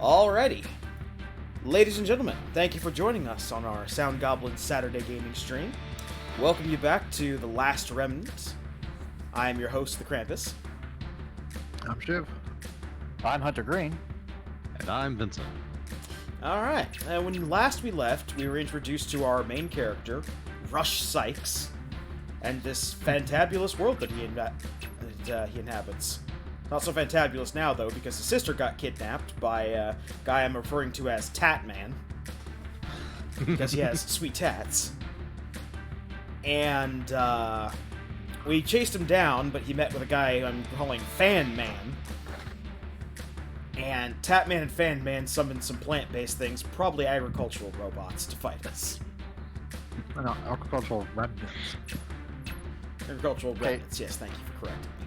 Alrighty. Ladies and gentlemen, thank you for joining us on our Sound Goblin Saturday gaming stream. Welcome you back to The Last Remnant. I am your host, the Krampus. I'm Shiv. I'm Hunter Green. And I'm Vincent. Alright, when last we left, we were introduced to our main character, Rush Sykes, and this fantabulous world that he inhabits. Not so fantabulous now, though, because his sister got kidnapped by a guy I'm referring to as Tatman, because he has sweet tats. And we chased him down, but he met with a guy I'm calling Fan Man. And Tatman and Fan Man summoned some plant-based things, probably agricultural robots, to fight us. No, agricultural remnants. Agricultural remnants, yes, thank you for correcting me.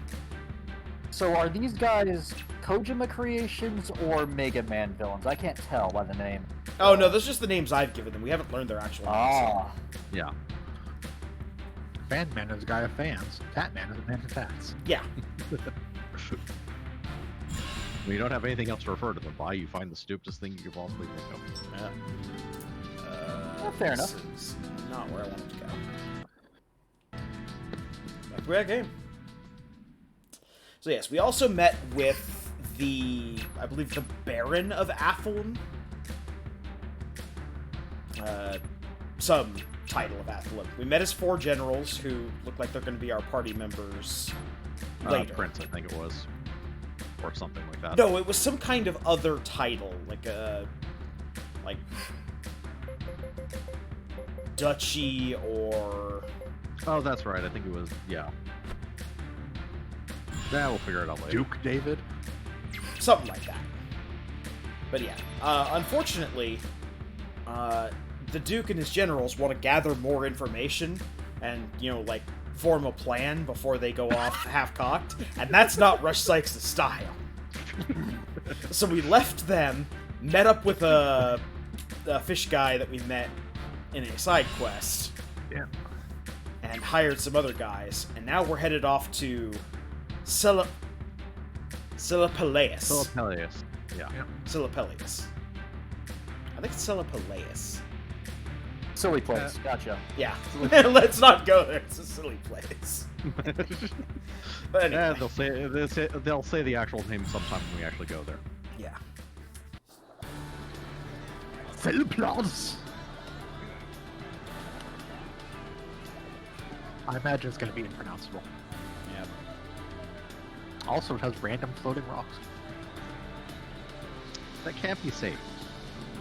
So are these guys Kojima creations or Mega Man villains? I can't tell by the name. Oh, no, those are just the names I've given them. We haven't learned their actual names. Ah. Yeah. Fan Man is a guy of fans. Fat Man is a man of fats. Yeah. When you don't have anything else to refer to them by, you find the stupidest thing you could possibly think of. Fair enough. This is not where I wanted to go. Back to that game. So yes, we also met with I believe the Baron of Athlon. Some title of Athlon. We met his 4 generals who look like they're going to be our party members later. Prince, I think it was. Or something like that. No, it was some kind of other title, like duchy or... Oh, that's right. I think it was, yeah. Yeah, we'll figure it out later. Duke David? Something like that. But yeah, unfortunately, the Duke and his generals want to gather more information and, form a plan before they go off half-cocked, and that's not Rush Sykes' style. So we left them, met up with a fish guy that we met in a side quest, Yeah. and hired some other guys, and now we're headed off to Silipeleus. Philippelius. Yeah. Silipeleus. I think it's Silipeleus. Silly place. Gotcha. Yeah. Let's not go there. It's a silly place. But anyway. Yeah, they'll say the actual name sometime when we actually go there. Yeah. Philipplos! I imagine it's going to be impronounceable. Yeah. Also, it has random floating rocks. That can't be safe.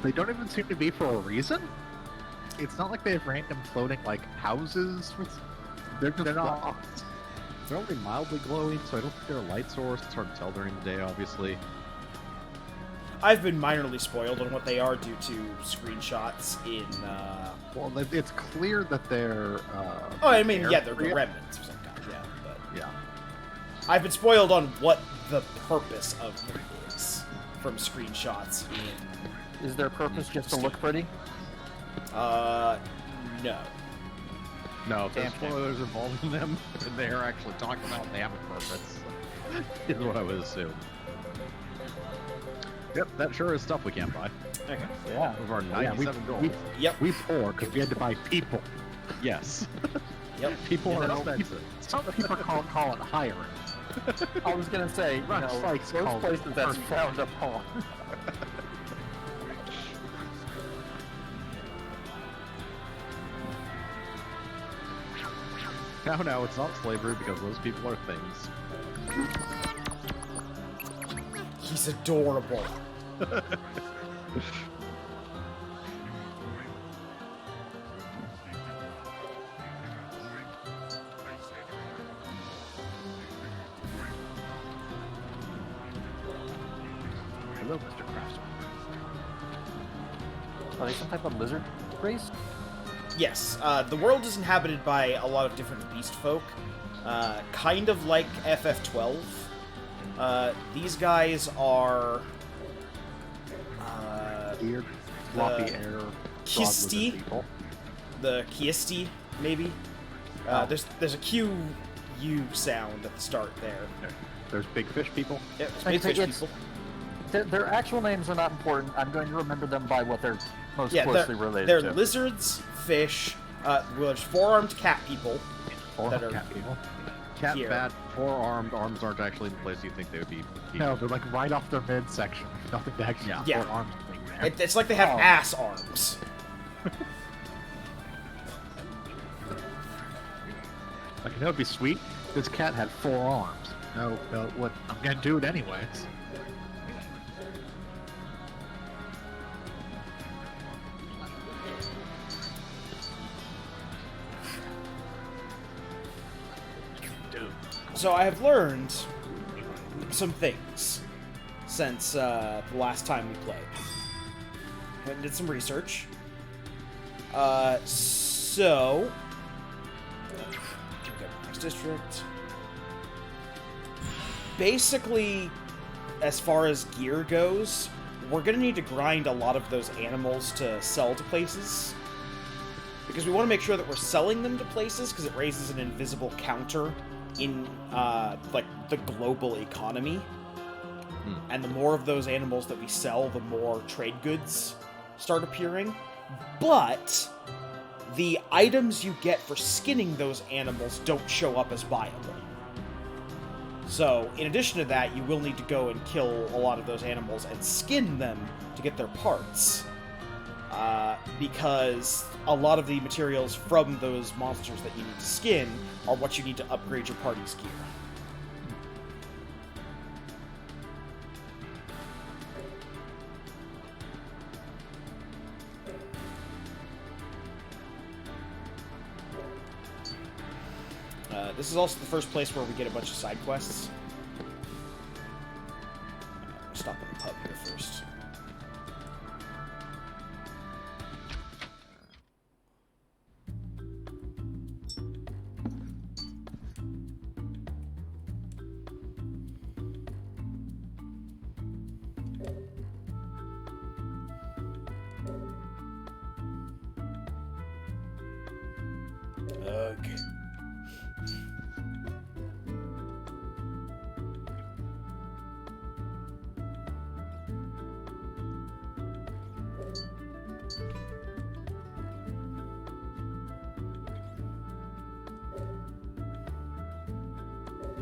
They don't even seem to be for a reason. It's not like they have random floating, houses with... They're just rocks. They're only mildly glowing, so I don't think they're a light source. It's hard to tell during the day, obviously. I've been minorly spoiled on what they are due to screenshots in, Well, it's clear that they're, they're the remnants of some kind, yeah. But Yeah. I've been spoiled on what the purpose of them is from screenshots in... Is their purpose just to look pretty? No. No, if there's Damn shame. spoilers involving them, and they're actually talking about they have a purpose, is what I would assume. Yep, that sure is stuff we can't buy. Okay. Yeah. Of our 97 gold. Yep. We poor because we had to buy people. Yes. Yep. People are Yeah, expensive. Some people call it hiring. I was gonna say, Rush Sykes those calls it places that's perfect. frowned upon. No, it's not slavery because those people are things. He's adorable. Hello, Mr. Craftsman. Are they some type of lizard race? Yes, the world is inhabited by a lot of different beast folk, kind of like FF12. These guys are Weird, floppy air, Kisti, people. the Kisti, maybe. There's a Q-U sound at the start there. There's big fish people. Yep, big fish It's- people. Their actual names are not important. I'm going to remember them by what they're most Yeah, closely related they're to. lizards, fish, well, there's four-armed cat people. Or That are- cat people. Cat, Here. bat, four-armed, arms aren't actually in the place you think they would be. No, they're like right off their midsection. Nothing to actually Yeah. four arms thing there. It's like they have Oh. ass arms. Like, you know, it'd be sweet. This cat had 4 arms. No, what? I'm gonna do it anyways. Dude. So I have learned some things since the last time we played. Went and did some research. So next district. Basically, as far as gear goes, we're gonna need to grind a lot of those animals to sell to places. Because we want to make sure that we're selling them to places, because it raises an invisible counter in, like, the global economy. And the more of those animals that we sell, the more trade goods start appearing. But the items you get for skinning those animals don't show up as viable. So, in addition to that, you will need to go and kill a lot of those animals and skin them to get their parts. Because a lot of the materials from those monsters that you need to skin are what you need to upgrade your party's gear. This is also the first place where we get a bunch of side quests. Stop in the pub here first. Ugh.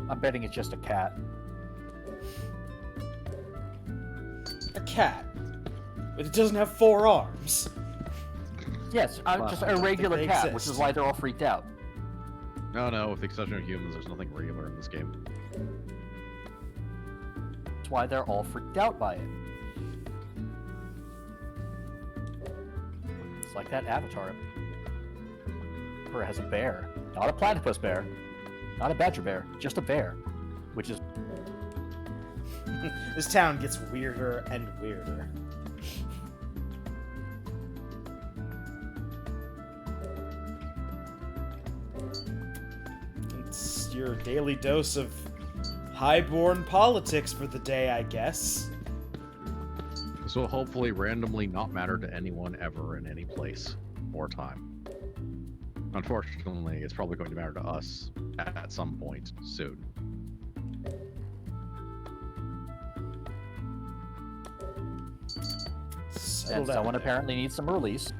I'm betting it's just a cat. A cat. But it doesn't have 4 arms. Yes, just a regular they cat, which exist. is why they're all freaked out. No, with the exception of humans, there's nothing regular in this game. That's why they're all freaked out by it. It's like that Avatar. Where it has a bear. Not a platypus bear. Not a badger bear. Just a bear. Which is... This town gets weirder and weirder. It's your daily dose of highborn politics for the day, I guess. This will hopefully randomly not matter to anyone ever in any place or time. Unfortunately, it's probably going to matter to us at some point soon. Settle And down someone there. apparently needs some release.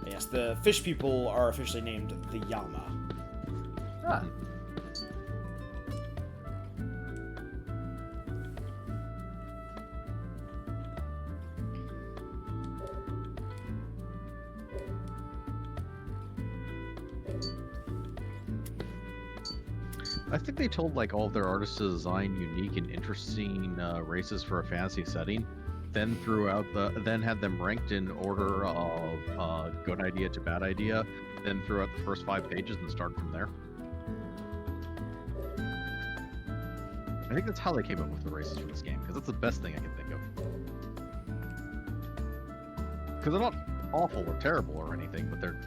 Yes, the fish people are officially named the Yama. Ah. I think they told like all of their artists to design unique and interesting races for a fantasy setting. Then then had them ranked in order of good idea to bad idea. Then threw out the first 5 pages and start from there. I think that's how they came up with the races for this game, because that's the best thing I can think of. Because they're not awful or terrible or anything, but they're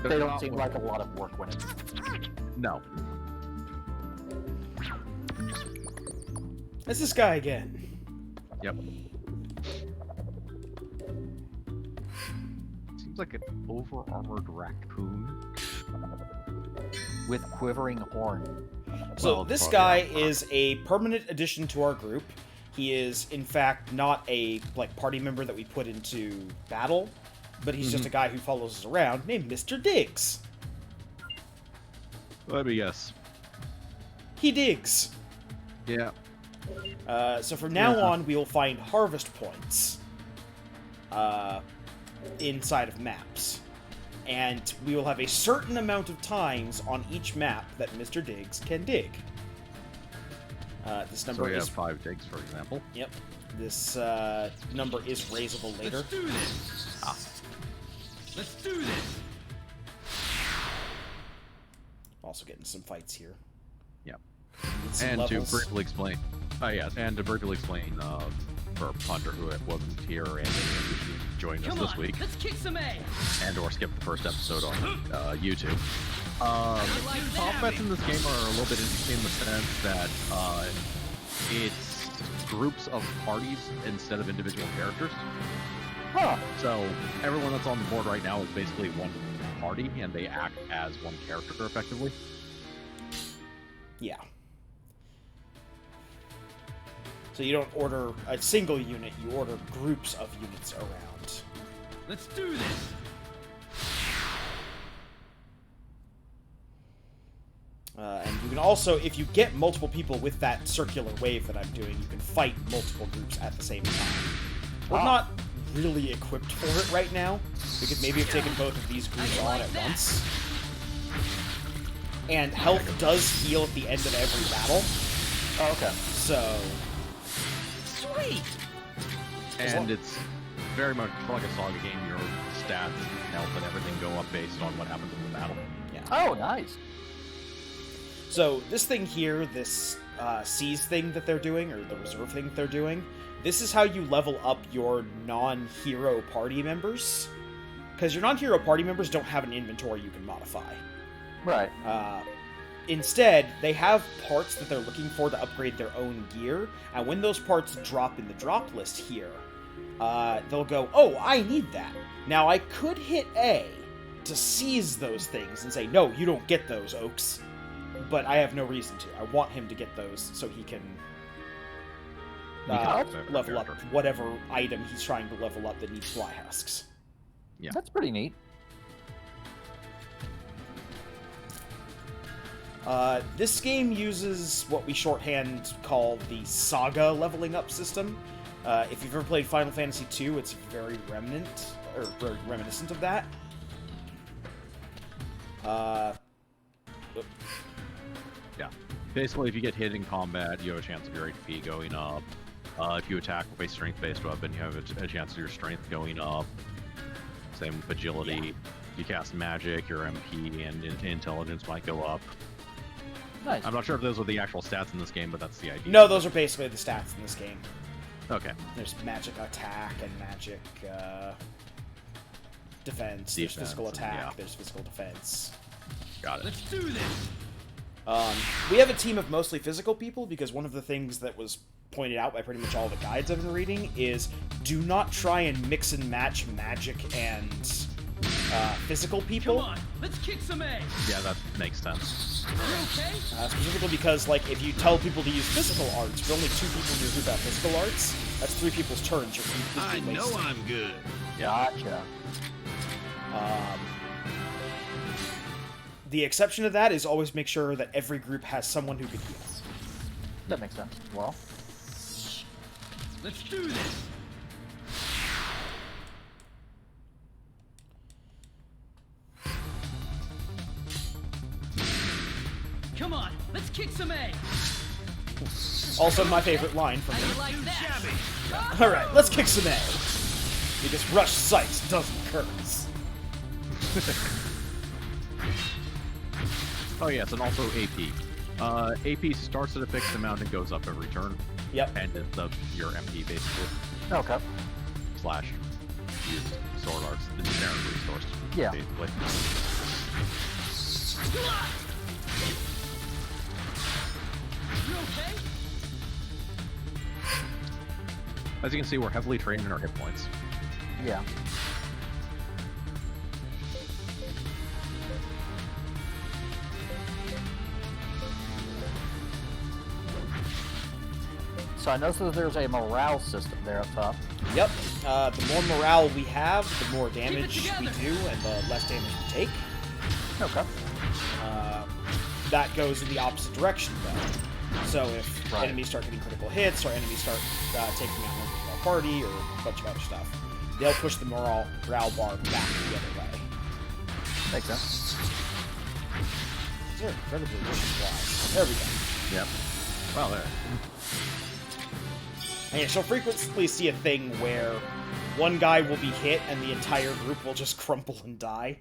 They don't not seem like a lot of work when it's... No. It's this guy again. Yep. Seems like an over-armored raccoon. With quivering horn. So Well, this fuck, guy yeah. is a permanent addition to our group. He is, in fact, not a party member that we put into battle, but he's just a guy who follows us around named Mr. Diggs. Let me guess. He digs. Yeah. So from now on, we will find harvest points inside of maps. And we will have a certain amount of times on each map that Mr. Diggs can dig. This So number we have is... 5 digs, for example. Yep. This number is raisable later. Let's do this. Let's do this. Also getting some fights here. Yep. Need some And levels. to briefly explain, for Hunter who wasn't here and joined us Come this on, week, let's kick some ass. and/or skipped the first episode on YouTube. like that. Combats in this game are a little bit interesting in the sense that it's groups of parties instead of individual characters. Huh. So everyone that's on the board right now is basically one party, and they act as one character effectively. Yeah. So you don't order a single unit, you order groups of units around. Let's do this. And you can also, if you get multiple people with that circular wave that I'm doing, you can fight multiple groups at the same time. We're not really equipped for it right now. We could maybe have taken both of these groups on at once. And health does heal at the end of every battle, Oh, okay. so... Sweet. And it's very much like a SaGa game. Your stats, health, and everything go up based on what happens in the battle. Yeah. Oh, nice. So this thing here, this Seize thing that they're doing, or the reserve thing that they're doing, this is how you level up your non-hero party members. Because your non-hero party members don't have an inventory you can modify. Right. Instead, they have parts that they're looking for to upgrade their own gear, and when those parts drop in the drop list here, they'll go, oh, I need that. Now, I could hit A to seize those things and say, no, you don't get those, Oaks. But I have no reason to. I want him to get those so he can level up whatever item he's trying to level up that needs fly husks. Yeah. That's pretty neat. This game uses what we shorthand call the SaGa leveling up system. If you've ever played Final Fantasy II, it's very very reminiscent of that. Yeah. Basically, if you get hit in combat, you have a chance of your HP going up. If you attack with a strength-based weapon, you have a chance of your strength going up. Same with agility. Yeah. You cast magic, your MP and intelligence might go up. Nice. I'm not sure if those are the actual stats in this game, but that's the idea. No, those are basically the stats in this game. Okay. There's magic attack and magic defense. There's physical Defense, attack. yeah. There's physical defense. Got it. Let's do this. We have a team of mostly physical people because one of the things that was pointed out by pretty much all the guides I've been reading is do not try and mix and match magic and physical people. Come on, let's kick some ass. Yeah, that makes sense. You okay? Specifically because, like, if you tell people to use physical arts, but only 2 people in your group have physical arts, that's 3 people's turns. You're completely wasted. I'm good. Gotcha. The exception to that is always make sure that every group has someone who can heal. That makes sense. Well, Let's do this. Come on, let's kick some ass. Also, my favorite line from How him. you like that? Alright, let's kick some ass. Because Rush Sykes doesn't curse. Oh yes, and also AP. AP starts at a fixed amount and goes up every turn. Yep. And it's your MP basically. okay. Slash use sword arts, the generic resource. Yeah. Basically. You okay? As you can see, we're heavily trained in our hit points. Yeah. So I noticed that there's a morale system there up top. Yep. The more morale we have, the more damage we together. do, and the less damage we take. Okay. That goes in the opposite direction, though. So if Right. enemies start getting critical hits, or enemies start taking out members of our party, or a bunch of other stuff, they'll push the morale bar back the other way. Makes sense. Is there incredibly vicious flies? There we go. Yep. Well, there. And yeah, she'll frequently see a thing where one guy will be hit and the entire group will just crumple and die.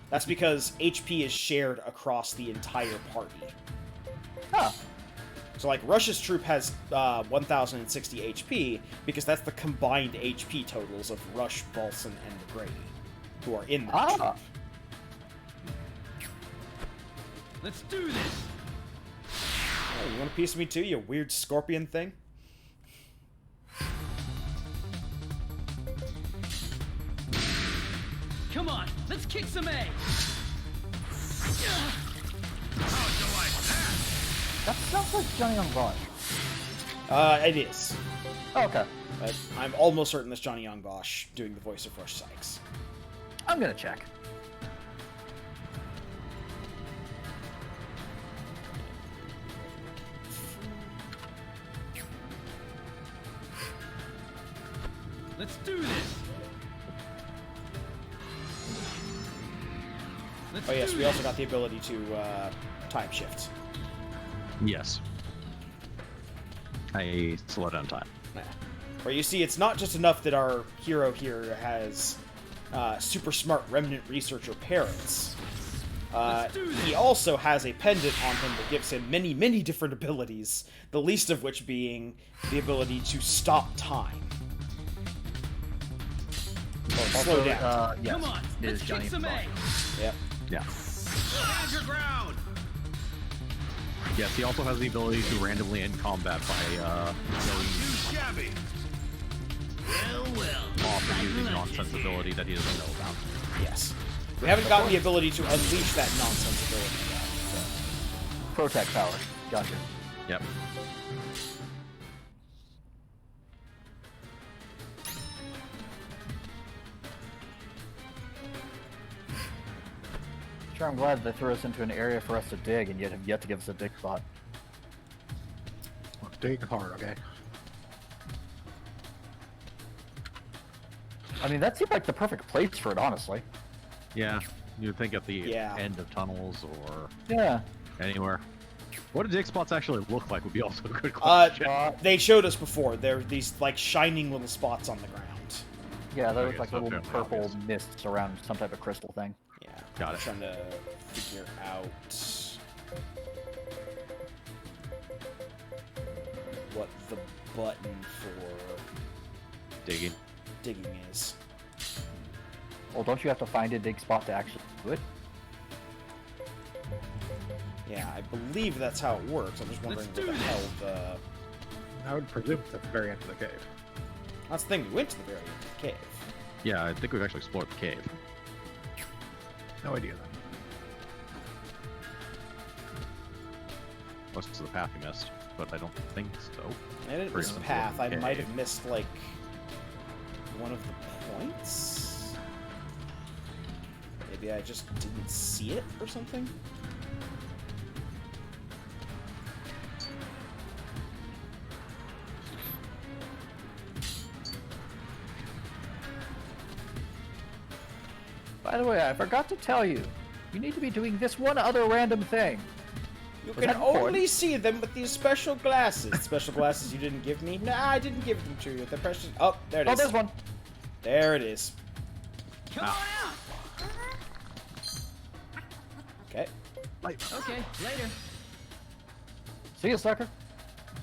That's because HP is shared across the entire party. Huh. So, like, Rush's troop has 1,060 HP, because that's the combined HP totals of Rush, Balson, and Grady, who are in that troop. Let's do this. Oh, you want a piece of me too, you weird scorpion thing? Come on, let's kick some A. That sounds like Johnny Young Bosch. It is. Okay. But I'm almost certain that's Johnny Young Bosch doing the voice of Rush Sykes. I'm gonna check. Let's do this. Let's Oh yes, do we also this. got the ability to time shift. Yes. I slow down time. Yeah. Where you see, it's not just enough that our hero here has super smart remnant researcher parents. Let's do this. He also has a pendant on him that gives him many, many different abilities, the least of which being the ability to stop time. Or slow down. Yes, Come on, it let's is kick Johnny some Young A. Bosch. Yep. Yeah. Stand your ground. Yes, he also has the ability to randomly end combat by going Shabby. Well. off and using nonsense ability that he doesn't know about. Yes. We haven't gotten the ability to unleash that nonsense ability yet. Protect power. Gotcha. Yep. Sure, I'm glad they threw us into an area for us to dig, and yet have yet to give us a dig spot. Well, dig hard, okay? I mean, that seemed like the perfect place for it, honestly. Yeah. You'd think at the Yeah. end of tunnels or Yeah. anywhere. What do dig spots actually look like would be also a good Yeah. question. They showed us before. They're these, like, shining little spots on the ground. Yeah, there was Okay, like so little fairly purple obvious. mists around some type of crystal thing. Yeah. Got I'm it. trying to figure out what the button for Digging. digging is. Well, don't you have to find a dig spot to actually do it? Yeah, I believe that's how it works. I'm just wondering Let's what the do hell this. the... I would presume it's at the very end of the cave. That's the thing, we went to the very end of the cave. Yeah, I think we've actually explored the cave. No idea then. Most of the path we missed, but I don't think so. I didn't Pretty miss the much path. I cave. might have missed, like, one of the points? Maybe I just didn't see it or something? By the way, I forgot to tell you. You need to be doing this one other random thing. You Was can that important? only see them with these special glasses. Special glasses you didn't give me? Nah, I didn't give them to you. They're precious. Oh, there it Oh, is. there's one. There it is. Come on out. Okay. Okay, later. See you, sucker.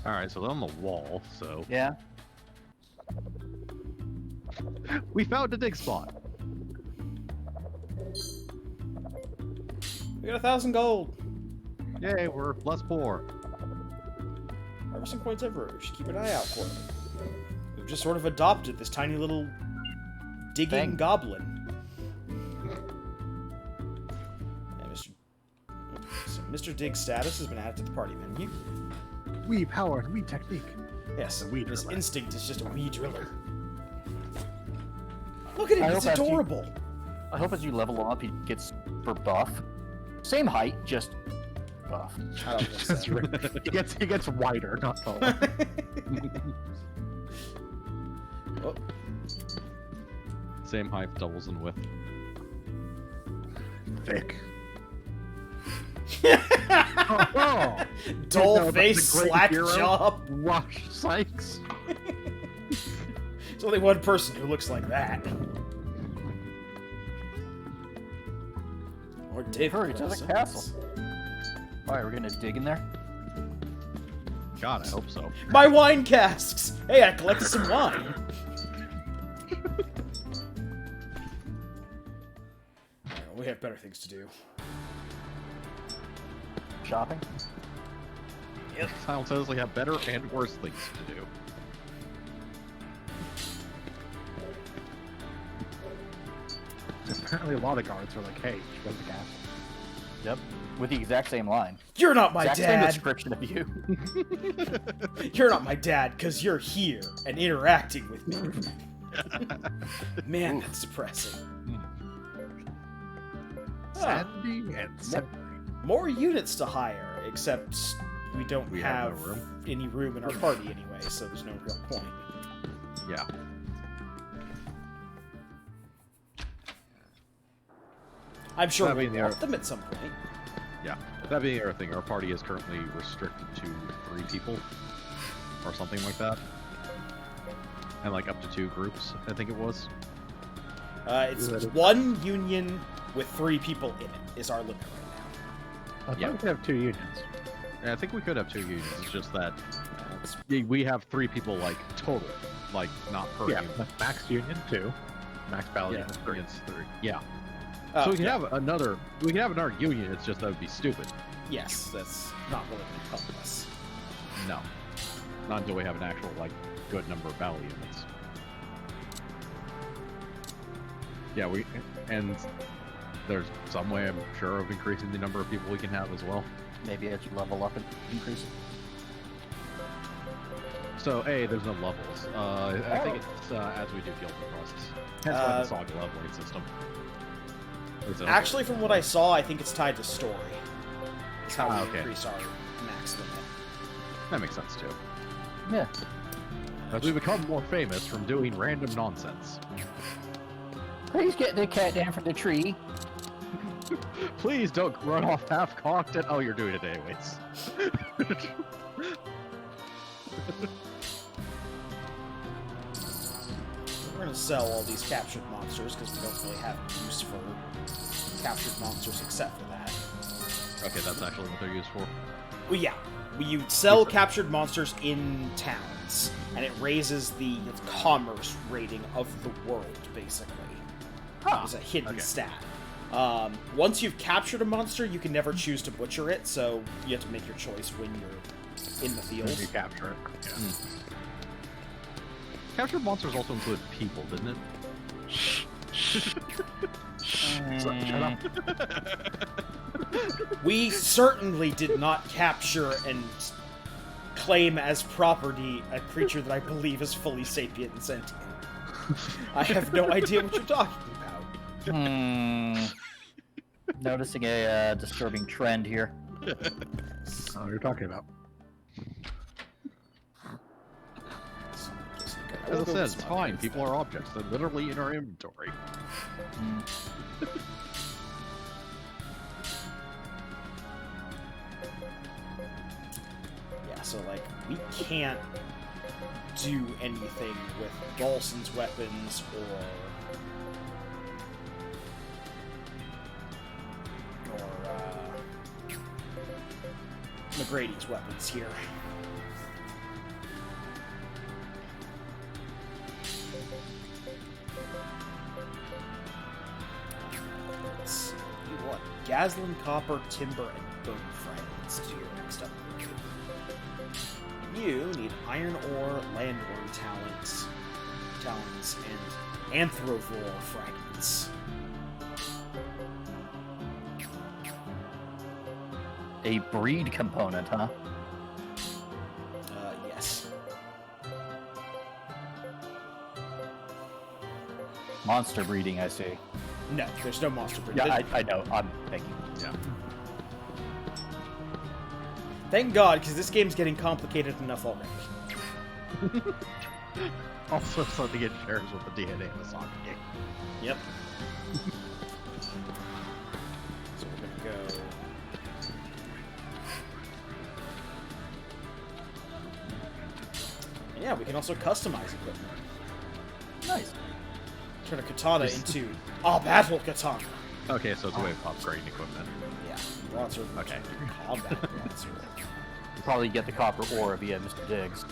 Alright, so they're on the wall, so... Yeah. We found a dig spot! We got 1,000 gold. Yay, we're less poor. Harvesting points ever. Just keep an eye out for them. just sort of adopted this tiny little digging Thing. goblin. And so Mr. Dig's status has been added to the party menu. We power and we technique. Yes, The weed his driller. instinct is just a wee driller. Look at him, I he's hope as he- adorable. I hope as you level up, he gets for buff. Same height, just buff. I don't think so. He gets wider, not taller. Oh, Same height, doubles in width. Thick. dull No, but face, the great slack hero, jaw. Rush Sykes. There's only one person who looks like that. Or Dave. Hurry to the castle. Alright, we're gonna dig in there. God, I hope so. My wine casks! Hey, I collected some wine. Alright, we have better things to do. Shopping. Simultaneously have better and worse things to do. Apparently, a lot of guards are like, "Hey, you go to the castle." Yep. With the exact same line. You're not my Exact same dad. description of you. You're not my dad because you're here and interacting with me. Man, that's depressing. Ah, Sandy and Sandy. more units to hire, except we don't We have have no room. any room in our party anyway, so there's no real point. Yeah. I'm sure That we'll being the want them at some point. Yeah. That being the other thing, our party is currently restricted to 3 people. Or something like that. And like up to 2 groups, I think it was. It's one union with 3 people in it is our limit right I thought Yeah. we could have 2 unions. And I think we could have 2 unions, it's just that now. It's- we have 3 people like total. Like not per Yeah, unit. max union 2, max paladin Yeah, is 3. it's 3. Yeah. oh, So we can yeah. have another union, it's just that would be stupid. Yes, that's not really going to help us. No. Not until we have an actual, like, good number of battle units. Yeah, and there's some way, I'm sure, of increasing the number of people we can have as well. Maybe as you level up and increase it. So, there's no levels. I think it's as we do guild process. Hence why the SaGa leveling system. Is it- Actually, from what I saw, I think it's tied to story. It's how we okay. increase our max limit. That makes sense, too. Yeah. As we become more famous from doing random nonsense. Please get the cat down from the tree. Please don't run off half-cocked and... Oh, you're doing it anyways. We're going to sell all these captured monsters because we don't really have use for captured monsters except for that. Okay, that's actually what they're used for. Well, yeah. You sell captured monsters in towns, and it raises the commerce rating of the world, basically. It's a hidden stat. Once you've captured a monster, you can never choose to butcher it, so you have to make your choice when you're in the field. If you capture it. Yeah. Captured monsters also include people, didn't it? Shut up. We certainly did not capture and claim as property a creature that I believe is fully sapient and sentient. I have no idea what you're talking about. Noticing a disturbing trend here. Oh, you're talking about. As I said, it's fine. People are objects. They're literally in our inventory. Yeah, so, like, we can't do anything with Dawson's weapons or McGrady's weapons here. Let's see. You want Gaslin, copper, timber, and bone fragments. let's do your next upgrade. You need iron ore, landworm talons, and anthrovore fragments. A breed component, huh? Yes. Monster breeding, I see. No, there's no monster breeding. Yeah, I know. I'm thinking. Yeah. Thank God, because this game's getting complicated enough already. Also, something it shares with the DNA of the SaGa game. Yep. So we're gonna go. Yeah, we can also customize equipment. Nice. Turn a katana into a battle katana. Okay, so it's a way of upgrading equipment. Yeah, broadsword. Okay. Combat broadsword. You probably get the copper ore via Mr. Diggs.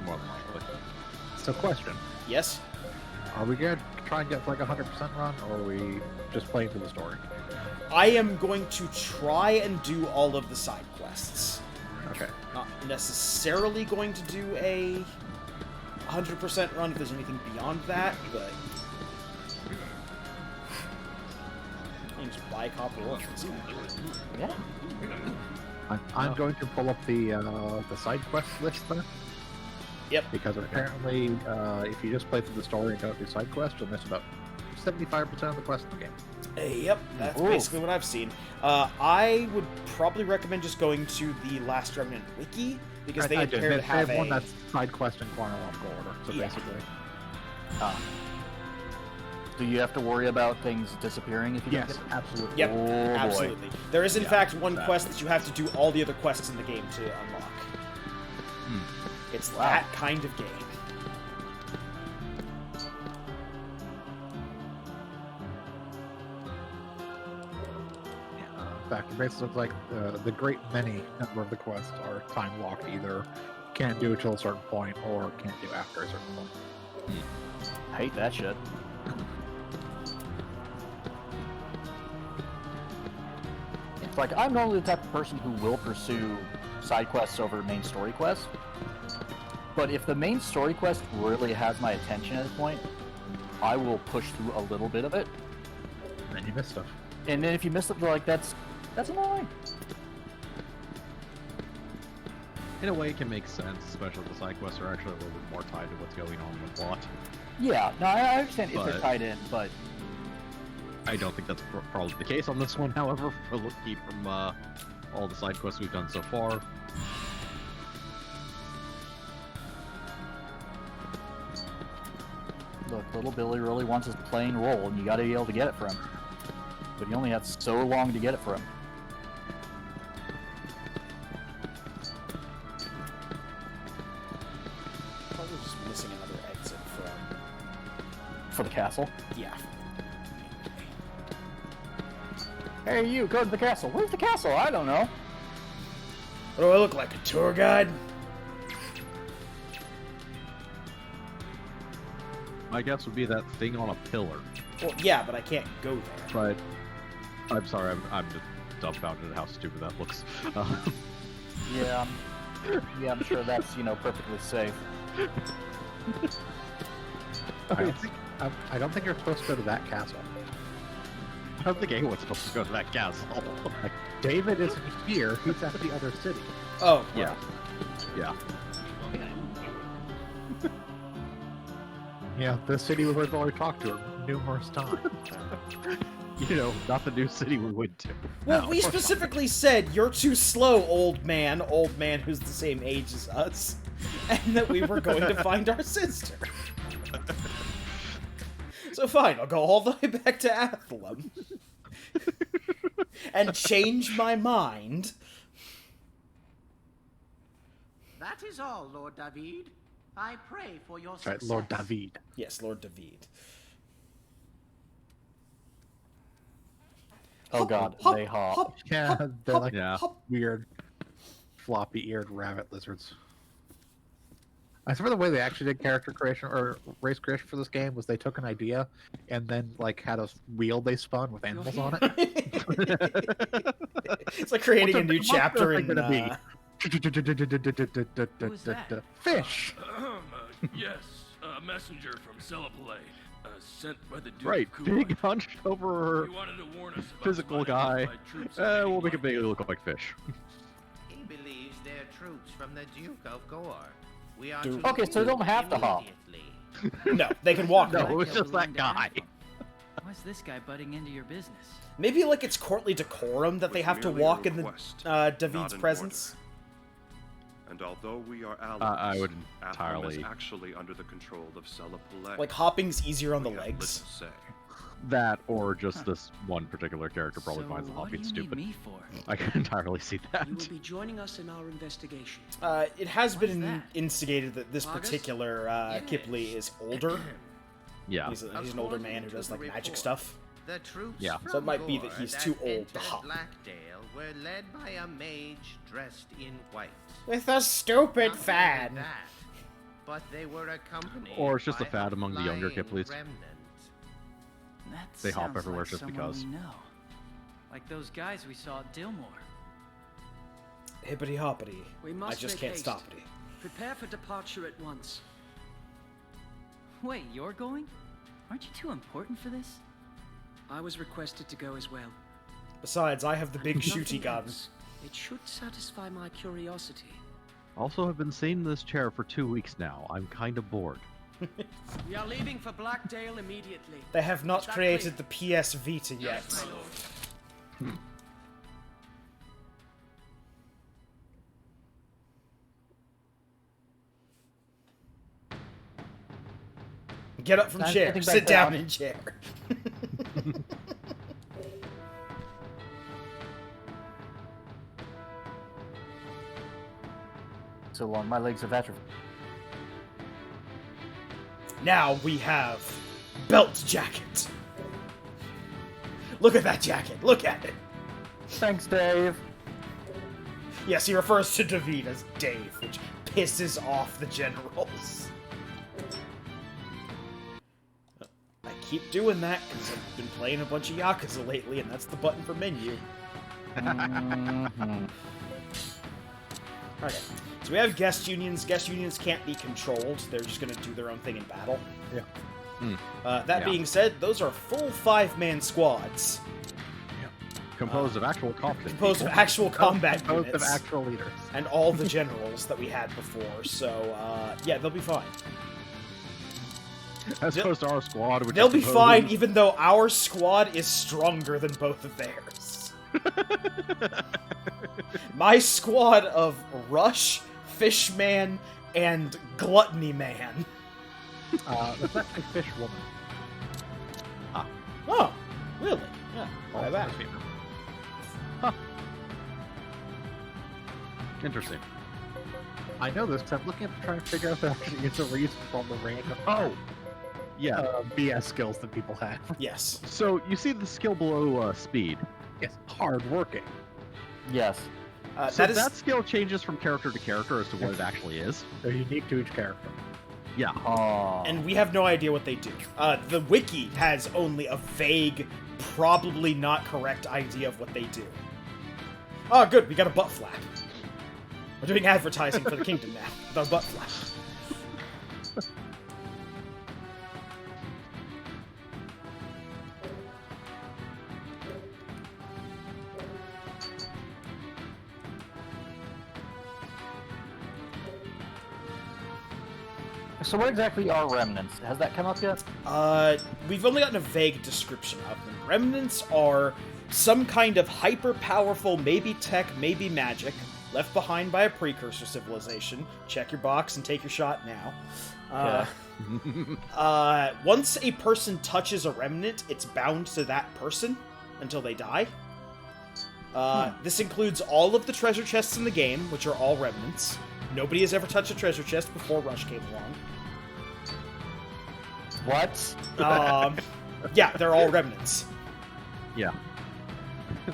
More than likely. So, question: Yes. are we gonna try and get like 100% run, or are we just playing for the story? I am going to try and do all of the side quests. Okay. Not necessarily going to do a 100% run if there's anything beyond that, but I can just buy copper ore for this guy. Yeah. I'm going to pull up the side quest list then. Yep. Because apparently, if you just play through the story and don't do side quests, you'll miss about 75% of the quests in the game. Yep, that's Ooh. basically what I've seen. I would probably recommend just going to the Last Remnant wiki, because they appear to have one a... that's side quest in chronological order. So Yeah. basically, Do you have to worry about things disappearing if you don't yes, get absolutely. Yep, Oh, boy. absolutely. There is, in Yeah, fact, one that- quest that you have to do all the other quests in the game to unlock. It's Wow. that kind of game. In fact, it basically looks like the great many number of the quests are time locked. Either can't do it till a certain point, or can't do after a certain point. Hate that shit. It's like, I'm normally the type of person who will pursue side quests over main story quests. But if the main story quest really has my attention at a point, I will push through a little bit of it. And then you miss stuff. And then if you miss it, like, that's annoying. In a way, it can make sense, especially if the side quests are actually a little bit more tied to what's going on in the plot. Yeah, no, I understand if they're But- tied in, but I don't think that's probably the case on this one, however, for looking from all the side quests we've done so far. look, little Billy really wants his plain roll, and you gotta be able to get it for him. But you only have so long to get it for him. Probably just missing another exit from... For the castle. Yeah. Hey, you, go to the castle. Where's the castle? I don't know. What do I look like, a tour guide? My guess would be that thing on a pillar. Well, yeah, but I can't go there. But I'm sorry, I'm just dumbfounded at how stupid that looks. Yeah, I'm sure that's, perfectly safe. I don't think you're supposed to go to that castle. I don't think anyone's supposed to go to that castle. Like, David isn't here. He's at the other city. Oh, Yeah. Yeah. Yeah, the city we've already talked to her numerous times. Not the new city we went to. Well, No, we of course not. specifically said, you're too slow, old man who's the same age as us, and that we were going to find our sister. So fine, I'll go all the way back to Athlum and change my mind. That is all, Lord David. I pray for your That's right, success. Lord David. Yes, Lord David. Oh god, Hop, they hop. hop, Yeah, hop, they're hop, like Yeah. hop. weird, floppy-eared rabbit lizards. I swear the way they actually did character creation or race creation for this game was they took an idea and then like had a wheel they spun with animals on it. It's like creating a What's new what's chapter the in. thing gonna be? Who's that? Fish. Yes, a messenger from Celipole, sent by the Duke Right, of Kuwait. big hunched over He wanted to warn us about physical some guy. unidentified troops We'll invading make it Blackgate. look like fish. He believes they're troops from the Duke of Gore. We are Duke. to Okay, so they don't have to hop. immediately. No, they can walk. No, now. it was just that guy. Why's this guy butting into your business? Maybe like it's courtly decorum that they Was have to merely a walk in the request, not David's an presence. And although we are allies, I would Atham entirely- is actually under the control of Celipole. Like hopping's easier on the We have legs. little say. That, or just this one particular character probably So finds the what do hopping you stupid. need me for? I can entirely see that. You will be joining us in our investigation. It has What's been that? instigated that this August? particular Yes. Kipley is older. Yeah. He's an older man who does like magic stuff. The troops Yeah. from So it might be that Gore he's too old to entered hop. Blackdale were led by a mage dressed in white. With a stupid Not only fan. that, but they were accompanied Or it's just a by fad among the younger flying Kipleys. remnant. That They hop sounds everywhere like just someone because. we know. Like those guys we saw at Dillmore. Hippity hoppity. We I must just make can't haste. stop it. Prepare for departure at once. Wait, you're going? Aren't you too important for this? I was requested to go as well. Besides, I have the big And if shooty nothing gun. else, it should satisfy my curiosity. Also, have been sitting in this chair for 2 weeks now. I'm kind of bored. We are leaving for Blackdale immediately. They have not Is that created clear? the PS Vita yet. Yes, my lord. Get up from I'm chair. sitting Sit back down down. in chair. So long, my legs have atrophied. Now we have belt jacket. Look at that jacket. Look at it. Thanks, Dave. Yes, he refers to David as Dave, which pisses off the generals. I keep doing that because I've been playing a bunch of Yakuza lately, and that's the button for menu. Mhm. Okay, so we have guest unions. Guest unions can't be controlled. They're just going to do their own thing in battle. Yeah. That Yeah. being said, those are full 5-man squads Composed of actual competent composed of people. actual combat Both units of actual leaders. and all the generals that we had before. So, yeah, they'll be fine. As opposed to our squad, which They'll is be composed- fine, even though our squad is stronger than both of theirs. My squad of Rush, Fishman, and Gluttony Man. That's actually Fish Woman. Oh, really? Yeah, Oh, my bad. Interesting. I know this because I'm looking at trying to figure out if there actually is a reason for all the random Yeah. BS skills that people have. Yes. So you see the skill below speed. Yes, hard working. Yes. So That is that skill changes from character to character as to what it actually is. They're unique to each character. Yeah. Oh. and we have no idea what they do. The wiki has only a vague, probably not correct idea of what they do. Oh, good, we got a butt flap. We're doing advertising for the kingdom now, with our butt flap. So what exactly are remnants? Has that come up yet? We've only gotten a vague description of them. Remnants are some kind of hyper-powerful, maybe tech, maybe magic, left behind by a precursor civilization. Check your box and take your shot now. Once a person touches a remnant, it's bound to that person until they die. This includes all of the treasure chests in the game, which are all remnants. Nobody has ever touched a treasure chest before Rush came along. What? Yeah, they're all remnants. Yeah.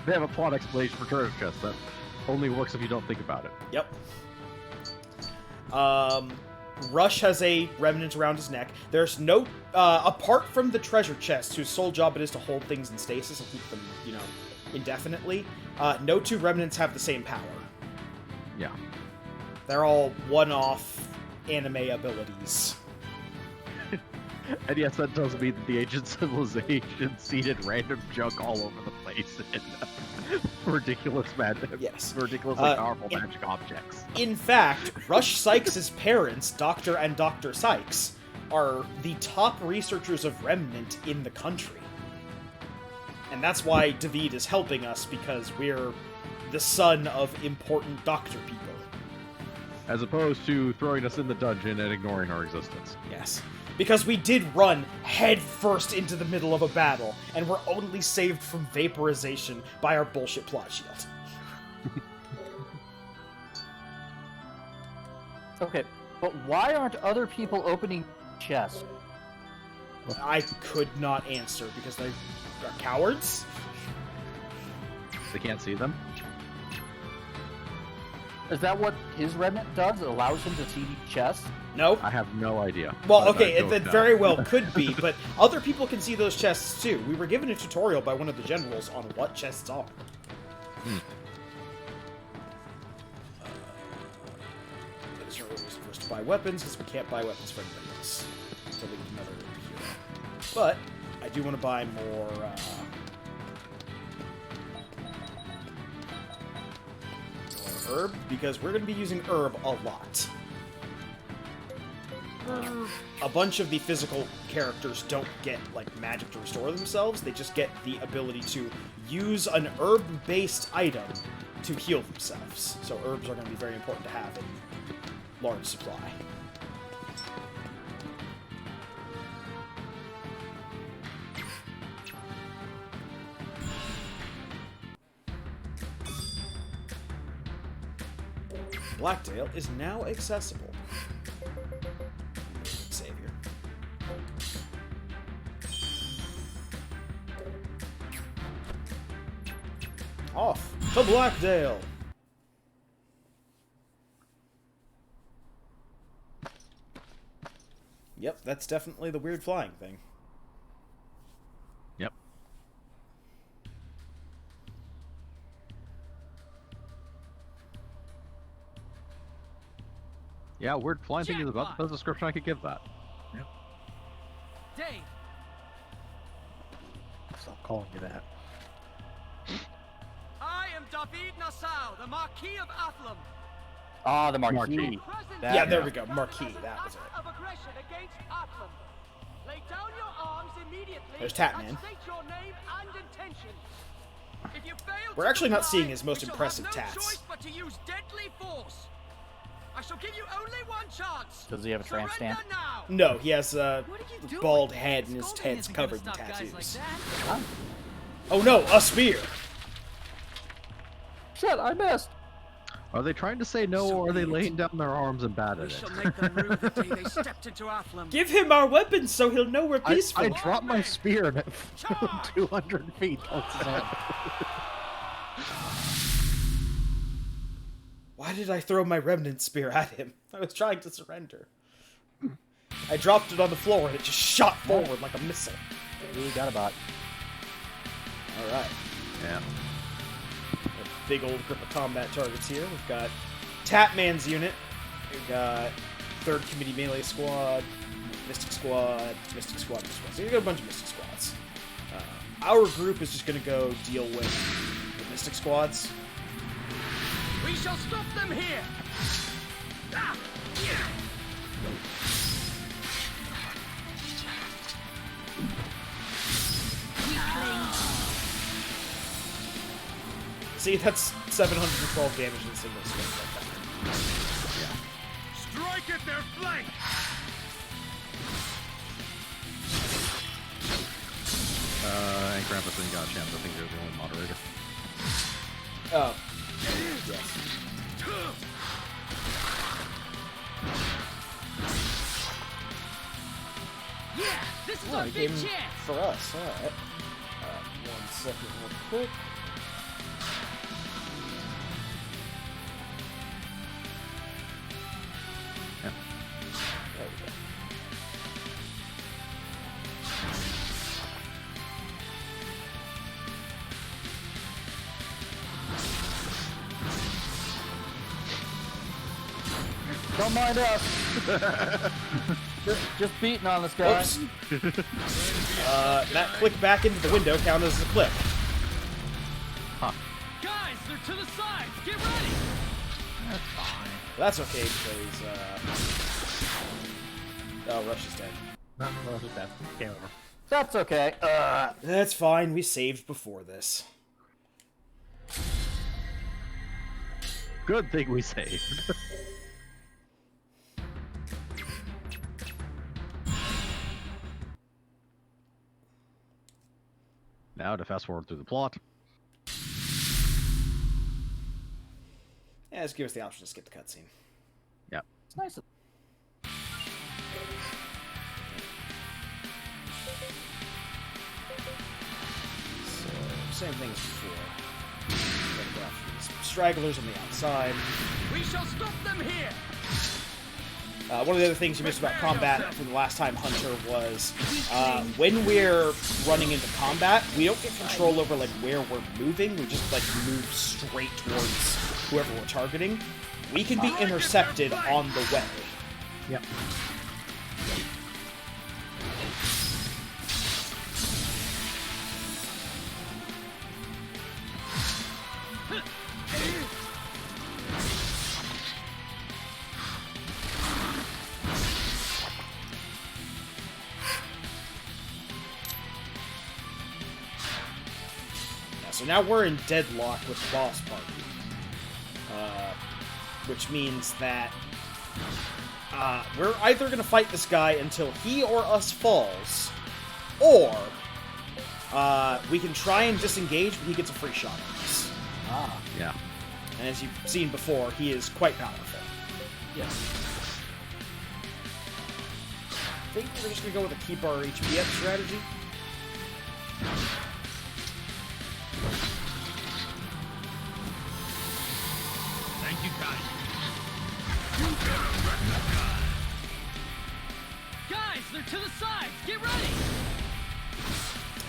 They have a plot explanation for treasure chests that only works if you don't think about it. Yep. Rush has a remnant around his neck. There's no, apart from the treasure chest, whose sole job it is to hold things in stasis and keep them, indefinitely, no two remnants have the same power. Yeah. They're all one-off anime abilities. And yes, that does mean that the ancient civilization seeded random junk all over the place in ridiculous magic. Yes. Ridiculously powerful magic objects. In fact, Rush Sykes' parents, Dr. and Dr. Sykes, are the top researchers of Remnant in the country. And that's why David is helping us, because we're the son of important doctor people. As opposed to throwing us in the dungeon and ignoring our existence. Yes. Because we did run headfirst into the middle of a battle, and were only saved from vaporization by our bullshit plot shield. Okay, but why aren't other people opening chests? I could not answer, because they are cowards? They can't see them? Is that what his remnant does? It allows him to see chests? No. I have no idea. Well, But okay, I don't it know. very well could be, but other people can see those chests too. We were given a tutorial by one of the generals on what chests are. It is first to buy weapons, because we can't buy weapons for anybody else. So we get another hero. But, I do want to buy more, herb, because we're going to be using herb a lot. A bunch of the physical characters don't get, magic to restore themselves. They just get the ability to use an herb-based item to heal themselves. So herbs are going to be very important to have in large supply. Blackdale is now accessible. Savior. Off to Blackdale! Yep, that's definitely the weird flying thing. Yep. Yeah, weird flying thing is about the best description I could give that. Yep. Dave, Stop calling me that. I am David Nassau, the Marquis of Athlum. Ah, the Marquis. Marquis. That- Yeah, there we go. Marquis, that was it. Of aggression against Athlum. Lay down your arms immediately. There's Tatman. And state your name and intention. If you fail We're to actually not comply, seeing his most we shall impressive have no tats. choice but to use deadly force. I shall give you only one chance. Does he have a tramp Surrender stamp? now. No, he has a What are you doing? bald head and his Scolding head's isn't gonna covered in stop guys like tattoos. that. Oh no, a spear! Shit, I missed. Are they trying to say no, So or are they be it. laying down their arms and bad We at it? shall make them rue the day they stepped into Athlum. Give him our weapons so he'll know we're peaceful! I dropped my spear and it flew 200 feet towards his head. Why did I throw my remnant spear at him? I was trying to surrender. I dropped it on the floor and it just shot forward like a missile. We got a bot. Alright. Yeah. A big old group of combat targets here. We've got Tatman's unit. We've got 3rd Committee Melee Squad, Mystic Squad, Mystic Squad, Mystic Squad. So you've got a bunch of Mystic Squads. Our group is just going to go deal with the Mystic Squads. We shall stop them here. Ah, See, that's 712 damage in a single swing like that. Strike at their flank! And Krampus didn't got a chance. I think they're the only moderator. Oh. Yes. Yeah, this is Oh, our he big came chance. for us. Alright. 1 second real quick. Don't mind us. just beating on this guy. Oops. That click back into the window counted as a click. Guys, they're to the sides. Get ready. That's fine. That's okay because oh, Rush is dead. No, it's dead. Game over. That's okay. That's fine. We saved before this. Good thing we saved. Now to fast forward through the plot. Yeah, just give us the option to skip the cutscene. Yep. It's nice. So, same thing as before. Gotta go after these stragglers on the outside. We shall stop them here. One of the other things you missed about combat from the last time, Hunter, was when we're running into combat, we don't get control over like where we're moving. We just like move straight towards whoever we're targeting. We can be intercepted on the way. Yep. So now we're in deadlock with the boss party. Which means that we're either going to fight this guy until he or us falls, or we can try and disengage, but he gets a free shot on us. Yeah. And as you've seen before, he is quite powerful. Yes. I think we're just going to go with a keep our HP up strategy. Thank you, guys. Guys, they're to the sides. Get ready.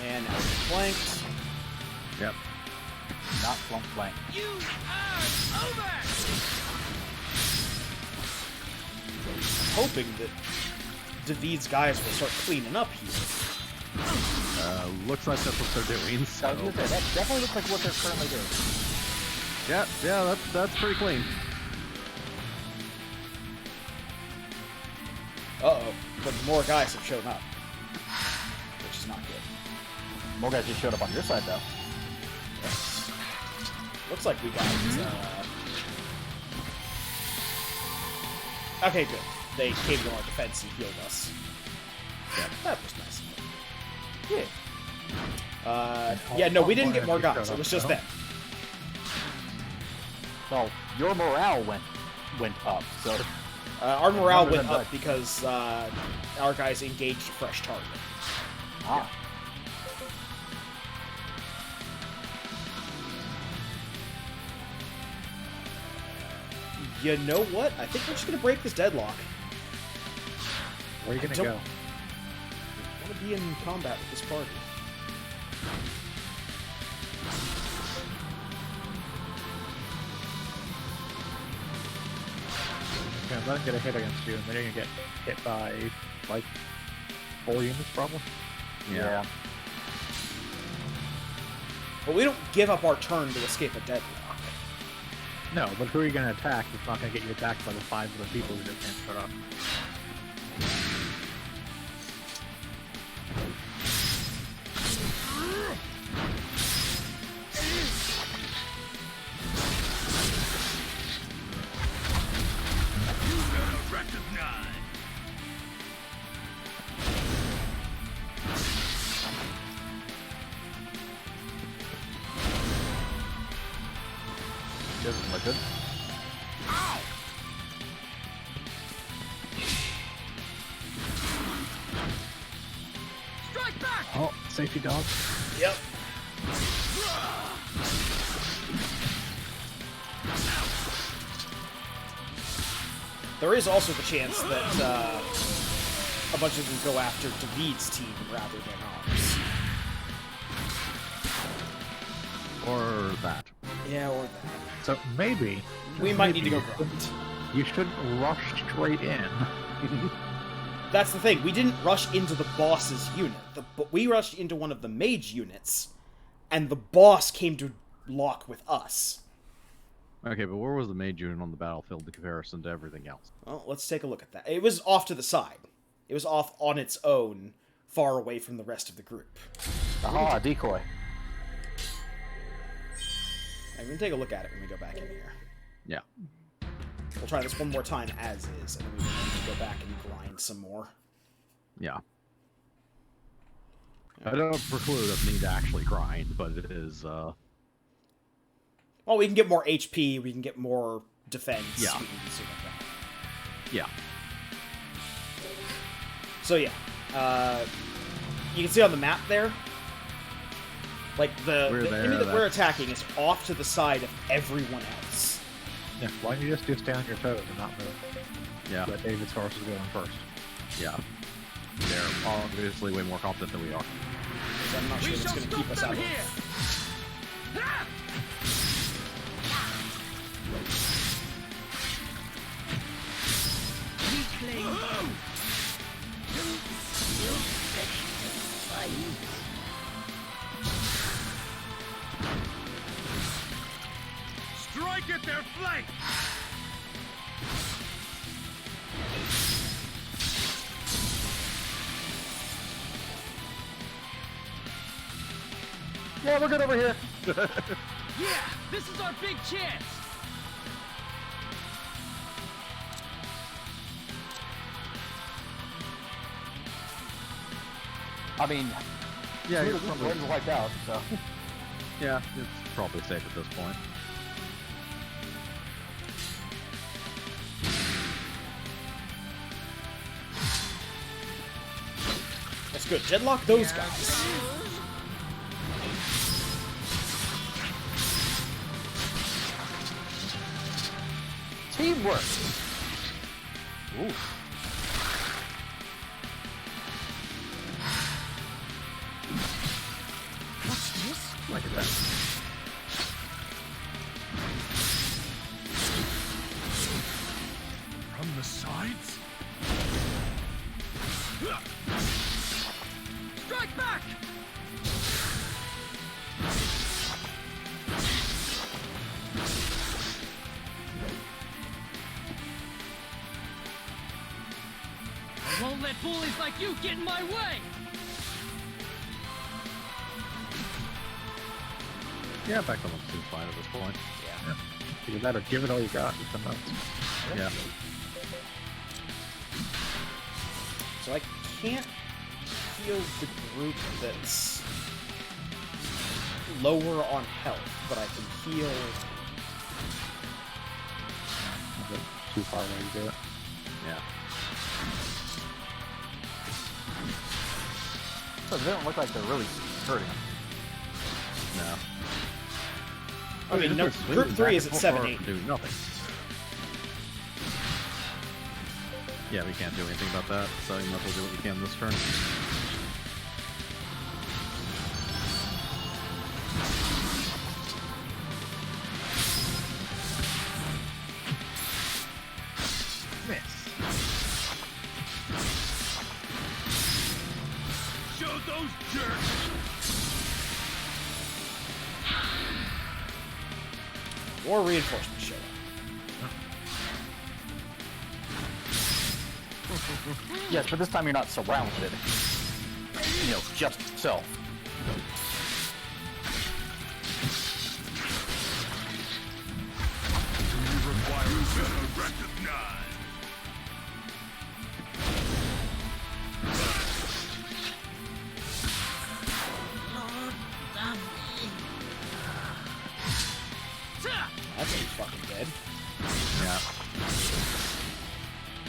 And now we're flanked. Yep. Not flunk flank. You are over. Hoping that David's guys will start cleaning up here. Looks like that's what they're doing. So. I was gonna say, that definitely looks like what they're currently doing. Yeah, that's pretty clean. Uh-oh, but more guys have shown up. Which is not good. More guys just showed up on your side, though. Yes. Looks like we got okay, good. They came to our defense and healed us. Yeah, that was nice. Yeah. Yeah, no, we didn't get more guys. It was just them. Well, your morale went up, so... Our morale went Remember up because our guys engaged a fresh target. Ah. You know what? I think we're just going to break this deadlock. Where are you gonna don't- go? I want to be in combat with this party. You're gonna let him get a hit against you, and then you're gonna get hit by like 4 units, probably. Yeah. But we don't give up our turn to escape a deadlock. No, but who are you gonna attack? It's not gonna get you attacked by the 5 other people who just can't shut up. Doesn't look good. Strike back. Oh, safety dog. Yep. There is also the chance that a bunch of them go after David's team rather than ours. Or that. Yeah, or that. So maybe We might need to go grunt. You shouldn't rush straight in. That's the thing. We didn't rush into the boss's unit. We rushed into one of the mage units, and the boss came to lock with us. Okay, but where was the mage unit on the battlefield in comparison to everything else? Well, let's take a look at that. It was off to the side. It was off on its own, far away from the rest of the group. Aha, decoy. I'm going to take a look at it when we go back in here. Yeah. We'll try this one more time as is, and then we can go back and grind some more. Yeah. I don't preclude us need to actually grind, but it is, Well, we can get more HP, we can get more defense. Yeah. We can do stuff like that. Yeah. So yeah, you can see on the map there, like the enemy that we're attacking is off to the side of everyone else. Yeah, why don't you just stay on your toes and not move? Yeah. Let David's horse is going first. Yeah. They're obviously way more confident than we are. So I'm not sure that's going to keep us out of it. Strike at their flank! Yeah, we're good over here. Yeah, this is our big chance. I mean, Yeah, we're you're probably, wiped out, so. yeah, it's probably safe at this point. That's good. Deadlock those guys. Teamwork. Oof. What's this? Like that. From the sides? Strike back! I won't let bullies like you get in my way! Yeah, back on the seems fine at this point. You better give it all you got. It's a nuts. Yeah. So I can't feel the group that's lower on health, but I can heal. Is it too far away to do it? Yeah. So they don't look like they're really hurting. No. I mean, no, group 3 is at 7-8. Doing nothing. Yeah, we can't do anything about that, so you might as well do what you can this turn. Show those jerks! More reinforcements show up. Yes, but this time you're not surrounded. You know, just so. You require better recognize. That's pretty fucking dead. Yeah.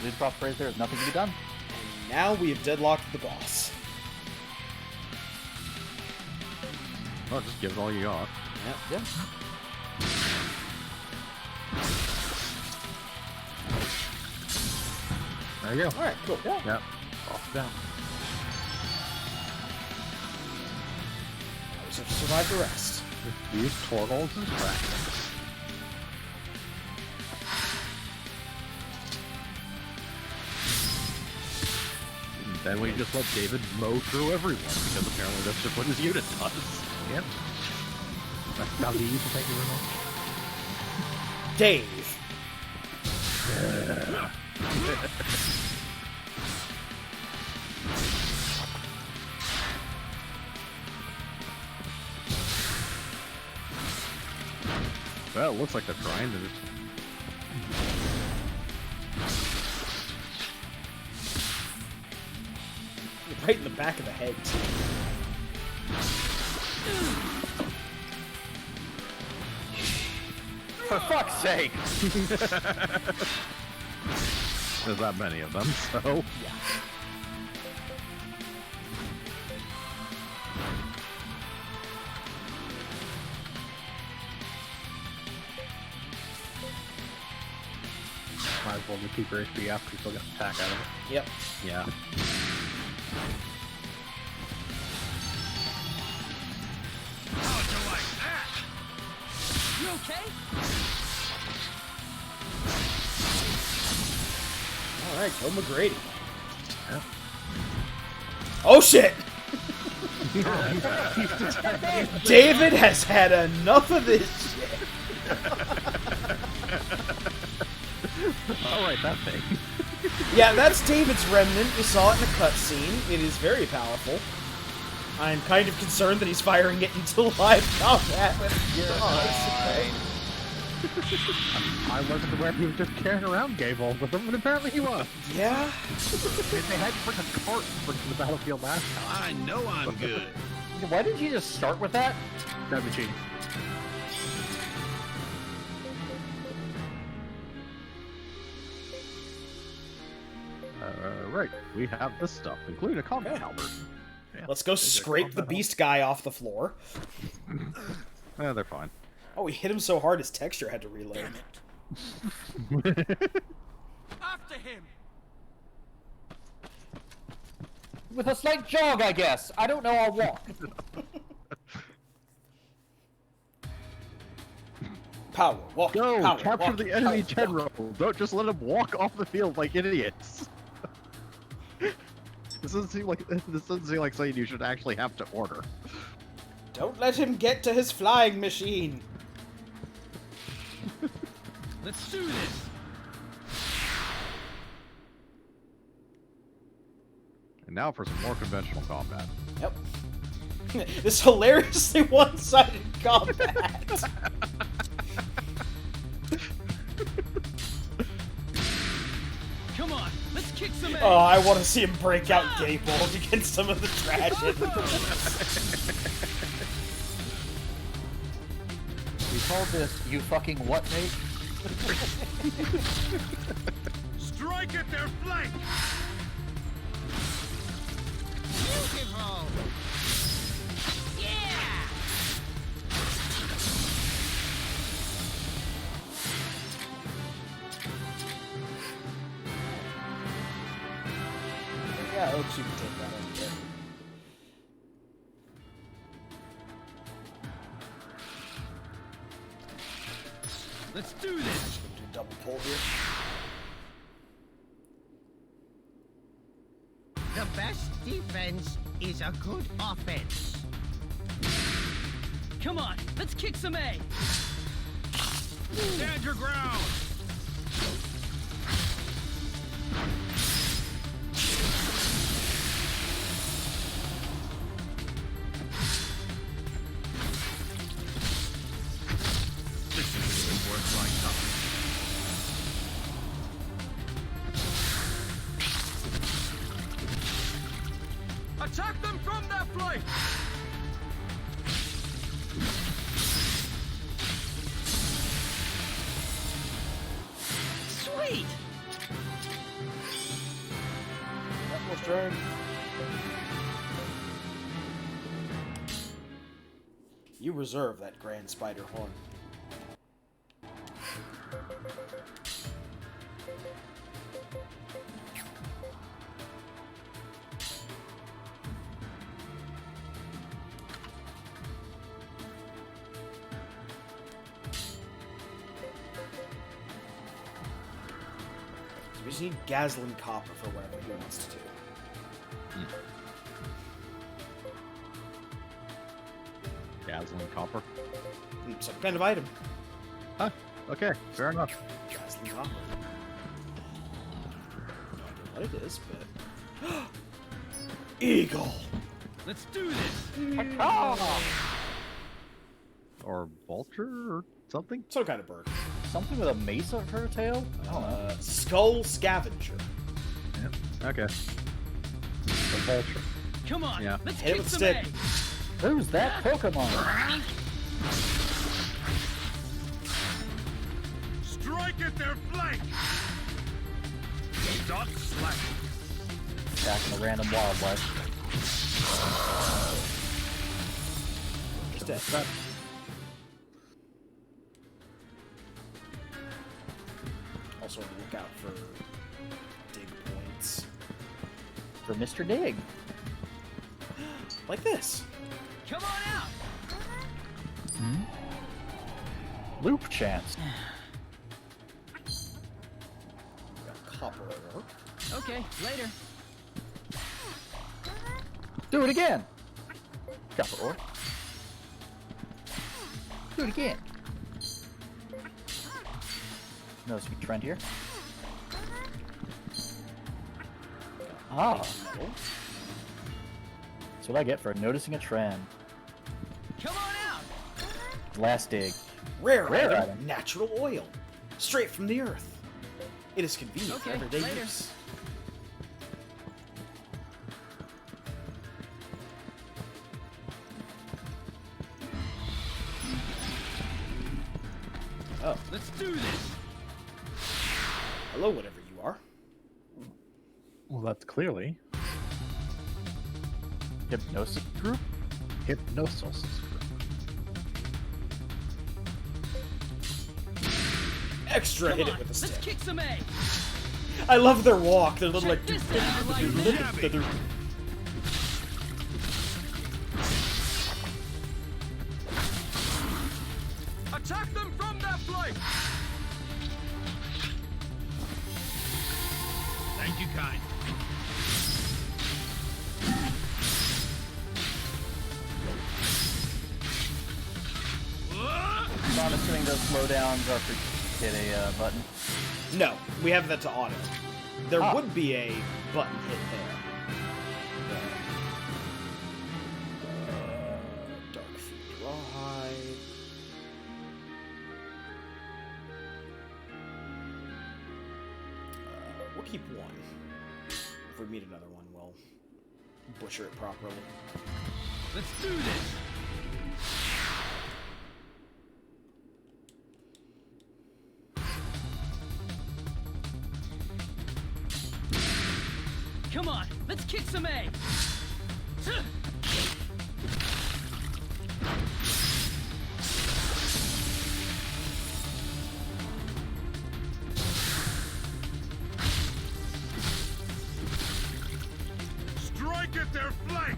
Lead prop phrase there is nothing to be done. And now we have deadlocked the boss. Well, just give it all you got. Yep. Yeah. There you go. Alright, cool. Yep. Off down. We just have to survive the rest. These turtles and dragons. Then we just let David mow through everyone, because apparently that's just what his unit does. Yep. David, thank you very much. Dave. Well, it looks like they're trying to. Right in the back of the head, too. For fuck's sake! There's that many of them, so. Yeah. Might as well just keep your HP after you still get an attack out of it. Yep. Yeah. How'd you like that? You okay? Alright, kill McGrady. Oh shit! David has had enough of this shit. Alright, that thing. Yeah, that's David's remnant. You saw it in a cutscene. It is very powerful. I'm kind of concerned that he's firing it into live combat. I wasn't aware he was just carrying around Gable with him, but apparently he was. Yeah? They had to bring a cart to the battlefield last time. I know I'm good. Why didn't you just start with that? That'd be cheating. Right, we have this stuff, including a combat Okay. halberd. Yeah. Let's go scrape the beast guy off the floor. They're fine. Oh, he hit him so hard his texture had to reload. After him! With a slight jog, I guess. I don't know, I'll walk. Power, walk, Go! power, Capture walk, the enemy power, general! Don't just let him walk off the field like idiots! This doesn't seem like something you should actually have to order. Don't let him get to his flying machine. Let's do this. And now for some more conventional combat. Yep. This hilariously one-sided combat. Come on, let's kick some ass. Oh, I want to see him break out Gable against some of the trash enemies. We called this you fucking what, mate? Strike at their flank! Beautiful! Yeah! Yeah, Oaks, you can take that over there. Let's do this. Just gonna do double pull here. The best defense is a good offense. Come on, let's kick some A. Stand your ground! This isn't worth my time. Attack them from their flank! Sweet. Atmos turn. You reserve that grand spider horn. We just need Gaslin Copper for whatever he wants to do. Dazzling copper. Some kind of item. Huh. Okay, fair enough. Dazzling copper. No idea what it is, but... Eagle! Let's do this. Or vulture or something? Some kind of bird. Something with a mace of her tail? I don't know. Skull Scavenger. Okay. The vulture. Come on, Yeah. let's Hit it kick with some stick. egg. Who's that Pokemon? Strike at their flank! Stop slack! Attacking the random wildlife. Just dead. Also, look out for dig points. For Mr. Dig. Like this. Come on out. Loop chance. Got copper ore. Okay, later. Do it again. Copper ore. Do it again. No sweet trend here. Ah, Metal. that's what I get for noticing a trend. Come on out. Last dig. Rare Rare item, item. natural oil. Straight from the earth. It is convenient for Okay, everyday later. use. Oh, Let's do this. hello, whatever you are. Well, that's clearly Hypnosis group? Hypnosis. Extra Come hit on, it with a let's stick. kick some egg. I love their walk. They're little like. Check this out, lightning. Attack them from their flank! Thank you, kind. So I'm assuming those slowdowns are for hit a button. No, we have that to auto. There Ah. would be a button hit there. Dark Feet Rawhide. We'll keep one. If we meet another one, we'll butcher it properly. Let's do this. Come on, let's kick some egg. Strike at their flank!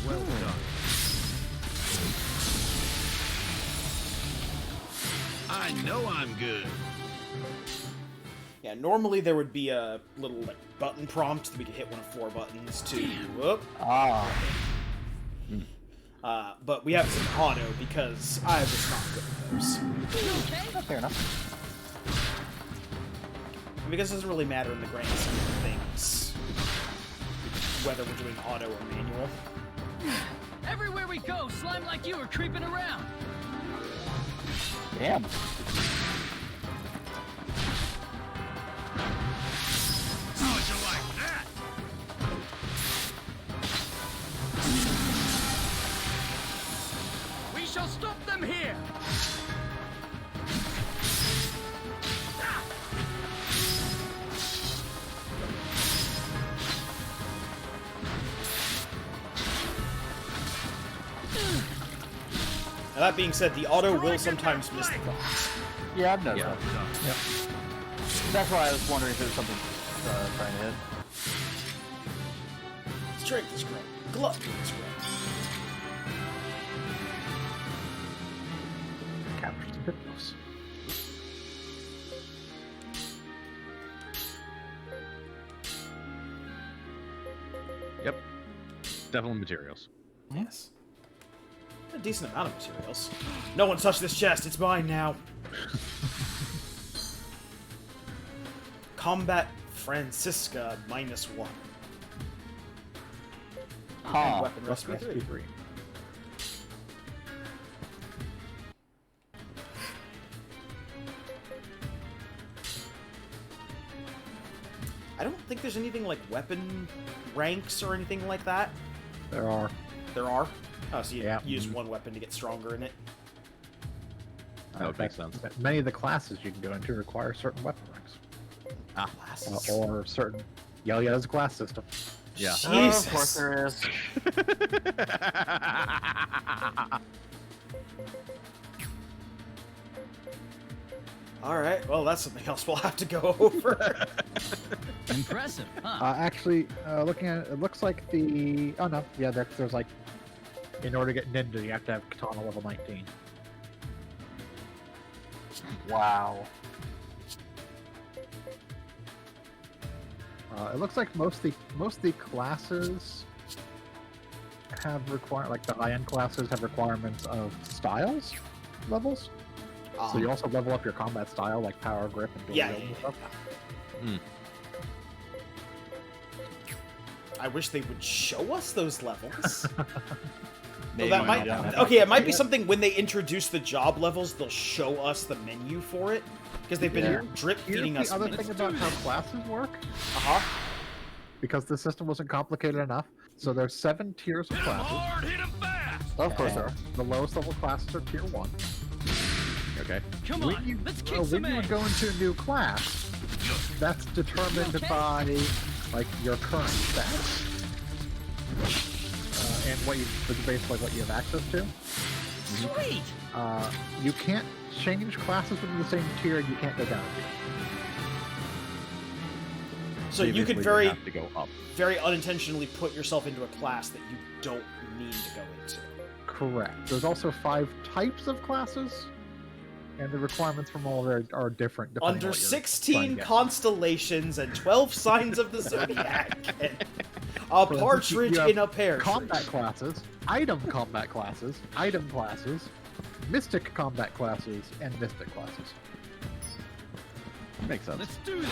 Well done. I know I'm good. Yeah, normally there would be a little like button prompt that we could hit one of 4 buttons to whoop. Ah, But we have it in auto because I was not good at those. fair enough. Because it doesn't really matter in the grand scheme of things whether we're doing auto or manual. Everywhere we go, slime like you are creeping around. Damn. How'd you like that? We shall stop them here. Now that being said, the auto will sometimes miss the prompts. Yeah, I've noticed Yeah. that. That's why I was wondering if it was something trying to hit. Strength is great. Gluttony is great. Captures the Hypnos. definitely materials. Yes. A decent amount of materials. No one touch this chest. It's mine now. Combat Francisca -1. And weapon rescue 3. I don't think there's anything like weapon ranks or anything like that. There are. There are? Oh, so you Yeah. use one weapon to get stronger in it? That would make sense. Many of the classes you can go into require certain weapon ranks. Classes. Or certain... Yeah, there's a class system. Yeah. Jesus. Of course there is. Alright, well, that's something else we'll have to go over. Impressive, huh? Actually, looking at it, it looks like the... Oh, no. Yeah, there's like... In order to get Ninja, you have to have Katana level 19. Wow. It looks like most of the classes have like the high-end classes have requirements of styles levels. So you also level up your combat style, like power, grip, and dual wield and stuff. I wish they would show us those levels. Maybe Well, that might, yeah. okay, it might be something when they introduce the job levels, they'll show us the menu for it. Because they've been drip feeding Here's us the other menus. thing about how classes work. Because the system wasn't complicated enough. So there's 7 tiers of Hit 'em classes. hard, hit 'em fast! Of course there are. The lowest level classes are tier 1. Okay. Come When on, you, let's kick when some you ass. go into a new class, that's determined Okay. by like your current stats and basically what you have access to. Sweet. You can't change classes within the same tier. You can't go down a tier. So you could basically very, have to go up. very unintentionally put yourself into a class that you don't need to go into. Correct. There's also 5 types of classes, and the requirements from all there are different. depending on Under what you're trying to 16 get. constellations and 12 signs of the zodiac, and a For instance, partridge you have in a pear tree. Combat classes, item combat classes, item classes, mystic combat classes, and mystic classes. Makes sense. Let's do this.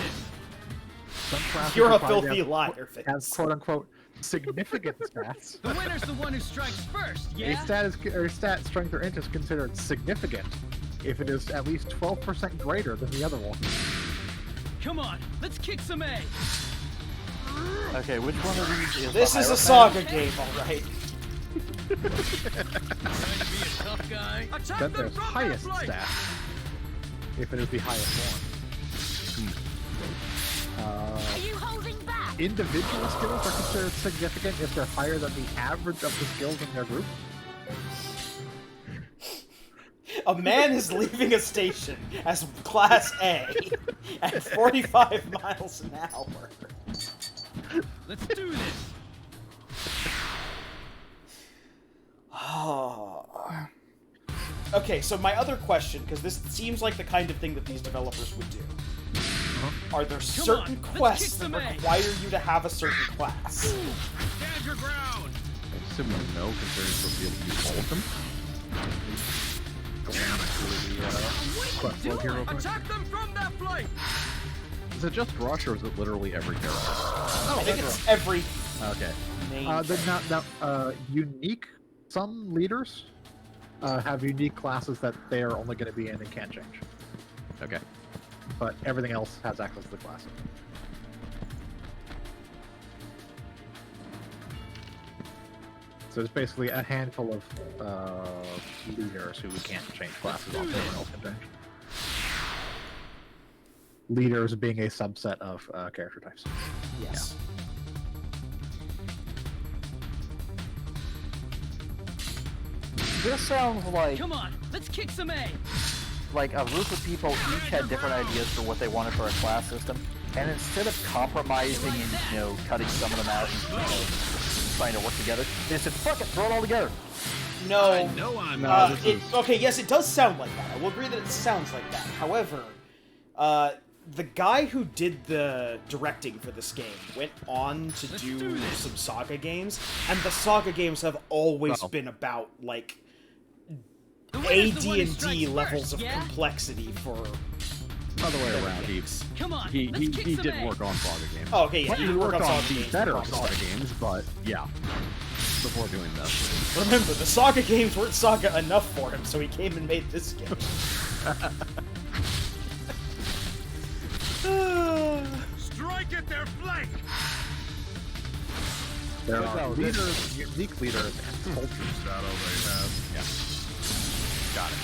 Some classes You're a require you filthy have- liar, Has Vince. quote-unquote significant stats. The winner's the one who strikes first, A yeah? stat strength or int is considered significant if it is at least 12% greater than the other one. Come on, let's kick some A. Okay, which one of these is This the is a Hierophant? SaGa game, alright. Trying to be a tough guy. Attack Then them there's from highest their flank. stat, if it is the highest one. Are you holding back? Individual skills are considered significant if they're higher than the average of the skills in their group. A man is leaving a station as Class A at 45 miles an hour. Let's do this. Okay, so my other question, because this seems like the kind of thing that these developers would do. Are there certain on, let's quests kick that some ass. require you to have a certain class? Stand your ground! I assume no, considering you're supposed to be able to use all of them. Quest log here real quick. Attack them from their flank. Is it just Rush or is it literally every character? I think it's every Okay. main Unique. Some leaders have unique classes that they are only going to be in and can't change. Okay. But everything else has access to the classes. So it's basically a handful of leaders who we can't change classes on. Everyone else can change. Leaders being a subset of character types. Yes. This sounds like Come on, let's kick some A. like a group of people each had different ideas for what they wanted for a class system, and instead of compromising and cutting some of them out and trying to work together, they said, "Fuck it, throw it all together." No. No, I'm Okay, yes, it does sound like that. I will agree that it sounds like that. However, the guy who did the directing for this game went on to do some SaGa games, and the SaGa games have always been about, like, AD&D levels of complexity for other way around. Come on, He let's kick some did A. work on SaGa games. Oh, okay, yeah, He he worked worked on on SaGa the games. better before SaGa this. games, but yeah, before doing this. Remember, the SaGa games weren't SaGa enough for him, so he came and made this game. Strike at their flank! There are leaders, unique leaders, and cultures that already have. Yeah. Got it.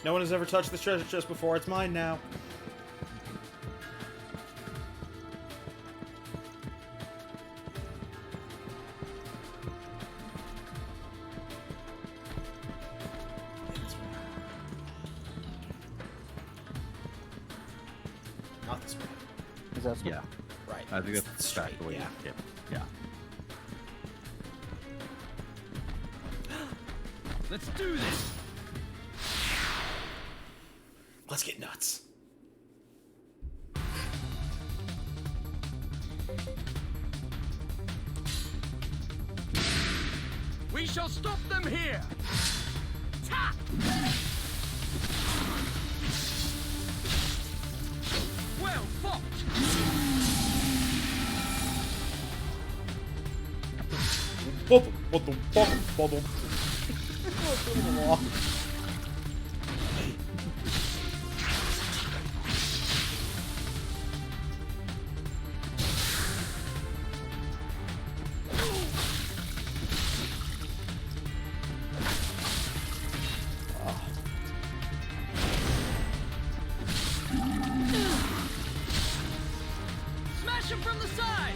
No one has ever touched this treasure chest before. It's mine now. Not this one. Is that Yeah. Right. I think It's that's straight, exactly yeah. it. Yeah. Let's do this. Let's get nuts. We shall stop them here. Ta! Well fought. Smash him from the side.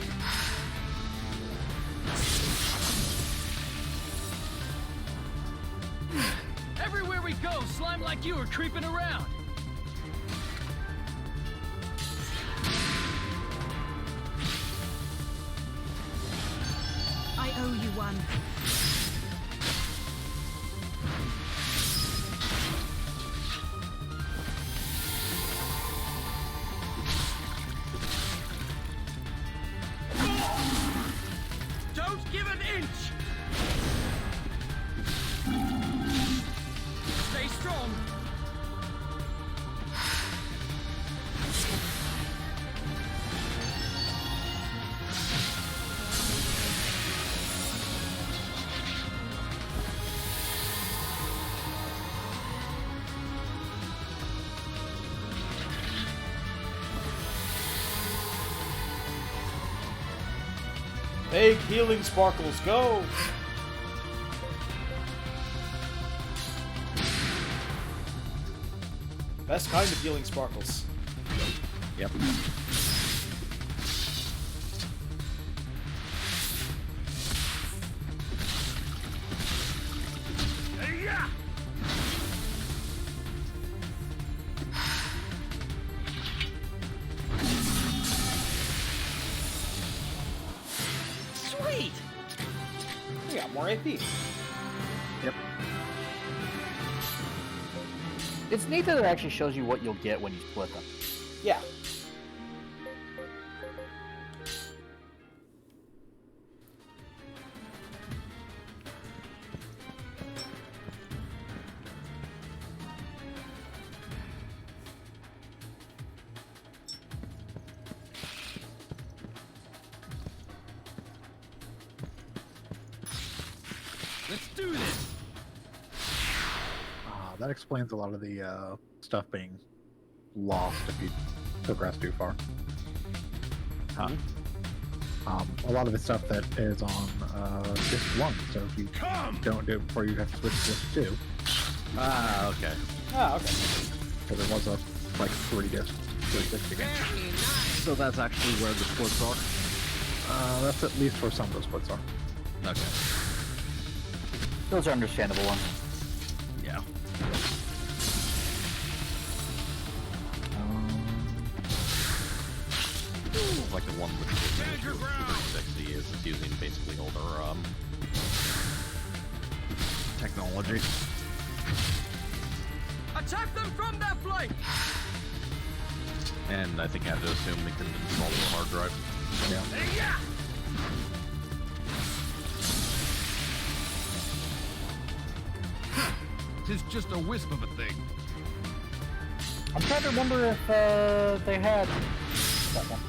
Everywhere we go, slime like you are creeping around. I owe you one. Don't give an inch. Stay strong. Big healing sparkles, go! Best kind of healing sparkles. Yep. Yeah. Sweet. We got more AP. Yep. It's neat that it actually shows you what you'll get when you split them. Yeah. Let's do this. That explains a lot of the stuff being lost if you progress too far. Huh. A lot of the stuff that is on disc 1, so if you don't do it before you have to switch to disc 2, Ah, okay. Ah, okay. because it was a like 3 disc again. So that's actually where the splits are? That's at least where some of those splits are. Okay. Those are understandable ones. Yeah. like the one with the 360 is using basically older technology. Attack them from their flank! And I think I have to assume they can install the hard drive. Yeah. Tis just a wisp of a thing. I'm trying to remember if they had that one.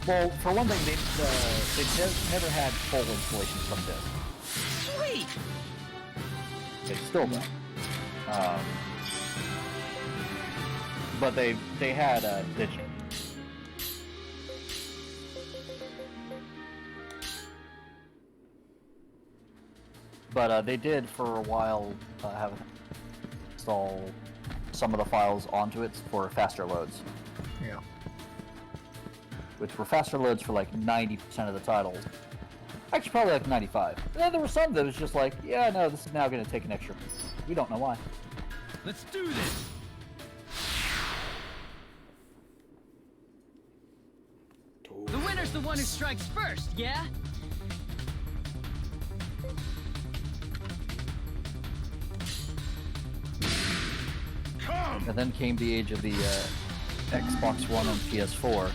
Well, for one thing, they've never had full installations from disk. Sweet! They still don't. But they had digital. But they did for a while have install some of the files onto it for faster loads. Yeah. Which were faster loads for like 90% of the titles. Actually, probably like 95. And then there were some that was just like, yeah, no, this is now going to take an extra. We don't know why. Let's do this. The winner's the one who strikes first, yeah? And then came the age of the Xbox One and PS4.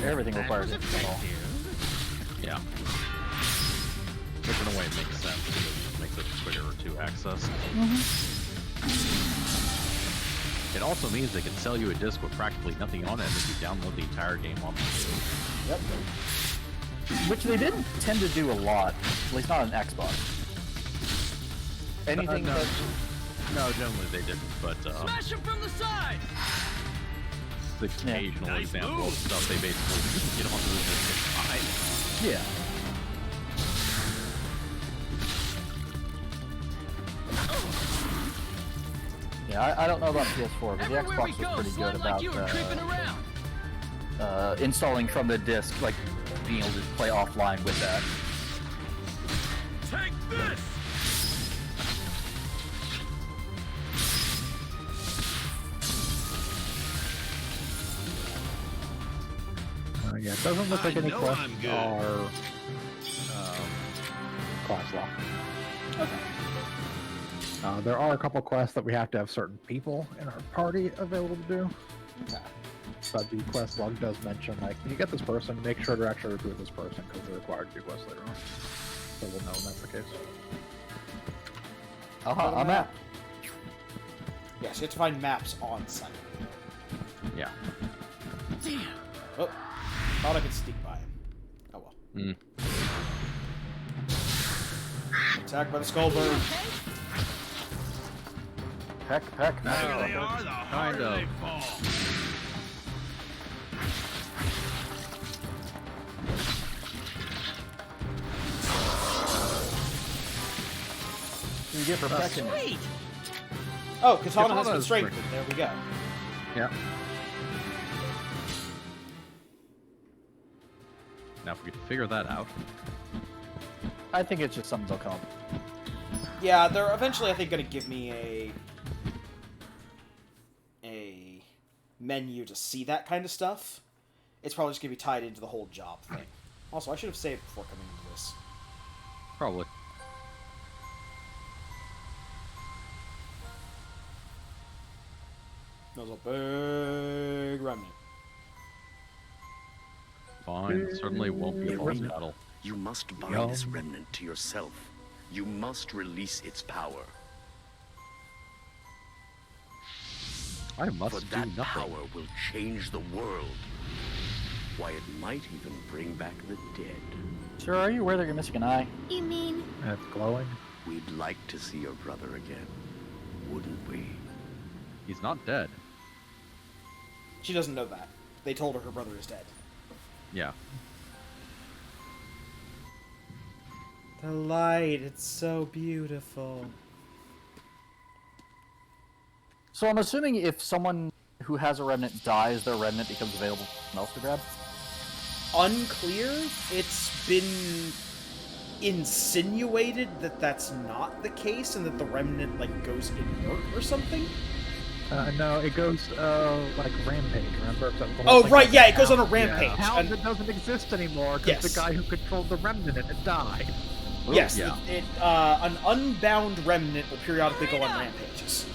Everything required it. Yeah. Which in a way makes sense because it makes it quicker to access. It also means they can sell you a disc with practically nothing on it if you download the entire game on the Yep. Which they didn't tend to do a lot, at least not on Xbox. Anything no. that... No, generally they didn't, but Smash him from the side! the occasional example of stuff they basically get onto the disc and hide. Yeah. Yeah, I don't know about PS4, but the Xbox was pretty good about installing from the disc, like being able to play offline with that. Take this! Yeah, it doesn't look like any quests are class lock. Okay. There are a couple quests that we have to have certain people in our party available to do. Okay. But the quest log does mention, like, when you get this person, make sure to actually recruit this person because they're required to do quests later on. So we'll know when that's the case. A map. Yes, you have to find maps on site. Yeah. Damn. Oh, thought I could sneak by him. Oh well. Attacked by the Skullbird. Peck. There they are, the harder they fall. You get for pecking. Sweet! Oh, Katana has been Katana's strengthened. There we go. Yeah. Now, if we could figure that out. I think it's just something they'll come up. Yeah, they're eventually, I think, going to give me a menu to see that kind of stuff. It's probably just going to be tied into the whole job thing. Also, I should have saved before coming into this. Probably. That was a big remnant. Fine, certainly won't be a boss battle. You must bind this remnant to yourself. You must release its power. I must For do that nothing. power will change the world. Why, it might even bring back the dead. Sir, are you aware that you're missing an eye? You mean? It's glowing. We'd like to see your brother again, wouldn't we? He's not dead. She doesn't know that. They told her brother is dead. Yeah. The light, it's so beautiful. So I'm assuming if someone who has a remnant dies, their remnant becomes available for someone else to grab? Unclear. It's been insinuated that that's not the case and that the remnant, like, goes inert or something. No, it goes like rampage. Remember? So the whole Oh thing right, about yeah, the it goes on a hound- rampage. Hound And- that doesn't exist anymore because Yes. the guy who controlled the remnant in it died. Yes, yeah. an unbound remnant will periodically go on rampages.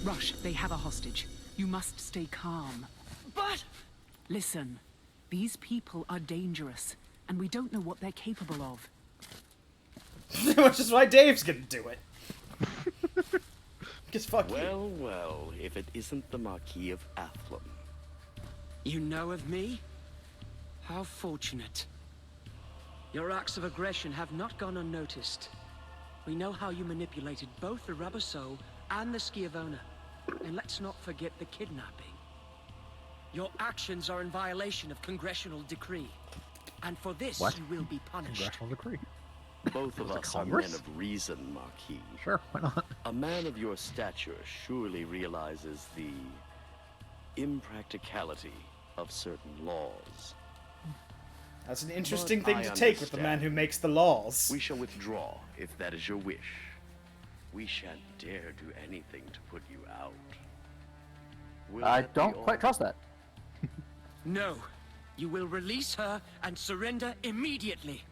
Rush, they have a hostage. You must stay calm. But... Listen, these people are dangerous, and we don't know what they're capable of. Which is why Dave's gonna do it. Because fuck you. Well, well, if it isn't the Marquis of Athlum. You know of me? How fortunate. Your acts of aggression have not gone unnoticed. We know how you manipulated both the Rubber Soul and the Schiavona. And let's not forget the kidnapping. Your actions are in violation of congressional decree. And for this, What? you will be punished. Congressional decree. Both of us are men Congress? of reason, Marquis. Sure, why not? A man of your stature surely realizes the impracticality of certain laws. That's an interesting But thing I to take with the man understand. who makes the laws. We shall withdraw, if that is your wish. We shan't dare do anything to put you out. Will I that be don't all? quite trust that. No. You will release her and surrender immediately.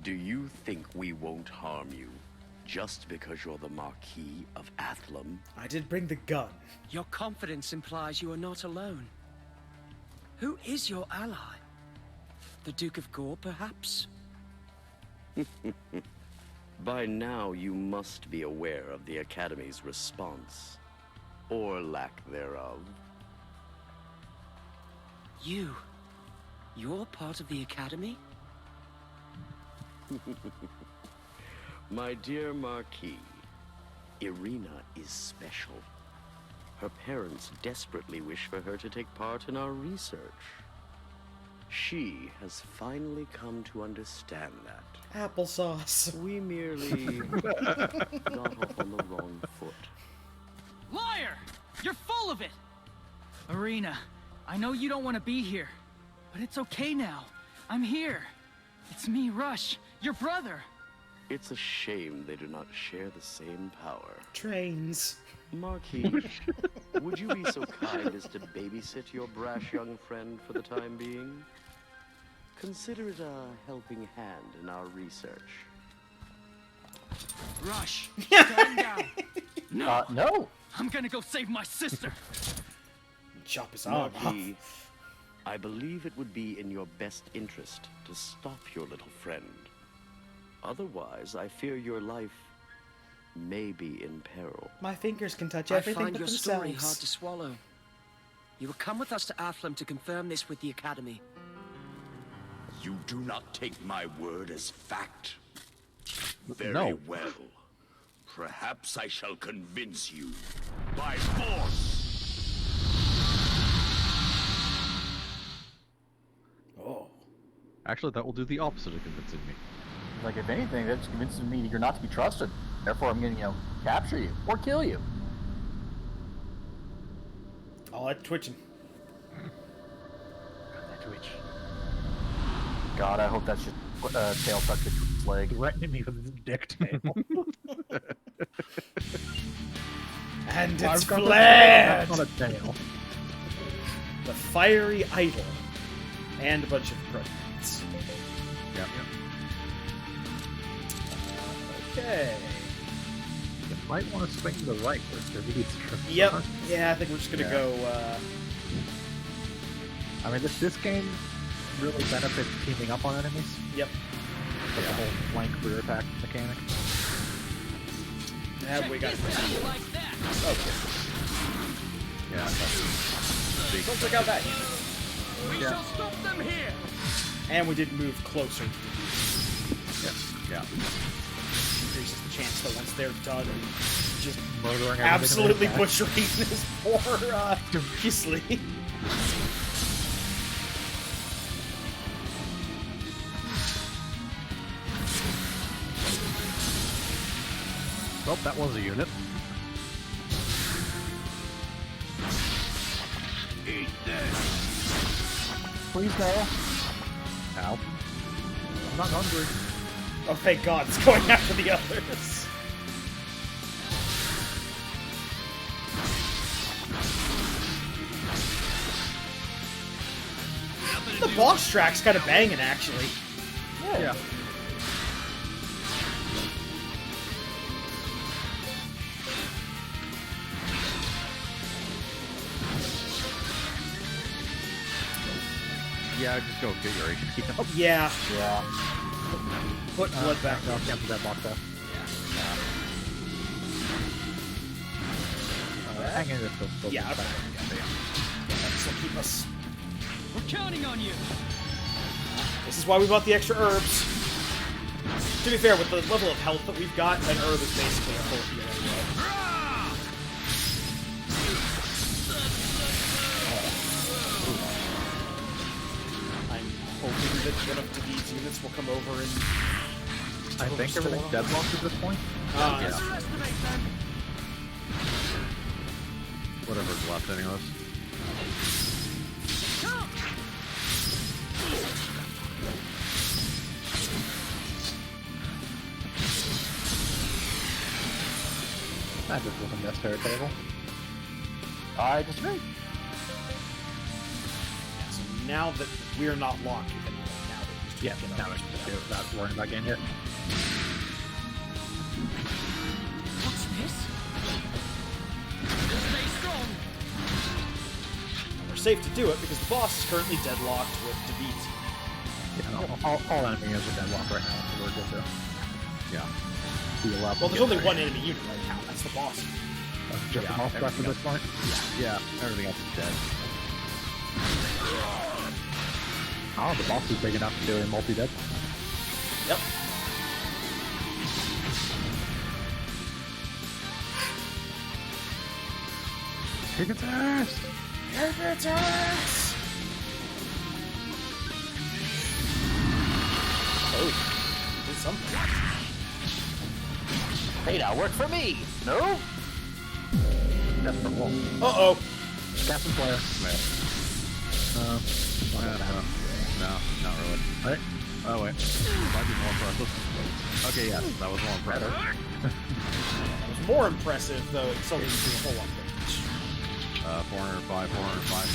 Do you think we won't harm you just because you're the Marquis of Athlum? I did bring the gun. Your confidence implies you are not alone. Who is your ally? The Duke of Gore, perhaps? By now, you must be aware of the Academy's response. Or lack thereof. You're part of the Academy? My dear Marquis, Irina is special. Her parents desperately wish for her to take part in our research. She has finally come to understand that. Applesauce. We merely got off on the wrong foot. Liar! You're full of it! Arena, I know you don't want to be here, but it's okay now. I'm here. It's me, Rush, your brother. It's a shame they do not share the same power. Trains. Marquis, would you be so kind as to babysit your brash young friend for the time being? Consider it a helping hand in our research. Rush, stand down. No, No. I'm gonna go save my sister. Chop his arm off. Marquis, I believe it would be in your best interest to stop your little friend. Otherwise, I fear your life may be in peril. My fingers can touch I everything find but your themselves. story hard to swallow. You will come with us to Athlum to confirm this with the Academy. You do not take my word as fact. Very No. well. Perhaps I shall convince you by force. Oh. Actually, that will do the opposite of convincing me. Like, if anything, that's convincing me you're not to be trusted. Therefore, I'm gonna, capture you or kill you. Oh, that's twitching. Twitch. God, I hope that's just tail tucked into its leg. Threatening me with his dick tail. And I've it's got the flared! tail, that's not a tail. The fiery idol. And a bunch of proteins. Yep. Okay. You might want to swing to the right where these Yep. Yeah, I think we're just gonna go, I mean, this game really benefits teaming up on enemies. Yep. Like the whole flank rear attack mechanic. Yeah, we got it. Like that. Okay. Yeah, that's big. Don't check out that. We shall stop them here. And we did move closer. Yeah. Increases the chance that once they're done, just Murdering everything absolutely in their path. butchering this poor Gisli. Well, that was a unit. Eat this. Please no. Ow. I'm not hungry. Oh, thank God, it's going after the others. The boss track's kind of banging, actually. Yeah. Yeah, just go get your HP up. Yeah. Yeah. Put blood back. I'll cancel that box though. Hang in there. Yeah, okay. This will keep us. We're counting on you. This is why we bought the extra herbs. To be fair, with the level of health that we've got, an herb is basically a full heal anyway. I'm hoping that one of David's units will come over and... I think everything's deadlocked at this point. Yeah. Whatever's left, anyways. That just wasn't necessary table. I disagree. So now that we're not locked with anyone, now that we Yeah, now I can just do it without worrying about getting hit. What's this? Stay strong. we're safe to do it because the boss is currently deadlocked with David's. Yeah, all enemies are deadlocked right now, so we're good to Yeah. heal up. Well, there's only one enemy unit right now. That's the boss. Just Yeah, a mouse track at everything this point. Yeah, everything else is dead. Oh, the boss is big enough to do a multi-dead. Yep. Kick its ass! Kick its ass! Oh, do something. Hey, that worked for me. No? That's for roll. Uh-oh. Captain player. No, not really. Right? Oh, wait. Might be more impressive. Okay, yes, that was more impressive. That was more impressive, though it's only full on damage. 405, 405,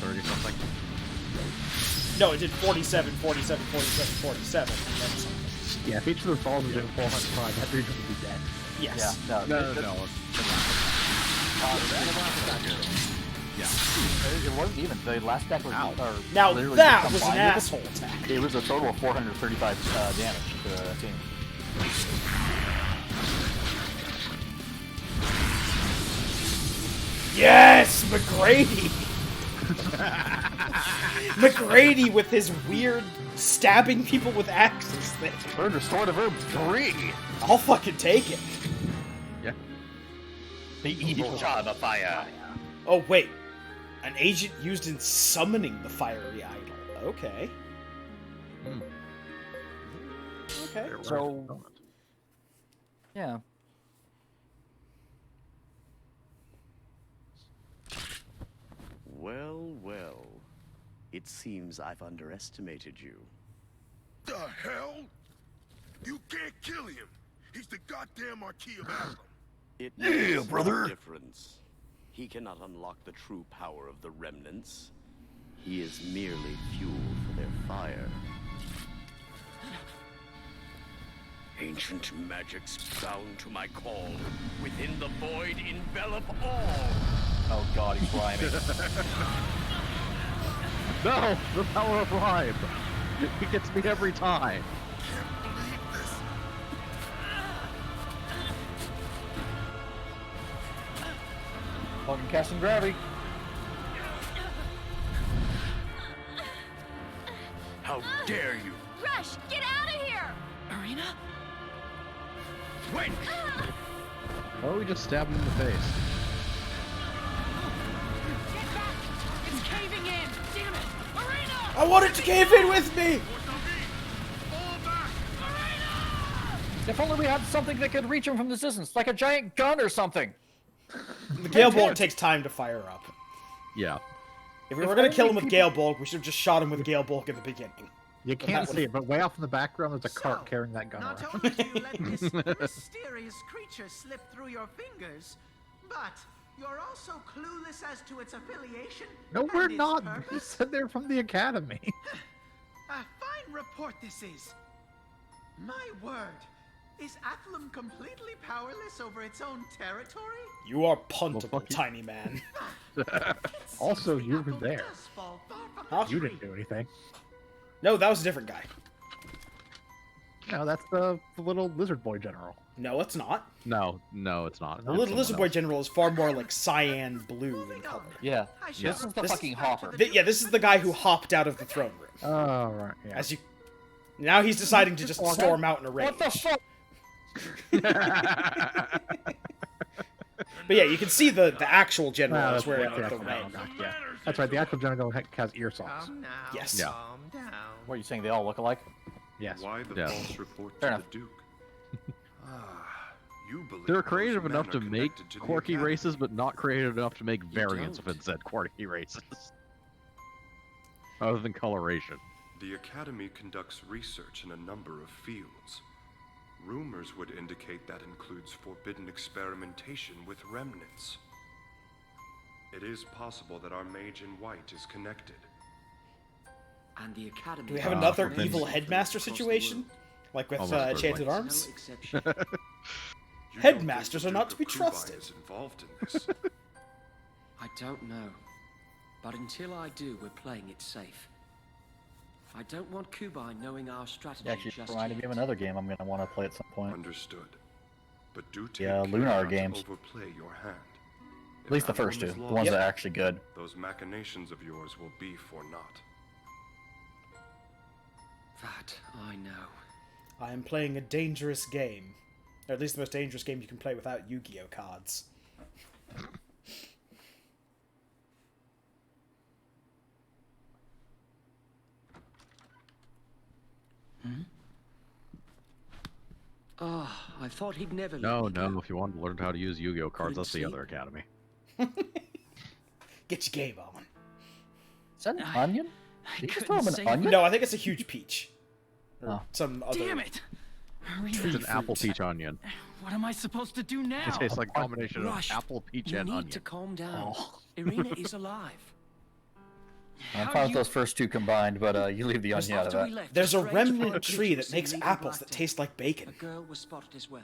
730, something. No, it did 47, 47, 47, 47, and then something. Yeah, if each of those balls is doing 405, that region would be dead. Yes. Yeah, No. Yeah. It wasn't even. The last deck was. Now literally that just was an combined with asshole attack. It was a total of 435 damage to the team. Yes, McGrady! McGrady with his weird stabbing people with axes thing. Earned restorative herb 3. I'll fucking take it. Yeah. The evil child of fire. Oh, wait. An agent used in summoning the fiery idol. Okay. Okay. So, yeah. Well, well. It seems I've underestimated you. The hell? You can't kill him. He's the goddamn Marquis of Aslam. It Yeah, makes brother. no difference. He cannot unlock the true power of the remnants. He is merely fuel for their fire. Ancient magics bound to my call. Within the void envelop all. Oh god, he's rhyming. No! The power of rhyme! He gets me every time. Fucking casting gravity. How dare you? Rush, get out of here! Arena? Wait! Why don't we just stab him in the face? Get back! It's caving in! Damn it! Arena! I want it to cave in with me! If only we had something that could reach him from the distance, like a giant gun or something. The Gale Bolt takes time to fire up. Yeah. If we were going to kill him with Gale Bolt, we should have just shot him with Gale Bolt at the beginning. You can't see it, but way off in the background there's a cart carrying that gun Not around. only do you let this mysterious creature slip through your fingers, but you're also clueless as to its affiliation. No, and we're its not. purpose. You said they're from the academy. A fine report this is. My word. Is Athlum completely powerless over its own territory? You are puntable, tiny man. Also, you were there. Huh? You didn't do anything. No, that was a different guy. No, that's the little lizard boy general. No, it's not. No, it's not. The little lizard boy general is far more like cyan blue in color. Yeah. This is the fucking hopper. Yeah, this is the guy who hopped out of the throne room. Oh, right. Yeah. As you, now he's deciding to just storm out in a rage. What the fuck? But yeah, you can see the actual general Ah, is wearing yeah, the yeah, ring. yeah. That's right. The actual general has ear socks. Calm now. Yes. Yeah. Calm down. What are you saying? They all look alike? Yes. Why the Yeah. false report Fair to enough. the Duke? You believe They're those creative men enough are to make connected to the quirky Academy. races, but not creative enough to make variants of don't. it said quirky races. Other than coloration. The Academy conducts research in a number of fields. Rumors would indicate that includes forbidden experimentation with remnants. It is possible that our mage in white is connected. And the Academy... Do we have another then- evil headmaster situation? Like with Almost Enchanted certainly. Arms? No exception. You Headmasters don't are think not the to be Duke of Kubai trusted. is involved in this. I don't know. But until I do, we're playing it safe. I don't want Kubai knowing our strategy It actually just reminded me yet. of another game I'm going to want to play at some point. Understood. But do take Yeah, care Lunar not to games. overplay your hand. At least the first two. The ones that are actually good. Those machinations of yours will be for naught. That I know. I am playing a dangerous game. Or at least the most dangerous game you can play without Yu-Gi-Oh cards. Oh, I thought he'd never No, let me no, go. if you want to learn how to use Yu-Gi-Oh cards, Couldn't that's the see. other academy. Get your game on. Is that an onion? I Did you just couldn't throw him an save onion? No, I think it's a huge peach. Or Oh. some other... Damn it! It's Arena, an apple peach onion. what am I supposed to do now? It tastes like a combination of Rush, apple, peach, you and need onion. to calm down. Oh. Irina is alive. I'm How fine do with you- those first two combined, but you leave the onion out of After we that. left, There's a strange remnant creature tree that was makes seen apples leaving that taste like A bacon. girl was spotted as well.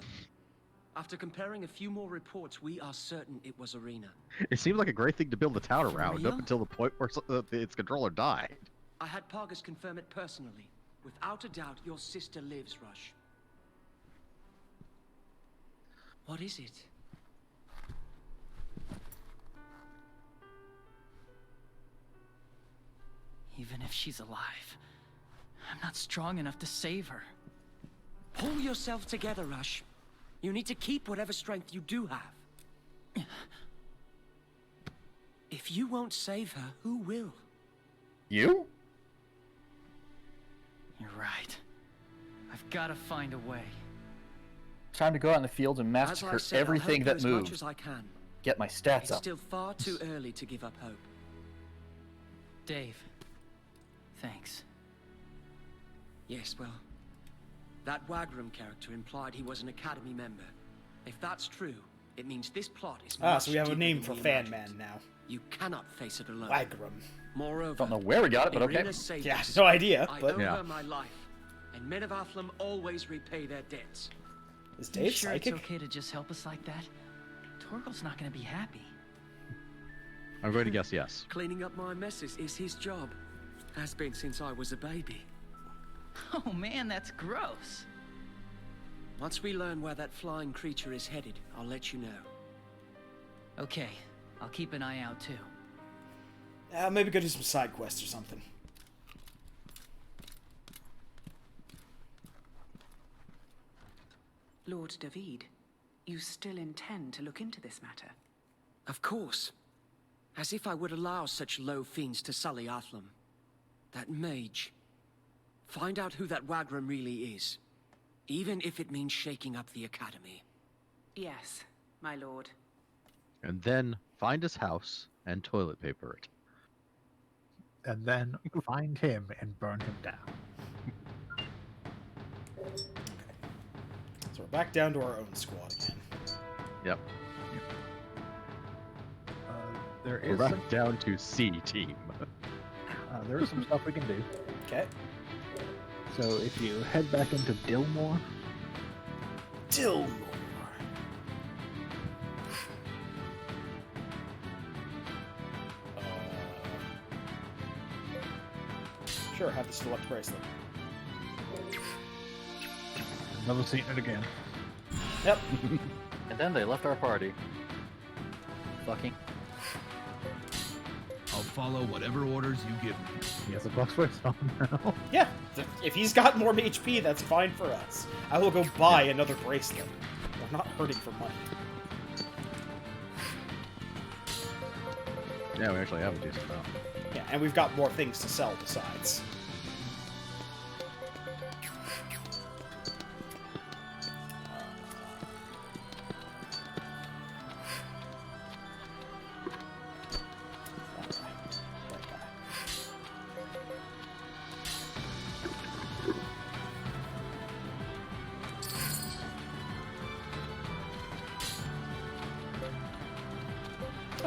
After comparing a few more reports, we are certain it was Irina. It seemed like a great thing to build a town For around, real? up until the point where its controller died. I had Pargas confirm it personally. Without a doubt, your sister lives, Rush. What is it? Even if she's alive, I'm not strong enough to save her. Pull yourself together, Rush. You need to keep whatever strength you do have. If you won't save her, who will? You? You're right. I've got to find a way. Time to go out in the fields and As I massacre said, I'll everything help you that as much moves. as I can. Get my stats It's up. still far too early to give up hope. Dave, thanks. Yes, well, that Wagram character implied he was an Academy member. If that's true, it means this plot is Ah, much so we have a deeper name than for we Fan imagined. Man now. You cannot face it alone. Wagram. Moreover, Don't know where we got it, but okay. Irina saved Yeah, us. no idea, I but... owe Yeah. her my life, and men of Athlum always repay their debts. Is You Dave sure psychic? it's okay to just help us like that? Torgal's not gonna be happy. I'm going to guess yes. Cleaning up my messes is his job. Has been since I was a baby. Oh man, that's gross. Once we learn where that flying creature is headed, I'll let you know. Okay, I'll keep an eye out too. Maybe go do some side quests or something. Lord David, you still intend to look into this matter? Of course. As if I would allow such low fiends to sully Athlum. That mage. Find out who that Wagram really is. Even if it means shaking up the Academy. Yes, my lord. And then find his house and toilet paper it. And then find him and burn him down. we're back down to our own squad again. Yep. There We're is back some, down to C team. there is some stuff we can do. Okay. So if you head back into Dillmore, Sure, have the select bracelet. never seen it again. Yep. And then they left our party. Fucking. I'll follow whatever orders you give me. He has a box for his own now. Yeah, if he's got more HP, that's fine for us. I will go buy another bracelet. We're not hurting for money. Yeah, we actually have a decent amount. Yeah, and we've got more things to sell besides.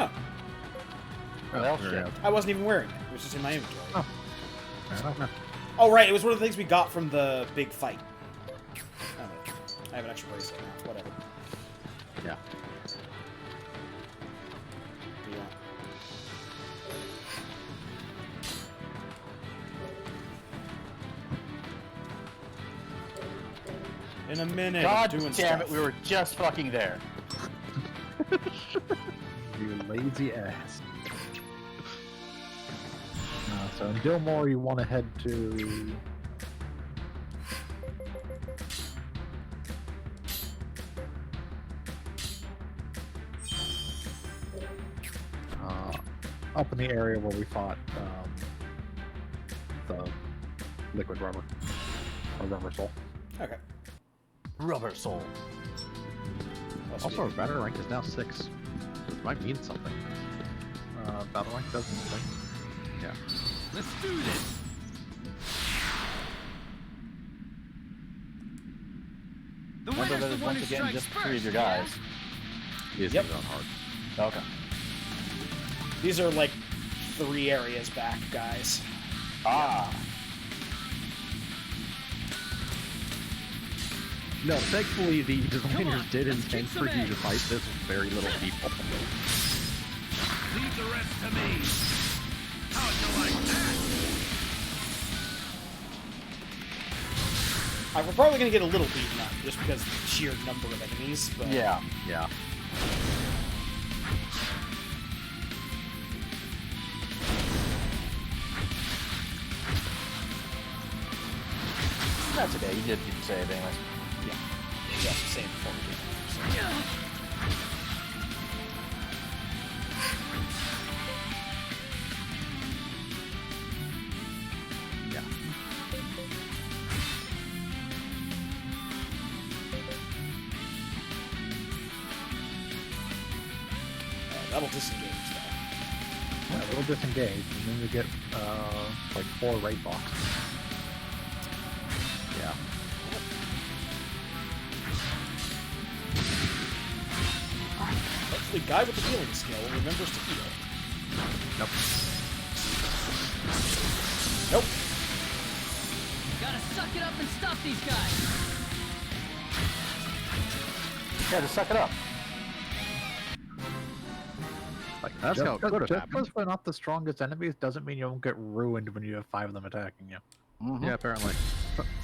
Oh. Well, shit. I wasn't even wearing it. It was just in my inventory. Oh. I don't know. Oh, right. It was one of the things we got from the big fight. Oh, I have an extra bracelet now. Whatever. Yeah. What do you want? In a minute. God doing damn stuff. it, we were just fucking there. You lazy ass. So in Dillmore, you want to head to... up in the area where we fought the liquid rubber. Or rubber soul. Okay. Rubber soul. Also, our battle rank is now 6. It might mean something. Battle rank doesn't think. Yeah. Let's do this. The Remember winner's that the is one once who again strikes just first, 3 of your yeah? guys. Easy on hard. Okay. These are like 3 areas back, guys. Ah. No, thankfully the designers on, did let's intend kick for some you to ass. fight this with very little people. Leave the rest to me. How'd you like that? We're probably going to get a little beaten up just because of the sheer number of enemies, but... Yeah. Yeah. That's okay, you did save anyways. Yeah. Yeah, same before we do that. Yeah. That'll disengage, though. Yeah, we'll disengage, and then we get like 4 raid boxes. Yeah. Hopefully, guy with the healing skill remembers to heal. Nope. Nope. Gotta suck it up and stop these guys. Yeah, just suck it up. Like, that's how it could have Just happened. because we're not the strongest enemies doesn't mean you won't get ruined when you have 5 of them attacking you. Mm-hmm. Yeah, apparently.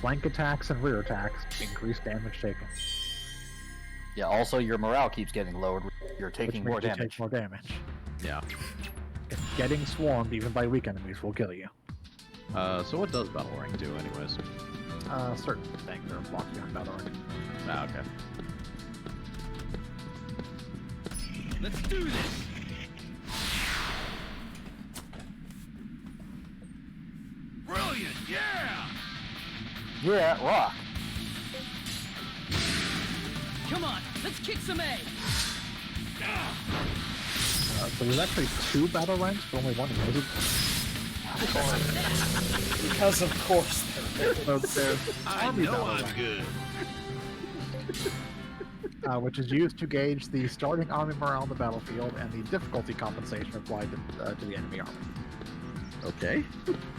Flank attacks and rear attacks increase damage taken. Yeah, also your morale keeps getting lowered. You're Which taking makes more you damage. take more damage. Yeah. Getting swarmed even by weak enemies will kill you. So what does battle rank do, anyways? Certain things are blocked behind battle rank. Ah, okay. Let's do this. Brilliant, yeah! Yeah, rock. Come on, let's kick some A. So there's actually 2 battle ranks, but only 1 limited. Because, of course, there is. So there's I army know battle I'm rank. good. which is used to gauge the starting army morale on the battlefield and the difficulty compensation applied to the enemy army. Okay.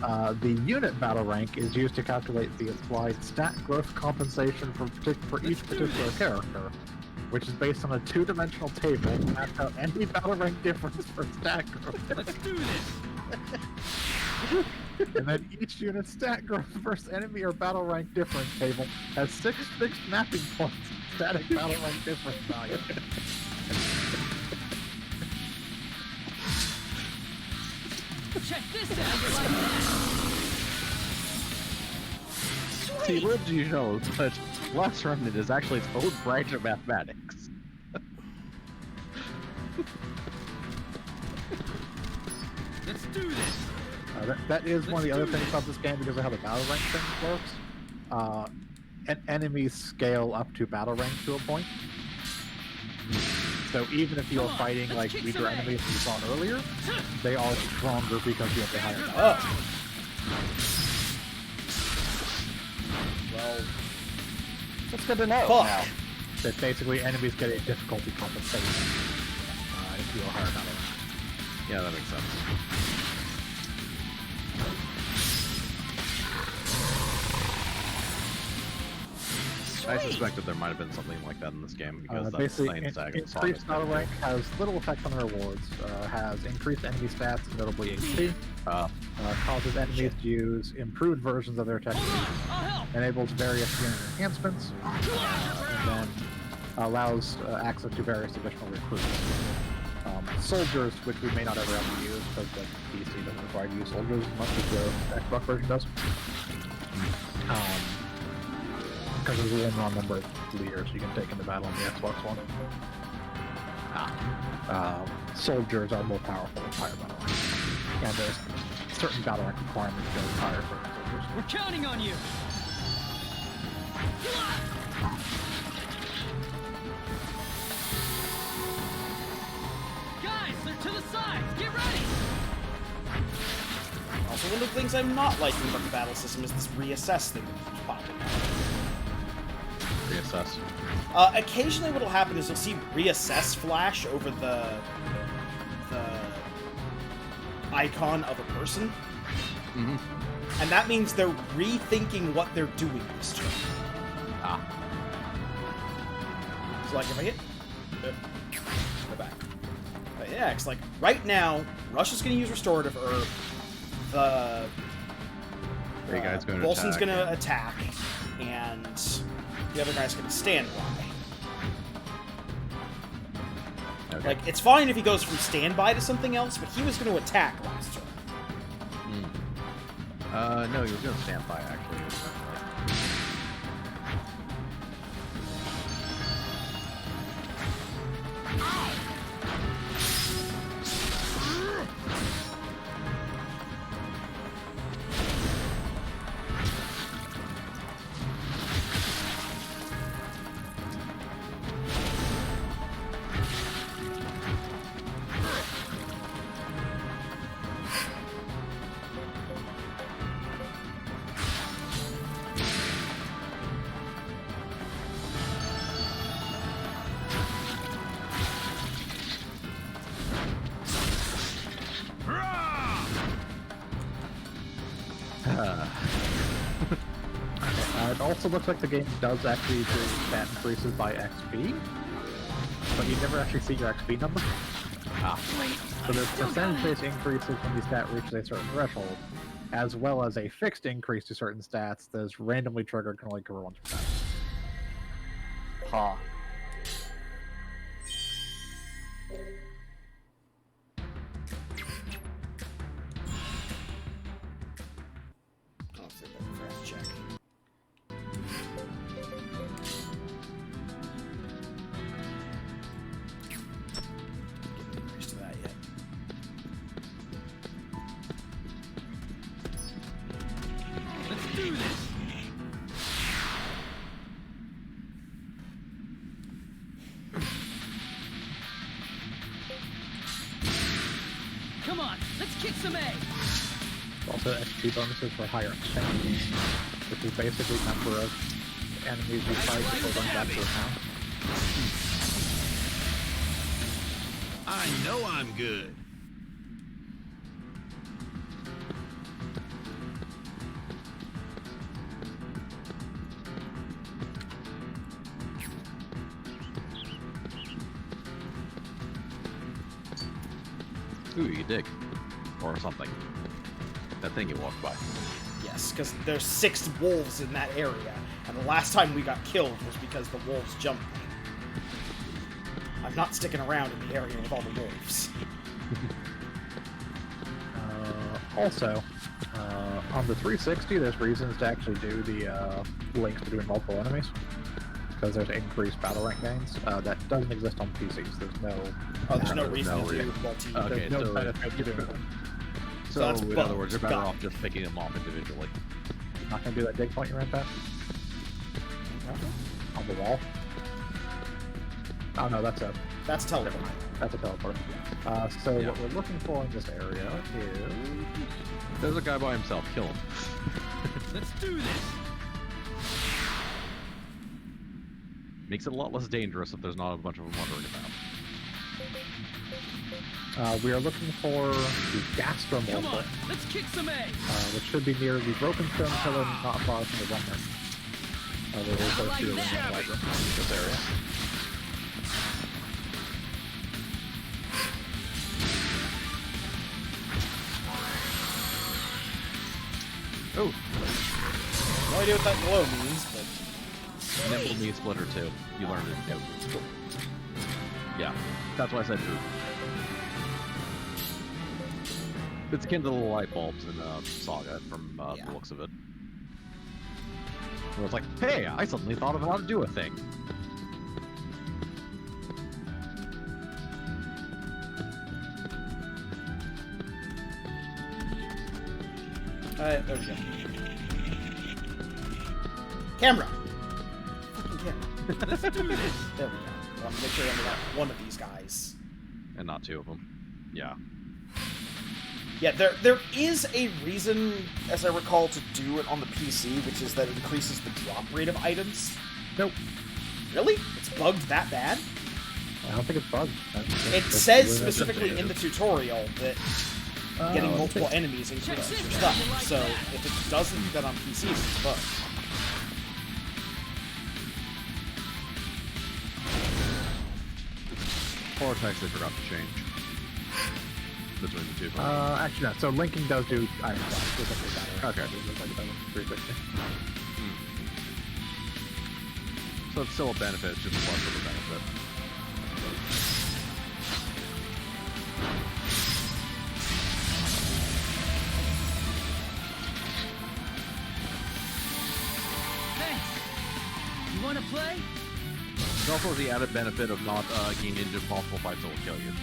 The unit battle rank is used to calculate the applied stat growth compensation for each particular character, which is based on a two-dimensional table to map out any battle rank difference for stat growth. Let's do this! And then each unit stat growth versus enemy or battle rank difference table has 6 fixed mapping points in static battle rank difference value. Check this out! You like that? See, little do you know, but Lost Remnant is actually its own branch of mathematics. Let's do this! That is one of the other things about this game because of how the battle rank thing works. Enemies scale up to battle rank to a point. So even if you're fighting like weaker enemies you saw earlier, they are stronger because you have the higher battle rank. Well, That's good to know. fuck. Now. That basically enemies get a difficulty compensation if you are higher battle rank. Yeah, that makes sense. I suspected there might have been something like that in this game because that's Basically, Science SaGa. increased battle rank has little effect on the rewards. Has increased enemy stats, notably HP. Causes enemies to use improved versions of their techniques. Enables various unit enhancements. And then allows access to various additional recruits. Soldiers, which we may not ever have to use because the PC doesn't require to use soldiers as much as the Xbox version does. Because there's a limited number of leaders you can take into battle on the Xbox One. Soldiers are more powerful with higher battle rank. And there's certain battle rank requirements that require certain soldiers. We're counting on you! Guys, they're to the sides! Get ready! Also, one of the things I'm not liking about the battle system is this reassess thing that keeps popping up. Reassess. Occasionally what'll happen is you'll see reassess flash over the icon of a person. Mm-hmm. And that means they're rethinking what they're doing this turn. So like if I hit... go back. Yeah, it's like, right now, Rush is going to use Restorative Herb. The... Bolson's going to attack. And... the other guy's gonna stand by. Okay. Like, it's fine if he goes from standby to something else, but he was gonna attack last turn. No, he was gonna stand by, actually. It also looks like the game does actually do stat increases by XP, but you never actually see your XP number. So there's percentage-based increases when the stat reaches a certain threshold, as well as a fixed increase to certain stats that is randomly triggered, can only occur once per time. Ha. Come on, let's kick some A! Also, XP bonuses for higher expenses, which is basically number of enemies you fight before going back to the town. I know I'm good. Ooh, you dig. Or something. That thing you walked by. Yes, because there's 6 wolves in that area, and the last time we got killed was because the wolves jumped me. I'm not sticking around in the area with all the wolves. Also, on the 360, there's reasons to actually do the links between multiple enemies. Because there's increased battle rank gains. That doesn't exist on PCs. There's no... There's no reason to do multi... Okay, there's no so... benefit to doing it. So, in other words, you're better off just picking them off individually. Not gonna do that dig point you ran past? On the wall? Oh no, that's a teleport. That's a teleport. So what we're looking for in this area is... There's a guy by himself. Kill him. Let's do this! Makes it a lot less dangerous if there's not a bunch of them wandering about. We are looking for the Gastro Come Morphle, on, let's kick some ass! which should be near the Broken Stone Pillar, not far from the Remnant. There is those two in the white room in this area. Oh! No idea what that glow means, but... Nimble means Splinter 2. You learned it. Nope. Yeah, that's why I said ooh. It's akin to the light bulbs in SaGa from the looks of it. Where it's like, hey, I suddenly thought of how to do a thing. There we go. Camera! Fucking camera. Let's do this! There we go. I want to make sure I only got one of these guys. And not 2 of them. Yeah. Yeah, there is a reason, as I recall, to do it on the PC, which is that it increases the drop rate of items. Nope. Really? It's bugged that bad? I don't think it's bugged. It says specifically in the tutorial that getting multiple enemies increases your stuff. So if it doesn't, then on PCs it's bugged. Vortex they forgot to change. Between the 2. Actually no, so linking does do item slots. Okay. 360. So it's still a benefit, it's just less of a benefit. Thanks. You want to play? There's also the added benefit of not getting into multiple fights that will kill you.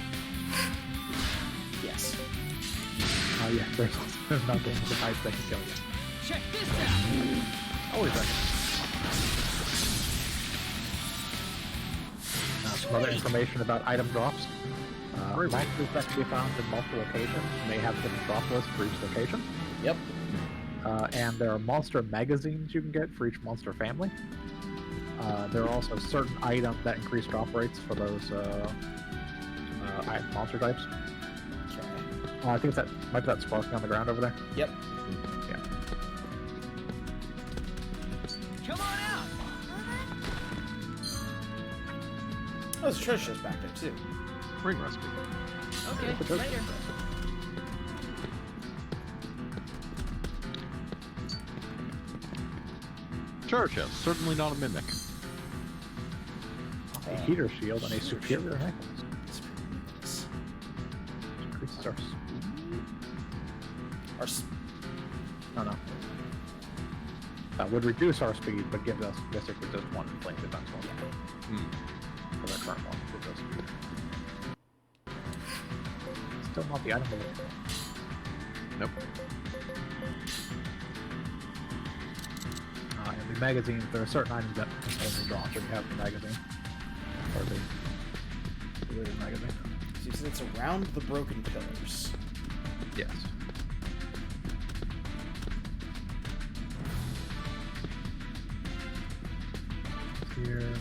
Yes. Yeah, there's not getting the fights that can kill you. Check this out! Always right. Some other information about item drops. Maxes that can be found in multiple locations may have different drop lists for each location. Yep. And there are monster magazines you can get for each monster family. There are also certain items that increase drop rates for those monster types. Okay. I think it's might be that sparking on the ground over there. Yep. Yeah. Come on out! Oh, there's a treasure chest back there, too. Ring recipe. Okay, later. Churchill, certainly not a mimic. A heater shield and a superior necklace. Increases our speed. No. That would reduce our speed, but gives us basically just one flank defense one. For the current one, it does speed. Still not the item we're looking for. Nope. And the magazines, there are certain items that only draw when you have the magazine. Or the related magazine. So you said it's around the broken pillars. Yes. here.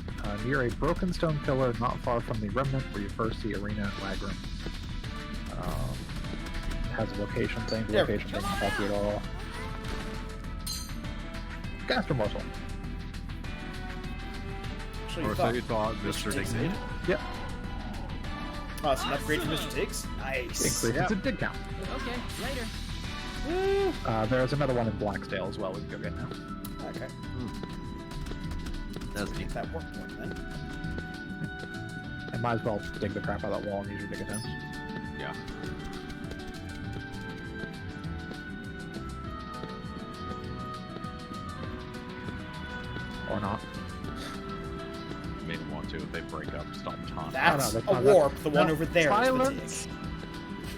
Near a broken stone pillar not far from the remnant where you first see Arena and Wagram. It has a location thing. The location thing can help you at all. Caster morsel. So you thought Mr. Diggs did? Yep. Oh, it's an upgrade for Mr. Diggs? Nice. It's a dig count. Okay, later. There's another one in Blacksdale as well we can go get now. Okay. That's neat. That work point then. And might as well dig the crap out of that wall and use your dig attempts. Yeah. Or not. Made them want to if they break up, stop time. That's that's a not warp. that. The one No, over there silence. is the dig.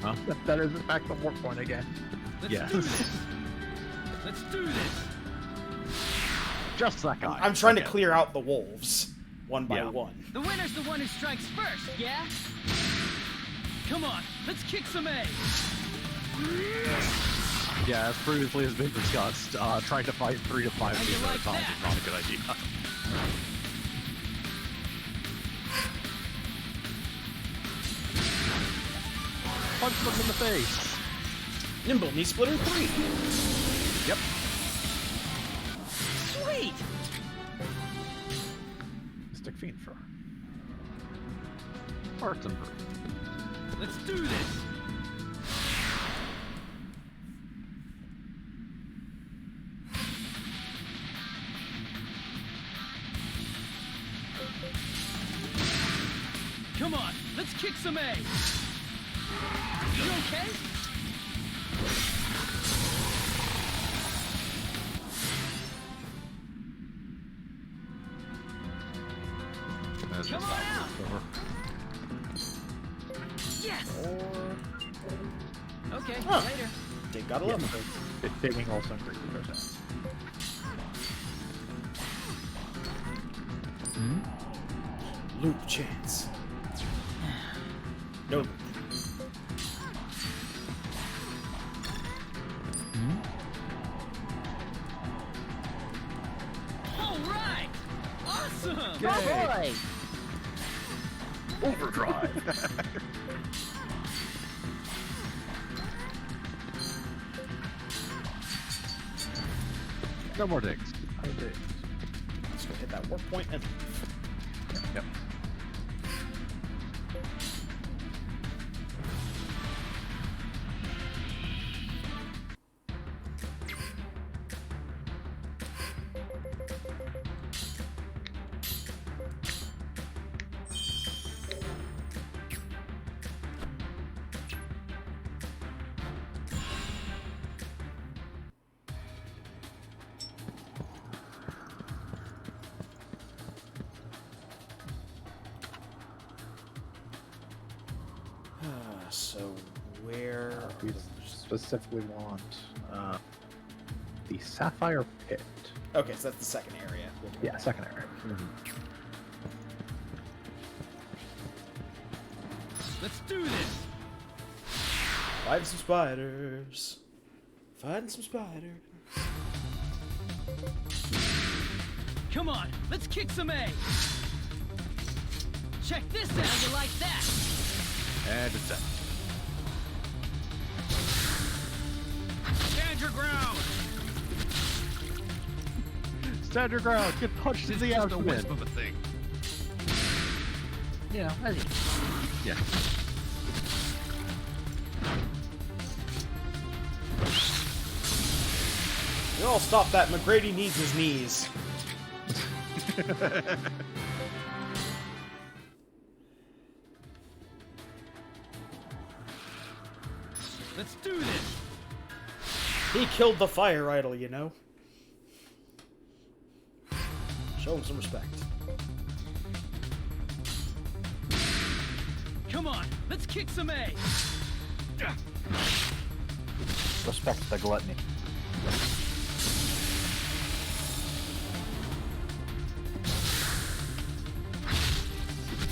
Huh? That is in fact the warp point again. Yes. Let's do this. Just that guy. I'm trying to Okay. clear out the wolves, one by Yeah. one. The winner's the one who strikes first, yeah? Come on, let's kick some A. Yeah, as previously has been discussed, trying to fight 3 to 5 How you people at a like time that? is not a good idea. Punch them in the face. Nimble Knee Splitter 3. Yep. Sweet! Mystic Fiend for. Parts and fruit. Let's do this. Come on, let's kick some A. You okay? That's Come just on that out. over. Yes! Okay, Huh. later. They gotta Yeah, love so them. digging also increases their stats. Loop chance. No. All right! Awesome! Boy! Overdrive. No more digs. Let's go hit that warp point and Yep. so where We specifically want the Sapphire Pit. Okay, so that's the second area. Yeah, second area. Let's do this! Fighting some spiders. Fighting some spiders. Come on, let's kick some A. Check this out. How you like that? And it's set. Stand your ground! Stand your ground. Get punched in the Just a abdomen. wisp of a thing. You know, as you... Yeah. You all stop that. McGrady needs his knees. Let's do this! He killed the fire idol, you know. Show him some respect. Come on, let's kick some A. Respect the gluttony.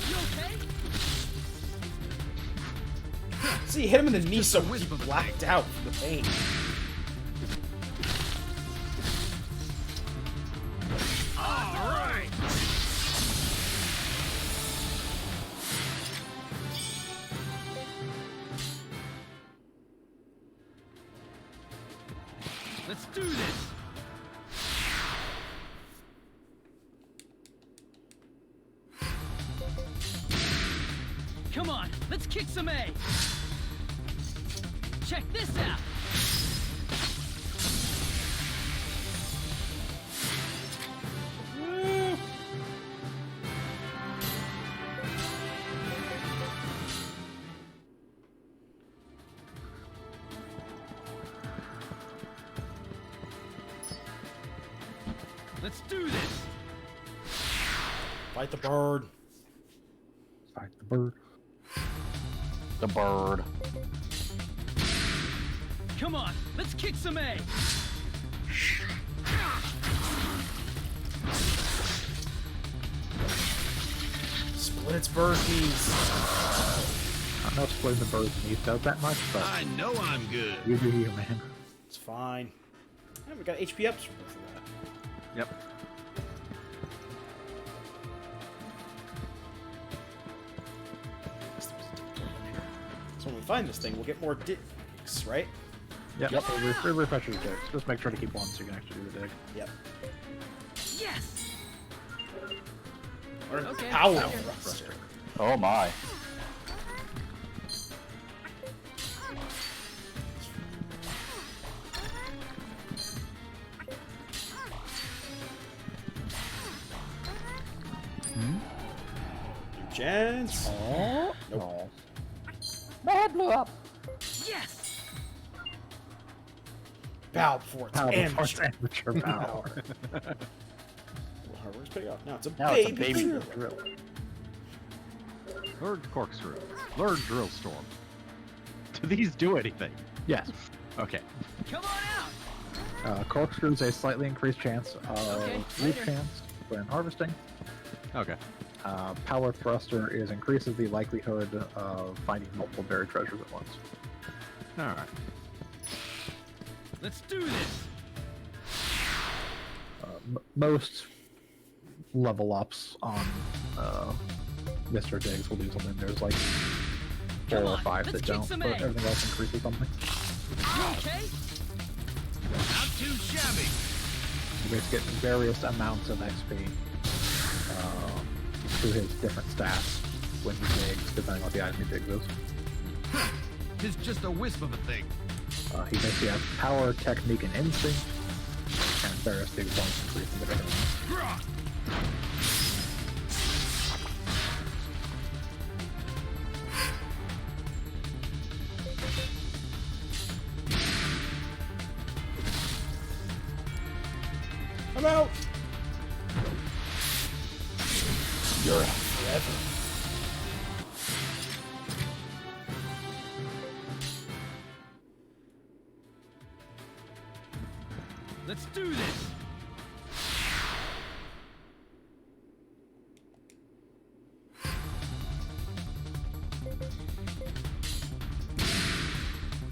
You okay? See, hit him in the knee so he blacked out from the pain. All right. Let's do this. Come on, let's kick some A. Check this out. Let's do this. Fight the bird. Fight the bird. The bird. Come on, let's kick some A. Split its bird knees. I don't know if splitting the bird's knees does that much, but I know I'm good. you do you, man. It's fine. Yeah, we got HP ups for that. Yep. So when we find this thing, we'll get more digs, right? Yep. Refresh your digs. Just make sure to keep one so you can actually do the dig. Yep. Yes. Or Okay. power Power thruster. Oh my. Chance. Oh. Nope. My head blew up. Yes. Bow before it's Power amateur. force amateur power. Well, hard work's paid off. Now it's a Now it's a baby, baby drill. Drill. Learn corkscrew. Learn drill storm. Do these do anything? Yes. Okay. Come on out. Corkscrews a slightly increased chance of Okay, loot later. chance when harvesting. Okay. Power thruster increases the likelihood of finding multiple buried treasures at once. All right. Let's do this. Most level ups on Mr. Diggs will do something. There's like 4 Come or on, 5 let's that kick don't, some but egg. everything else increases something. You okay? Not too shabby. You guys get various amounts of XP through his different stats when he digs, depending on what the item he digs is. It's just a wisp of a thing. He basically has power, technique, and instinct, and various big points increase in the different. I'm out. You're out. Forever. Let's do this.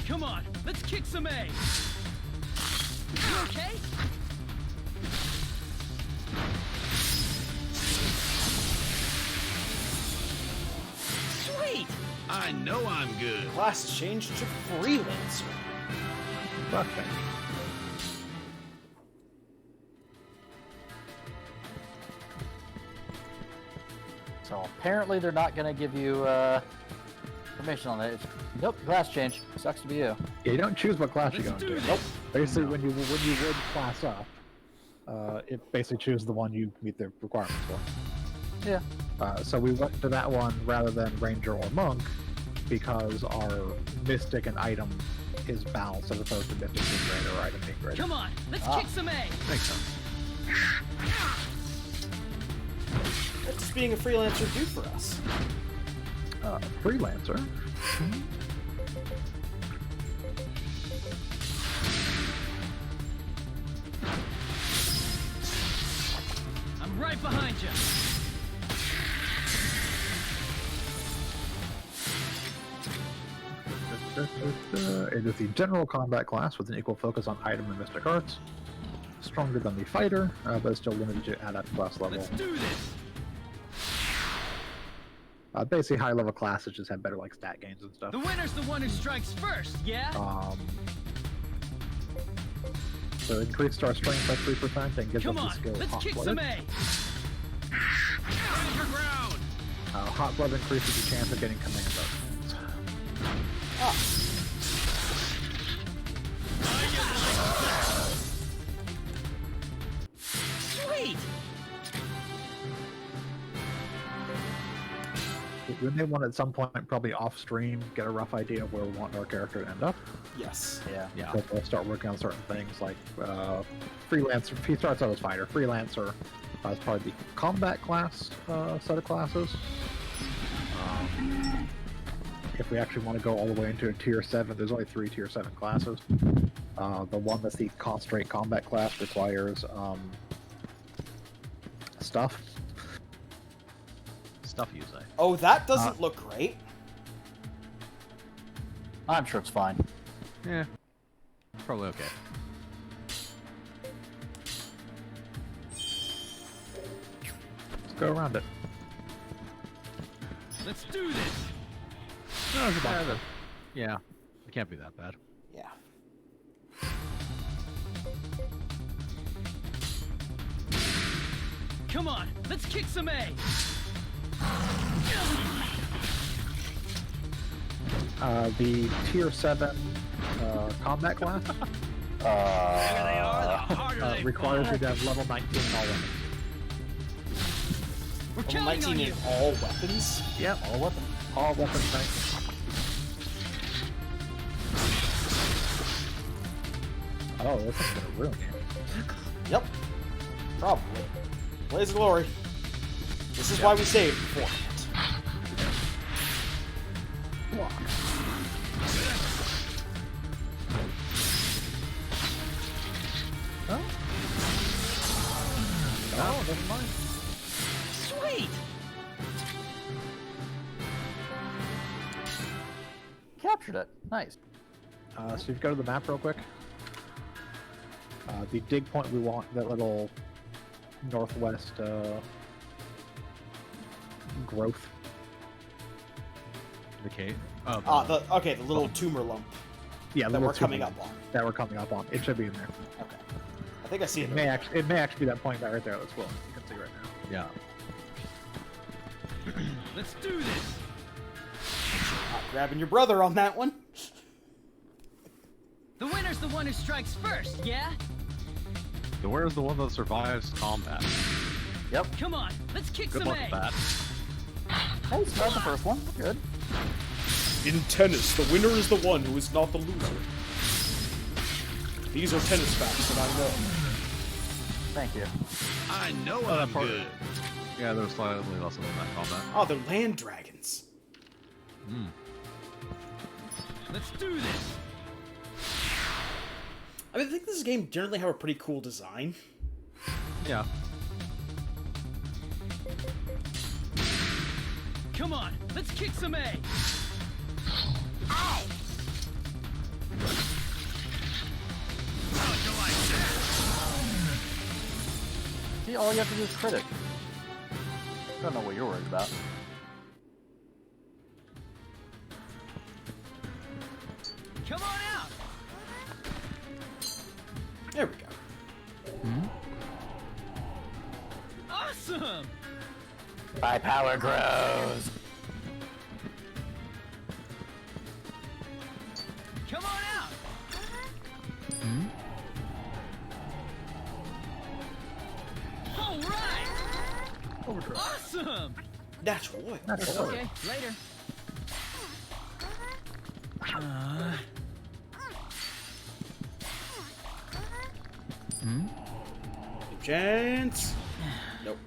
Come on, let's kick some A. You okay? Sweet. I know I'm good. Class has changed to freelancer. Perfect. So apparently they're not going to give you information on it. Nope, class change. Sucks to be you. Yeah, you don't choose what class you go Let's do into. this. Nope. Basically, when you would class up, it basically chooses the one you meet the requirements for. Yeah. So we went to that one rather than ranger or monk because our mystic and item is balanced as opposed to mystic being greater or item being greater. Come on, let's kick some A. Makes sense. What does being a freelancer do for us? Freelancer. I'm right behind you. It is the general combat class with an equal focus on item and mystic arts. Stronger than the fighter, but still limited to at class level. Let's do this. Basically, high level classes just have better like stat gains and stuff. The winner's the one who strikes first, yeah? So increased our strength by 3% and gives Come us on, the skill let's Hot kick Blood. some A. Stand your ground! Hot Blood increases the chance of getting command bonus. Sweet! We may want at some point, probably off stream, get a rough idea of where we want our character to end up. Yes. Yeah. So we'll start working on certain things like freelancer. If he starts out as fighter, freelancer is probably the combat class set of classes. If we actually want to go all the way into a tier 7, there's only 3 tier 7 classes. The one that's the concentrate combat class requires stuff. Stuff you say. Oh, that doesn't look great. I'm sure it's fine. Yeah. Probably okay. Let's go around it. Let's do this! Yeah. It can't be that bad. Yeah. Come on, let's kick some A! The tier 7 combat class requires you to have level 19 in all weapons. We're Level counting 19 on in you! all weapons? Yep, all weapons. All weapons 19. Oh, this is gonna ruin you. Yep. Probably. Blaze of Glory. This is why we saved beforehand. Oh? Oh, never mind. Sweet! Captured it. Nice. So you go to the map real quick. The dig point we want, that little northwest growth. The cave. The little tumor lump Yeah, that we're coming up on. That we're coming up on. It should be in there. Okay. I think I see it. It may actually be that point right there that's glowing. You can see right now. Yeah. Let's do this! Not grabbing your brother on that one. The winner's the one who strikes first, yeah? The winner's the one that survives combat. Yep. Come on, let's kick Good some luck A! with that. Hey, survived the first one. Good. In tennis, the winner is the one who is not the loser. These are tennis facts that I know. Thank you. I know I'm good. Yeah, there's slightly less than that combat. Oh, they're land dragons. Let's do this! I mean, I think this game generally have a pretty cool design. Yeah. Come on, let's kick some A! Ow! How'd you like that? See, all you have to do is crit it. Don't know what you're worried about. Come on out! There we go. Awesome! My power grows. Come on out! All right! Awesome! Natural oil. Okay, later. Chance. Nope.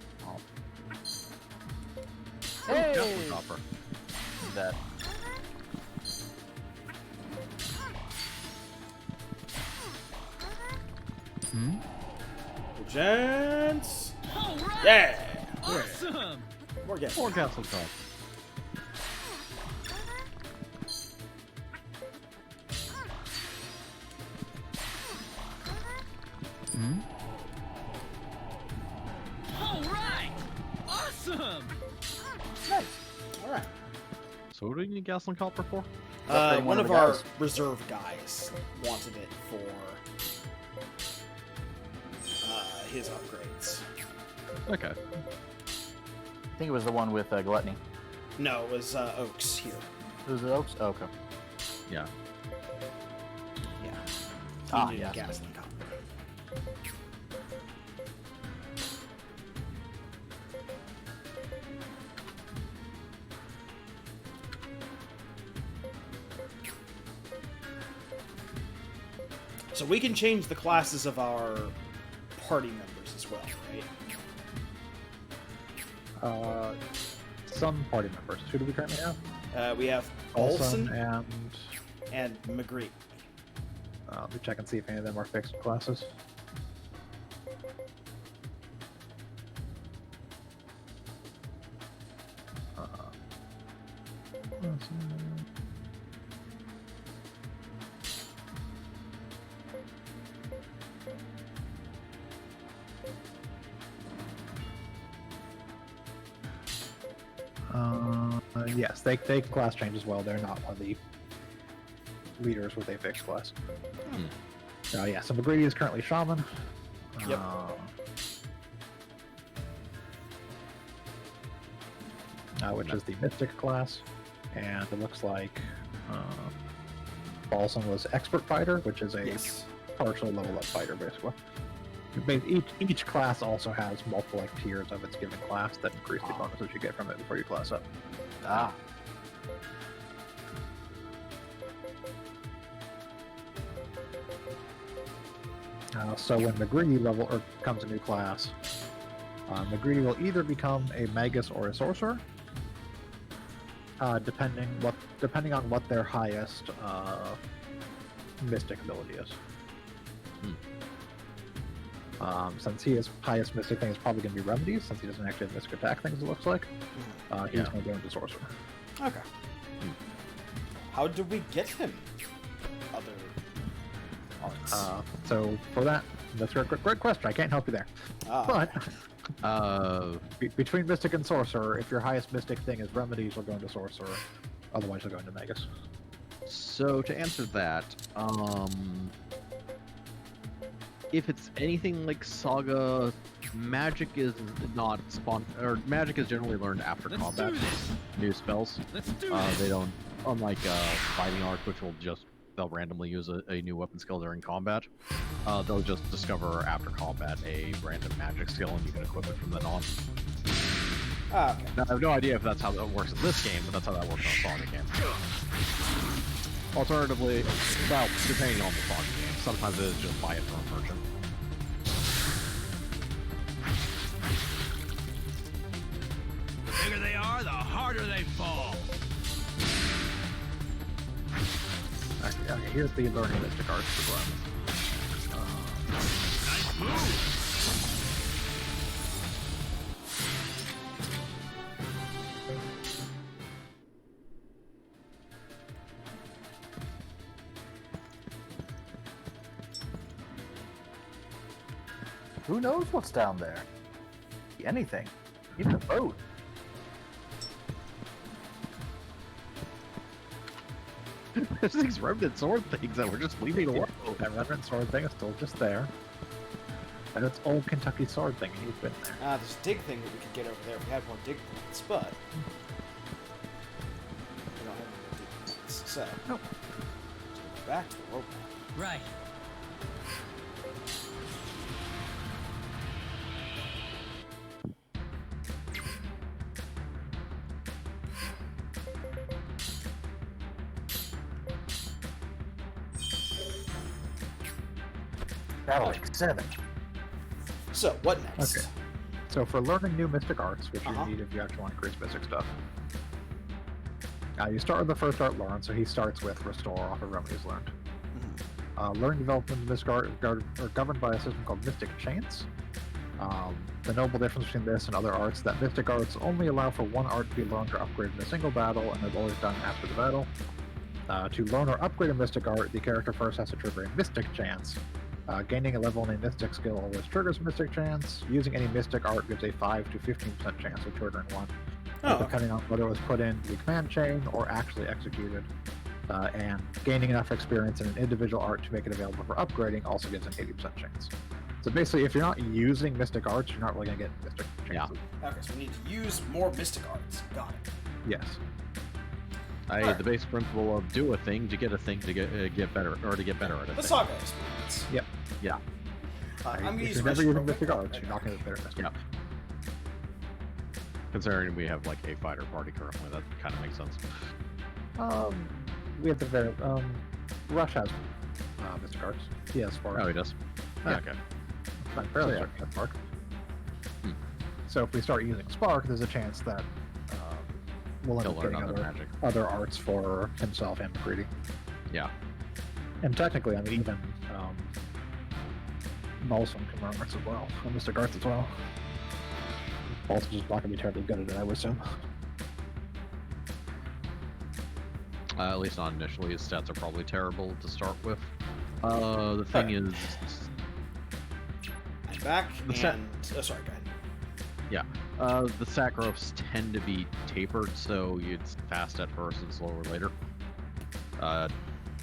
Hey! Definitely copper. That. Chance. All right! Yeah. Awesome! More gas. Or castle top. All right! Awesome! Nice. All right. So what do you need gas and copper for? One one of of the our guys. reserve guys wanted it for his upgrades. Okay. I think it was the one with Gluttony. No, it was Oaks here. It was Oaks? Oh, okay. Yeah. Yeah. Ah, He needed yes. Gasling Copper. So we can change the classes of our party members as well, right? Some party members. Who do we currently have? We have Olsen Olsen and McGree. Let me check and see if any of them are fixed classes. Yes, they class change as well. They're not one of the leaders with a fixed class. Yeah, so McGrady is currently Shaman. Yep. Which is the Mystic class. And it looks like Balsam was Expert Fighter, which is a partial level up fighter, basically. Each class also has multiple tiers of its given class that increase the bonuses you get from it before you class up. Ah. So when McGrady becomes a new class, McGrady will either become a Magus or a Sorcerer, depending on what their highest Mystic ability is. Since his highest Mystic thing is probably going to be Remedies, since he doesn't actually have Mystic attack things, it looks like, he's going to go into Sorcerer. Okay. How do we get him other arts? So for that, that's a great question. I can't help you there. But between Mystic and Sorcerer, if your highest Mystic thing is Remedies, you'll go into Sorcerer. Otherwise, you'll go into Magus. So to answer that, if it's anything like SaGa, magic is not magic is generally learned after combat. New spells. They don't, unlike fighting arts, which they'll randomly use a new weapon skill during combat. They'll just discover after combat a random magic skill, and you can equip it from then on. Okay. Now, I have no idea if that's how that works in this game, but that's how that works on SaGa game. Alternatively, well, depending on the SaGa game, sometimes it is just buy it from a merchant. The bigger they are, the harder they fall. Okay, here's the learning Mystic Arts for Glenn. Nice move. Who knows what's down there? Anything. Even a boat. There's these remnant sword things that we're just leaving alone. That remnant sword thing is still just there. And it's old Kentucky sword thing, and he's been there. There's a dig thing that we could get over there if we had more dig points, but we don't have any more dig points. So, nope. Back to the rope. Right. That'll make 7. So, what next? Okay. So for learning new Mystic Arts, which you need if you actually want to increase Mystic stuff, you start with the first art learned, so he starts with Restore off of Remedies learned. Learning development of Mystic Art are governed by a system called Mystic Chains. The notable difference between this and other arts is that Mystic Arts only allow for one art to be learned or upgraded in a single battle, and is always done after the battle. To learn or upgrade a Mystic Art, the character first has to trigger a Mystic Chance. Gaining a level in a Mystic skill always triggers a Mystic Chance. Using any Mystic Art gives a 5 to 15% chance of triggering one, depending on whether it was put in the command chain or actually executed. And gaining enough experience in an individual art to make it available for upgrading also gives an 80% chance. So basically, if you're not using Mystic Arts, you're not really gonna get Mystic chances. Okay, so we need to use more Mystic Arts. Got it. Yes. The base principle of do a thing to get a thing to get better, or to get better at it. The SaGa experience. Yep. Yeah. I'm gonna if use you're never Mission using Pro- Mystic Arts, you're not gonna get better at Mystic. Yeah. Considering we have like a fighter party currently, that kind of makes sense. We have the very Rush has Mystic Arts. He has Spark. Oh, he does. Yeah. Okay. I'm fairly So, yeah. certain he has Spark. Hmm. So if we start using Spark, there's a chance that we'll end He'll up learn getting other magic. other arts for himself and McCready. Yeah. And technically, I mean, even Balsam can learn arts as well, and Mystic Arts as well. Balsam's just not going to be terribly good at it, I would assume. At least not initially. His stats are probably terrible to start with. The thing is... I'm back, The and... sorry, go ahead. Yeah. The stat growths tend to be tapered, so it's fast at first and slower later.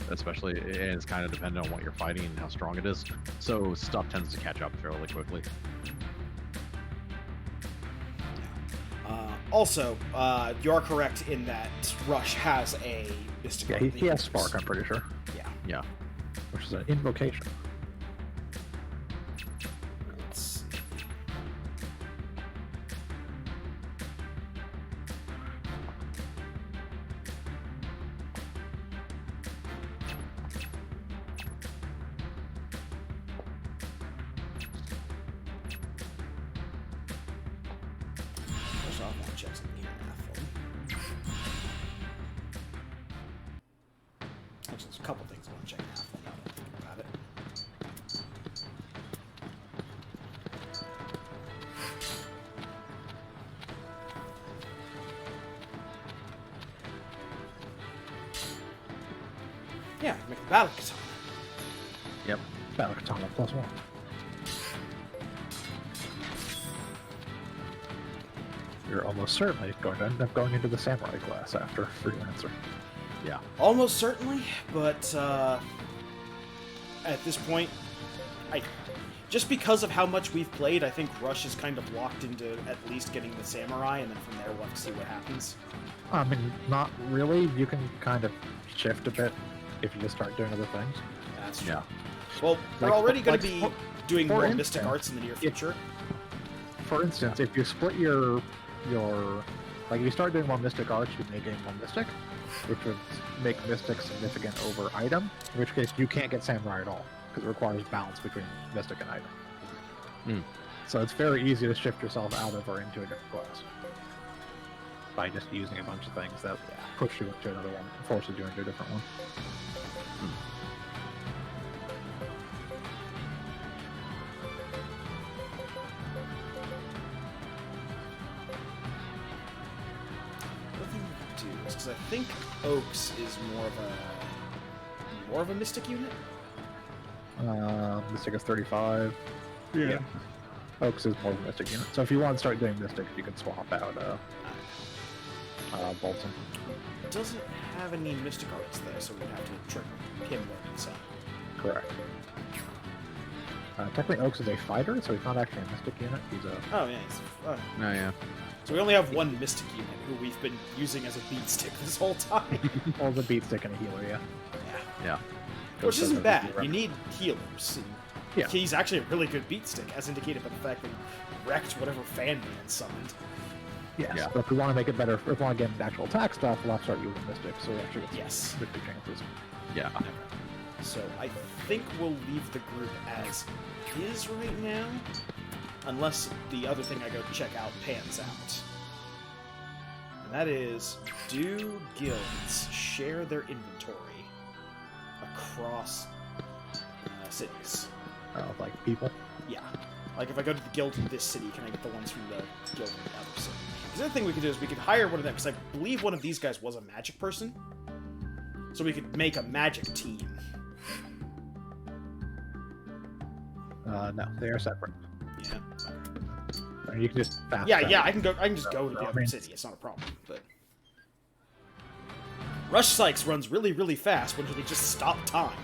Especially, and it's kind of dependent on what you're fighting and how strong it is. So stuff tends to catch up fairly quickly. Also, you are correct in that Rush has a Mystic Art. He has Spark, I'm pretty sure. Yeah. Yeah. Which is an invocation. Let's see. First off, I want to check something here now for me. Actually, there's a couple things I want to check now for now that I'm thinking about it. Yeah, make the battle katana. Yep. Battle Katana +1. You're almost certainly going to end up going into the Samurai class after Freelancer. Yeah. Almost certainly, but at this point, just because of how much we've played, I think Rush is kind of locked into at least getting the Samurai, and then from there we'll have to see what happens. I mean, not really. You can kind of shift a bit if you just start doing other things. That's true. Yeah. Well, we're Like, already going to like, be for- doing for more instance, Mystic Arts in the near future. For instance, if you split your like if you start doing more Mystic Arts, you may gain more Mystic, which would make Mystic significant over Item, in which case you can't get Samurai at all, because it requires balance between Mystic and Item. Hmm. So it's very easy to shift yourself out of or into a different class by just using a bunch of things that push you into another one, forces you into a different one. What thing we could do is, because I think Oaks is more of a Mystic unit. Mystic is 35. Yeah. Oaks is more of a Mystic unit. So if you want to start doing Mystic, you can swap out Bolton. It doesn't have any Mystic Arts there, so we'd have to trick him learning some. Correct. Technically, Oaks is a fighter, so he's not actually a Mystic unit. He's a... Oh, yeah. Oh, yeah. So we only have one Mystic unit, who we've been using as a beat stick this whole time. Well, the beat stick and a healer, yeah. Yeah. Which isn't bad. You need healers. And Yeah. he's actually a really good beat stick, as indicated by the fact that he wrecked whatever fan man summoned. Yes. Yeah. But if we want to make it better, if we want to get actual attack stuff, we'll have to start using Mystic, so we actually get Yes. some Mystic chances. Yeah. So I think we'll leave the group as is right now, unless the other thing I go check out pans out. And that is, do guilds share their inventory across cities? Like people. Yeah. Like if I go to the guild in this city, can I get the ones from the guild in the other city? Because the other thing we could do is we could hire one of them, because I believe one of these guys was a magic person. So we could make a magic team. No, they are separate. Yeah. I mean, you can just fast Yeah, travel. yeah, I can just go to the other city. It's not a problem. But Rush Sykes runs really, really fast when he just stop time.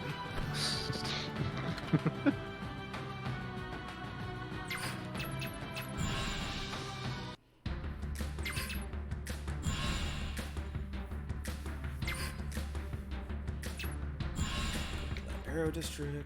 district.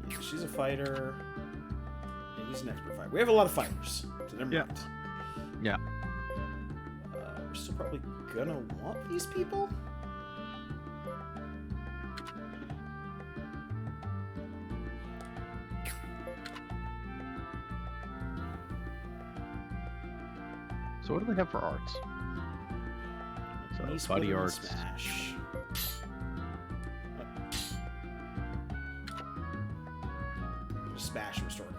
Yeah, she's a fighter. And he's an expert fighter. We have a lot of fighters, so never mind. Yeah. We're still probably gonna want these people? So what do they have for arts? So Knee body splitter and arts. Smash. Smash and restorative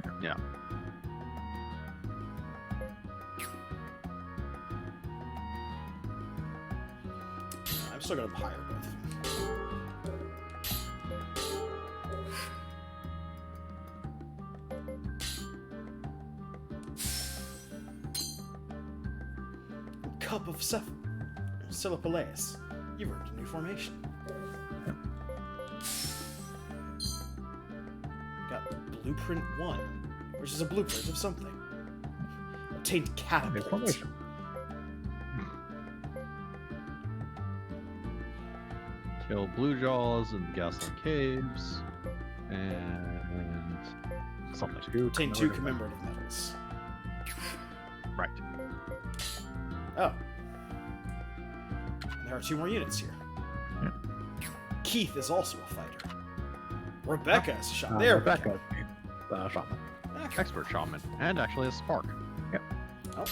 verb. Yeah. I'm still gonna hire both. Cup of Silipalaeus. You've earned a new formation. Got Blueprint 1, which is a blueprint of something. Obtained Catapult. Formation. Kill Blue Jaws and Gaslight Caves. And something. Obtained 2 commemorative medals. Right. Oh. And there are 2 more units here. Yeah. Keith is also a fighter. Rebecca is a shaman. There, Rebecca, shaman. Okay. Expert shaman. And actually a spark. Yep. Oh.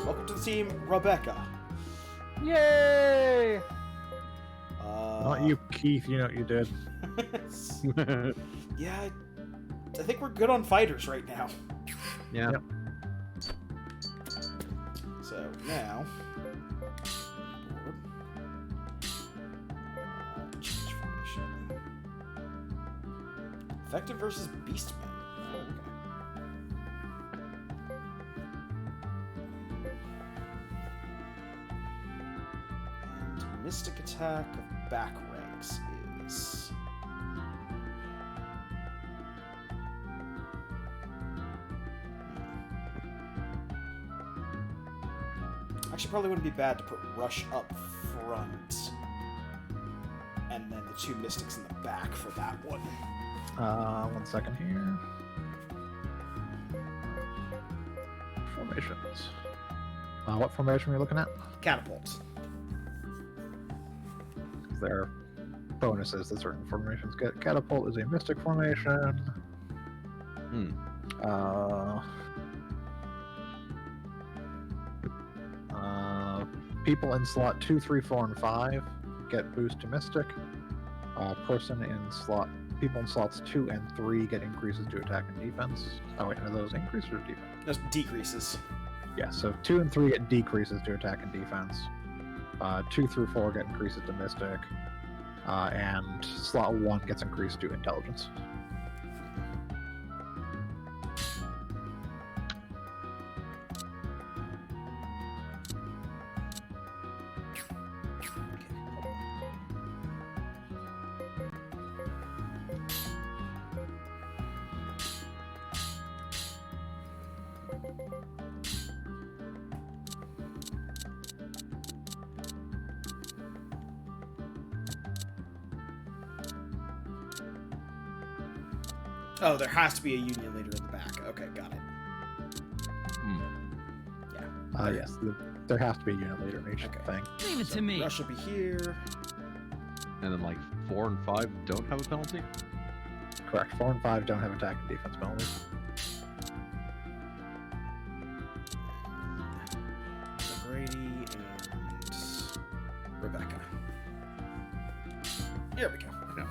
Welcome to the team, Rebecca. Yay! Not you, Keith. You know what you did. Yeah, I think we're good on fighters right now. Yeah. Yep. So now, change formation. Effective versus Beastmen. Oh, okay. And Mystic Attack of back ranks is. Actually, probably wouldn't be bad to put Rush up front, and then the 2 Mystics in the back for that one. 1 second here. Formations. What formation are we looking at? Catapults. There are bonuses that certain formations get. Catapult is a mystic formation. People in slot 2, 3, 4, and 5 get boost to mystic. People in slots 2 and 3 get increases to attack and defense. Oh wait, are those increases or defense? Those decreases. Yeah, so 2 and 3 get decreases to attack and defense. 2 through 4 get increases to mystic. And slot 1 gets increased to intelligence. Oh, there has to be a union leader in the back. Okay, got it. Yeah. Yes, there has to be a unit leader in each thing. Leave it to me. Rush will be here. And then like 4 and 5 don't have a penalty? Correct. 4 and 5 don't have attack and defense penalties. Brady and Rebecca. Here we go. Yeah.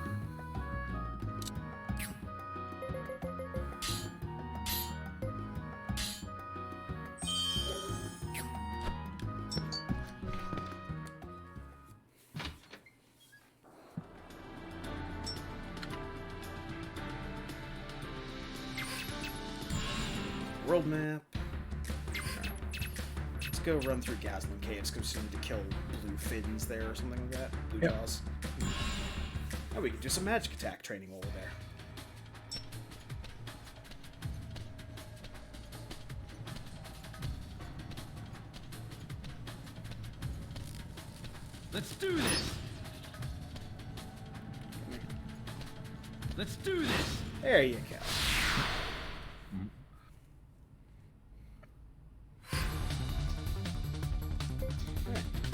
World map. Let's go run through Gasland Caves because we need to kill blue fins there or something like that. Blue jaws. Oh, we can do some magic attack training while we're there. Let's do this! Let's do this! There you go.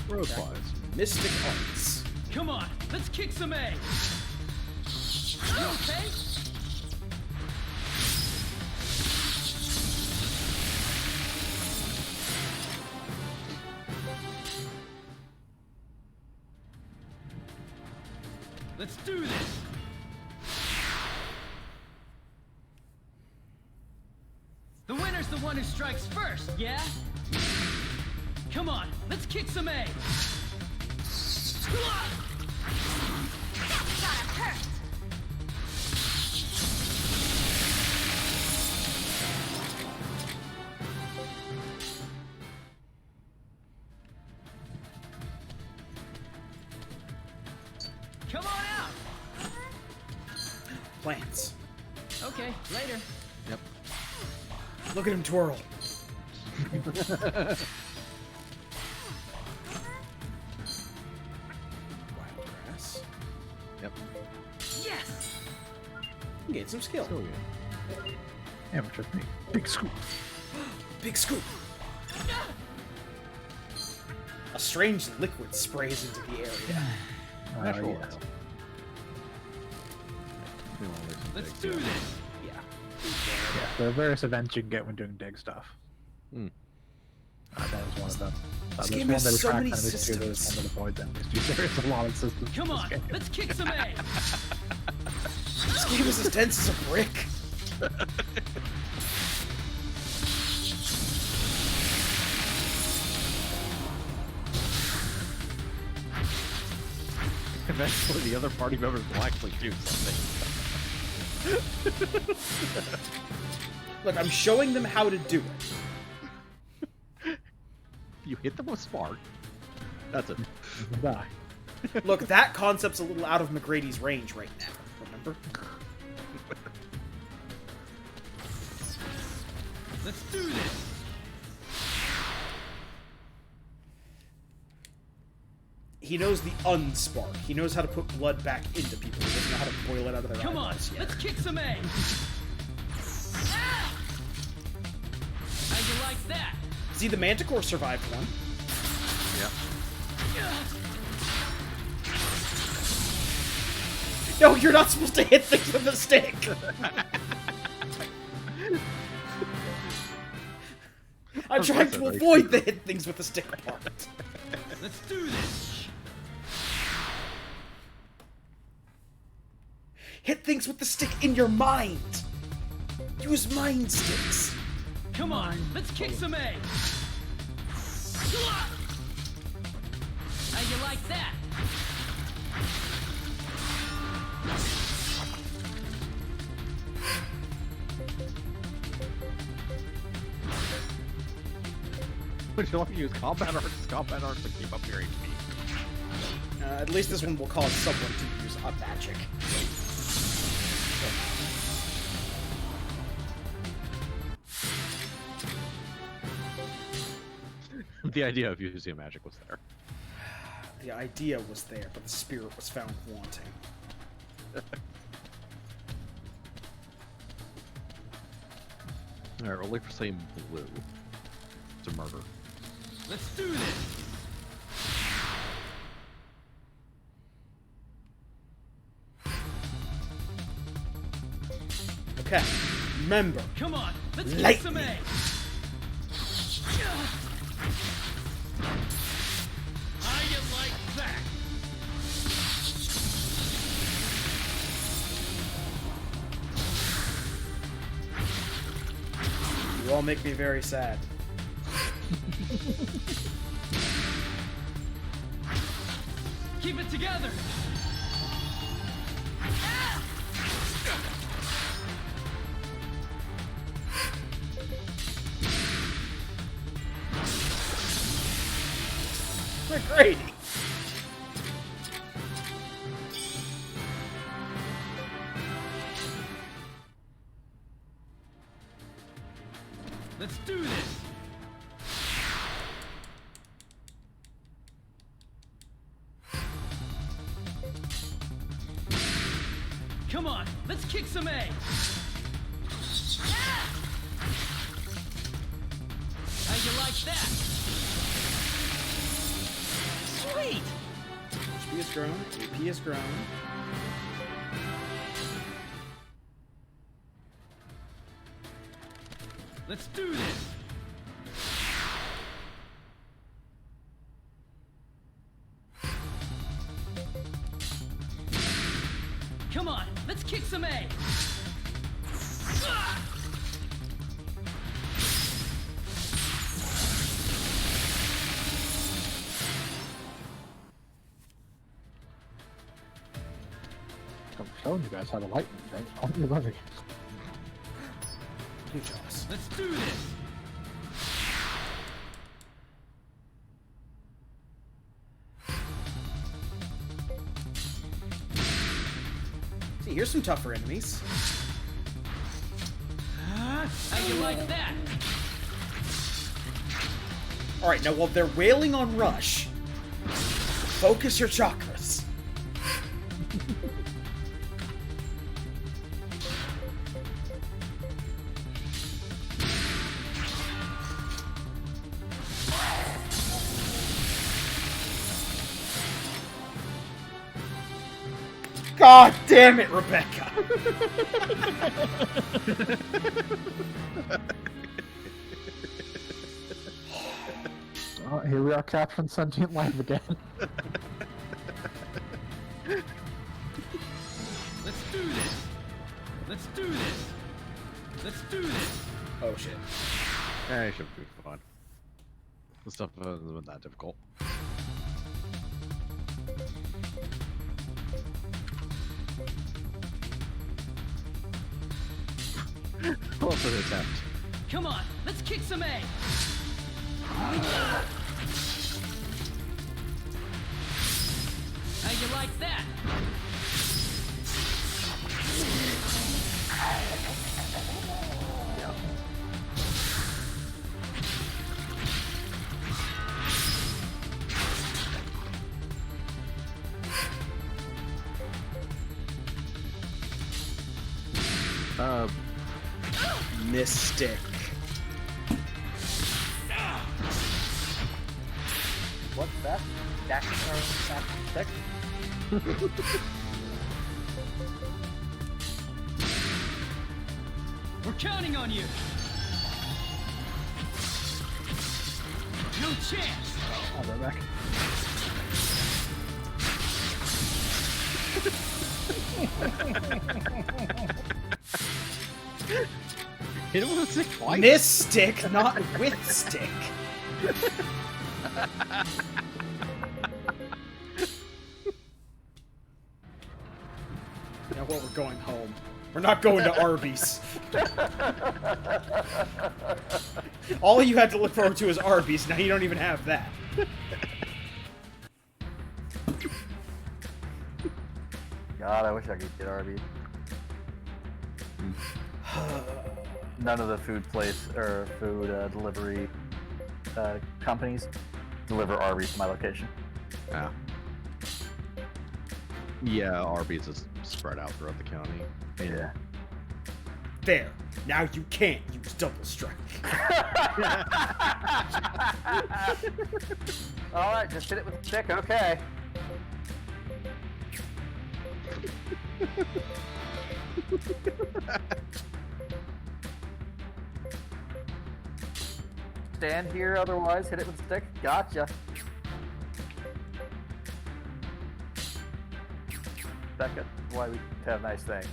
Road flies. Mystic Arts. Come on, let's kick some A! You okay? Let's do this! The winner's the one who strikes first, yeah? Come on, let's kick some A! That's gotta hurt! Come on out! Plants. Okay, later. Yep. Look at him twirl. Wild grass. Yep. Yes! Get some skill. So good. Amateur thing. Big scoop. Big scoop. A strange liquid sprays into the area. Natural yes. oil. We wanna lose some Let's digs, do yeah. this! Yeah. Yeah, there are various events you can get when doing dig stuff. Hmm. That was one of them. This There's game one has that so attracts many enemies to, systems. there's one that avoids enemies. There's a lot of systems. Come in this on, game. let's kick some A! This game is as dense as a brick. Eventually, the other party members will actually do something. Look, I'm showing them how to do it. You hit them with spark. That's it. Die. Look, that concept's a little out of McGrady's range right now. Remember? Let's do this! He knows the unspark. He knows how to put blood back into people. He doesn't know how to boil it out of their Come on, eyeballs yet. let's kick some A! How you like that? See, the Manticore survived one. Yep. No, you're not supposed to hit things with a stick! I'm trying to avoid the hit things with a stick part. Let's do this! Hit things with the stick in your mind! Use mind sticks! Come on, let's kick some A! How you like that? Would you like to use combat arts? Combat arts to keep up your HP. At least this one will cause someone to use a magic. The idea of using a magic was there. The idea was there, but the spirit was found wanting. Alright, roll for saying blue. It's a murder. Let's do this! Okay, remember. Come on, let's kick Lightning. some A! How you like that? You all make me very sad. Keep it together! McGrady. Let's do this! Come on, let's kick some A! Ah! How you like that? Sweet! HP has grown. AP has grown. Let's do this! Come on, let's kick some A! Ah! I'm showing you guys how to lighten things. Oh, you're loving it. Too jealous. Let's do this! See, here's some tougher enemies. How you like that? Alright, now while they're wailing on Rush, focus your chakras. God damn it, Rebecca! Oh, here we are capturing sentient life again. Let's do this! Let's do this! Let's do this! Oh shit. Yeah, it should be fun. The stuff isn't that difficult. What's an attempt? Come on, let's kick some A! How you like that? Mystic. What's that? Dashing or stick? We're counting on you! No chance! I'll go back. Hit him with a stick twice? Mystic, not with stick. Now what, we're going home. We're not going to Arby's. All you had to look forward to is Arby's, now you don't even have that. God, I wish I could get Arby's. None of the food place or food delivery companies deliver Arby's to my location. Yeah. Yeah, Arby's is spread out throughout the county. Yeah. There. Now you can't use double strike. Alright, just hit it with the stick, okay. Stand here, otherwise hit it with the stick. Gotcha. Becca, why we have nice things.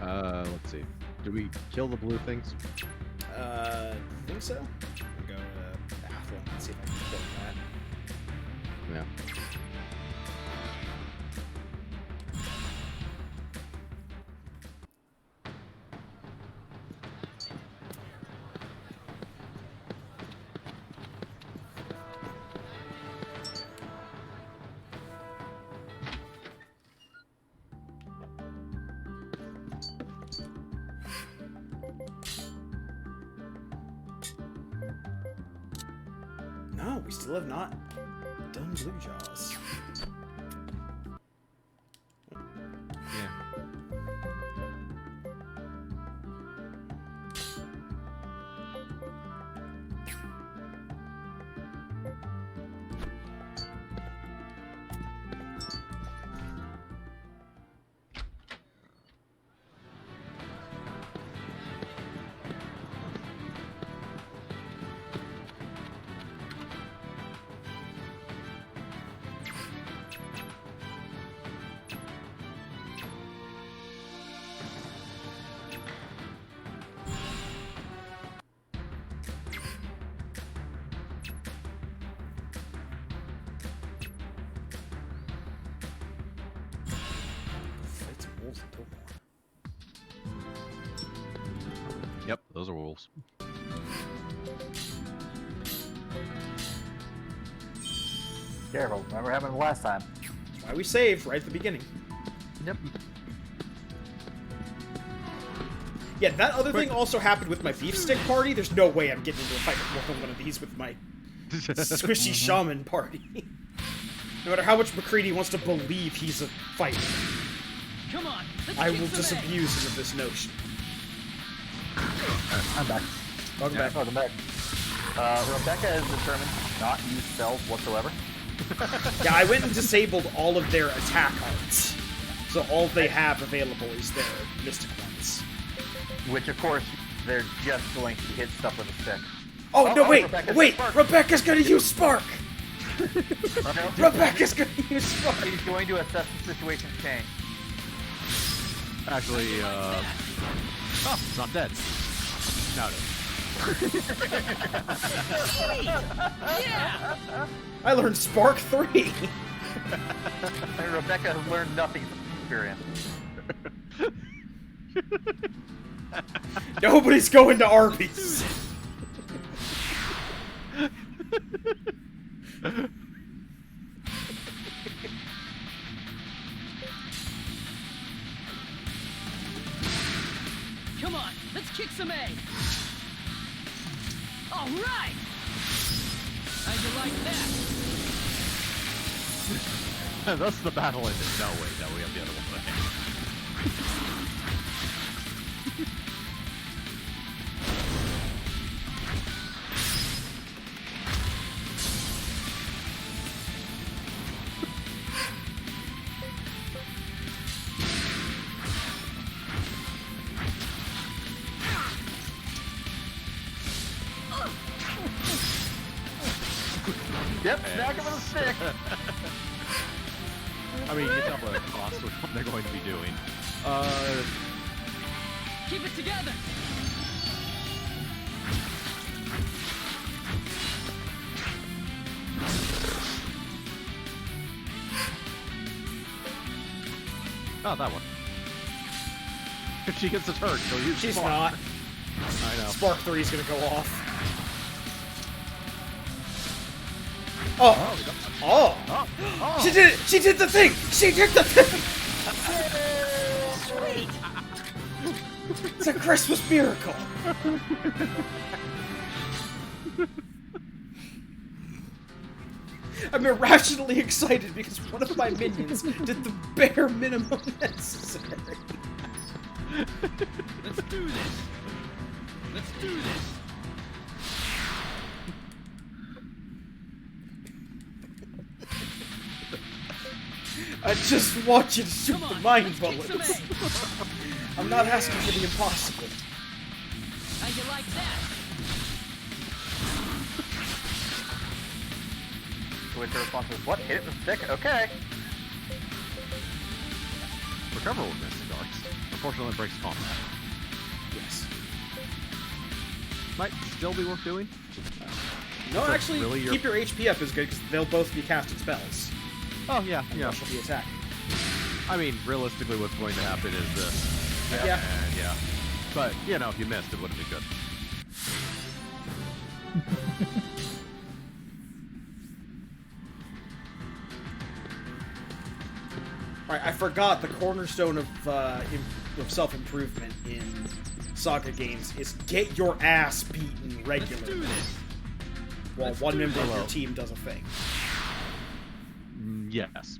Let's see. Do we kill the blue things? I think so. I'll go to Athlon and see if I can kill that. Yeah. No, we still have not done Blue Jaws. Yeah. Fight some wolves in Tokyo. Yep, those are wolves. Careful. Remember what happened the last time. That's why we saved right at the beginning. Yep. Yeah, that other thing also happened with my beef stick party. There's no way I'm getting into a fight with more than one of these with my squishy shaman party. No matter how much McCready wants to believe he's a fighter, Come on, let's I kick will some disabuse him of this notion. I'm back. Welcome back. Welcome back. Rebecca is determined to not use spells whatsoever. Yeah, I went and disabled all of their attack arts. So all they have available is their mystic ones. Which, of course, they're just going to hit stuff with a stick. Oh, no, wait! Rebecca's Rebecca's gonna use Spark! Okay. Rebecca's gonna use Spark! He's going to assess the situation change. Actually, oh, it's not dead. Now it is. Yeah! I learned Spark 3! And Rebecca has learned nothing from experience. Nobody's going to Arby's! Come on, let's kick some A. All right. How'd you like that? That's the battle ended. No, wait, no, we have the other one. Yep, smack him with a stick. I mean, you tell what it costs with what they're going to be doing. Keep it together. Oh, that one. If she gets a turn, she'll use She's Spark. not. I know. Spark 3 is gonna go off. Oh! Oh! Oh. She did it! She did the thing! She did the thing! Sweet. It's a Christmas miracle! I'm irrationally excited because one of my minions did the bare minimum necessary. Let's do this. Let's do this. I just want you to shoot Come the on, mind let's kick some bullets. A. I'm not asking for the impossible. How'd you like that? To which her response is, what? Hit it with a stick? Okay. Recover with Mystic Arts. Unfortunately, it breaks combat. Yes. Might still be worth doing. No, So actually, really keep your HP up is good because they'll both be casting spells. Oh, yeah, And yeah. she'll be attacking. I mean, realistically, what's going to happen is this. Yeah. And yeah. But, you know, if you missed, it wouldn't be good. Alright, I forgot the cornerstone of self-improvement in SaGa games is get your ass beaten Let's do regularly. this. while one member of your team does a thing. Yes.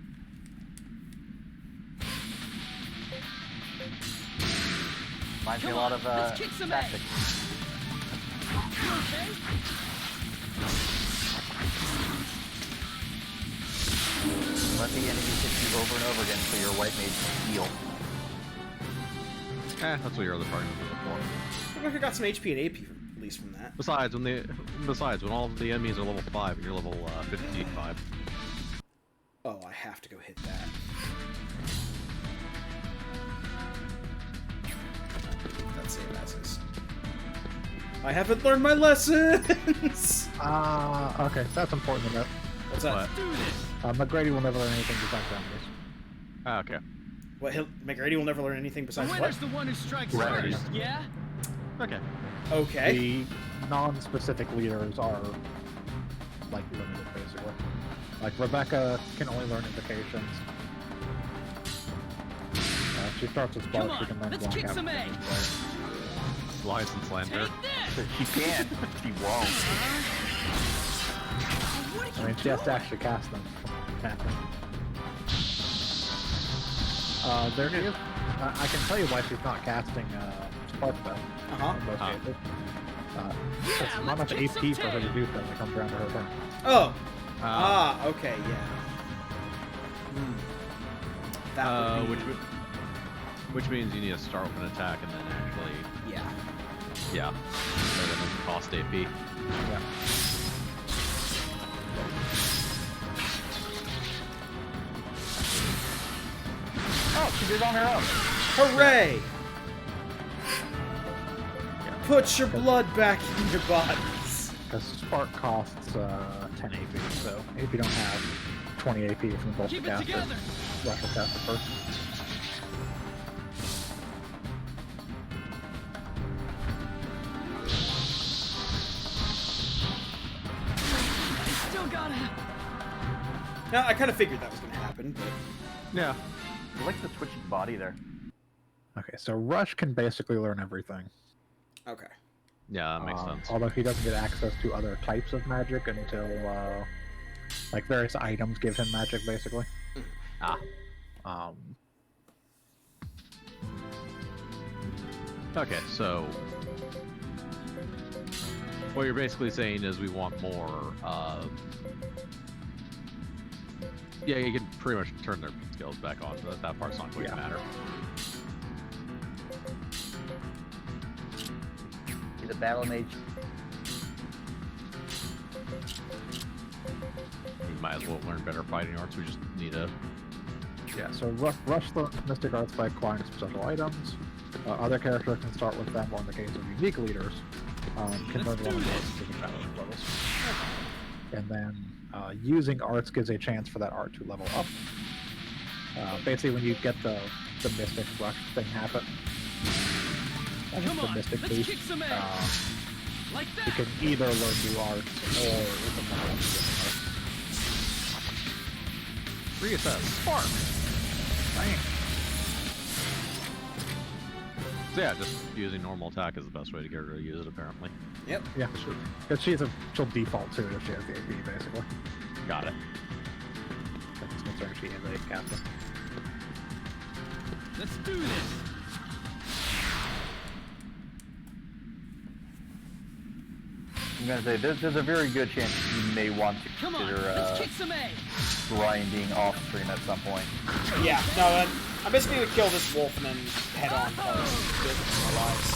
Reminds me a lot of let's kick some tactics. You okay? Let the enemy hit you over and over again so your white mage can heal. That's what your other party members are for. I think I got some HP and AP at least from that. Besides, when all of the enemies are level 5 and you're level 55. Oh, I have to go hit that. That's same as is. I haven't learned my lessons! Okay, that's important to note. What's that? What? McGrady will never learn anything besides remedies. Okay. What, McGrady will never learn anything The besides what? winner's the one who strikes Remedies. first, yeah? Okay. Okay. The non-specific leaders are, like, limited, basically. Like, Rebecca can only learn invocations. She starts with Come spells, she on, can learn let's block kick out. some A. Lies and slander. She can, she won't. I mean, she has to actually cast them. There is. I can tell you why she's not casting Spark though. In most cases. It's not enough AP for her to do so when it comes around to her turn. Oh. Okay, yeah. That would be... which means you need to start with an attack and then actually... Yeah. Yeah. So that doesn't cost AP. Yeah. Oh, she did it on her own. Hooray! Put your blood back in your bodies. Because Spark costs 10 AP, so if you don't have 20 AP from both the casters, Rush will cast it first. Still gotta... Now, I kind of figured that was going to happen, but... Yeah. I like the twitching body there. Okay, so Rush can basically learn everything. Okay. Yeah, that makes sense. Although he doesn't get access to other types of magic until, like, various items give him magic, basically. Okay, so... what you're basically saying is we want more, yeah, you can pretty much turn their skills back on, but that part's not going to matter. The battle mage. You might as well learn better fighting arts, we just need a... Yeah, so Rush learns Mystic Arts by acquiring special items. Other characters can start with them, or in the case of unique leaders, can learn one of those specific challenge levels. And then using arts gives a chance for that art to level up. Basically, when you get the Mystic Rush thing happen, the Mystic boost, like you can either learn new arts or you can level up different arts. Reassess. Spark! Bang! So yeah, just using normal attack is the best way to get her to use it, apparently. Yep. Yeah, because she'll default to it if she has the AP, basically. Got it. That's concerned she is a captain. Let's do this. I'm gonna say there's a very good chance you may want to consider grinding off stream at some point. Yeah, no, I'm basically gonna kill this wolf and then head on business our lives.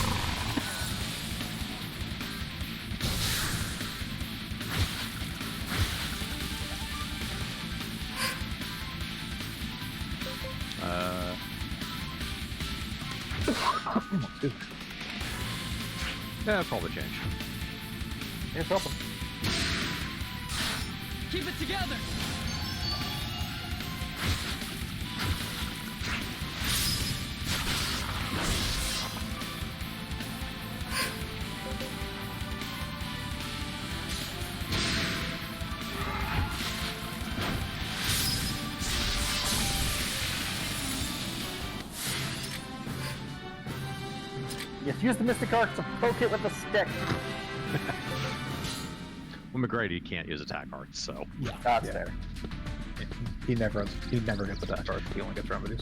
Yeah, probably change. It's helping. Keep it together. Yes, use the Mystic Arts to poke it with a stick. Well, McGrady can't use attack arts, so Yeah, That's fair. He never gets attack arts. He only gets remedies.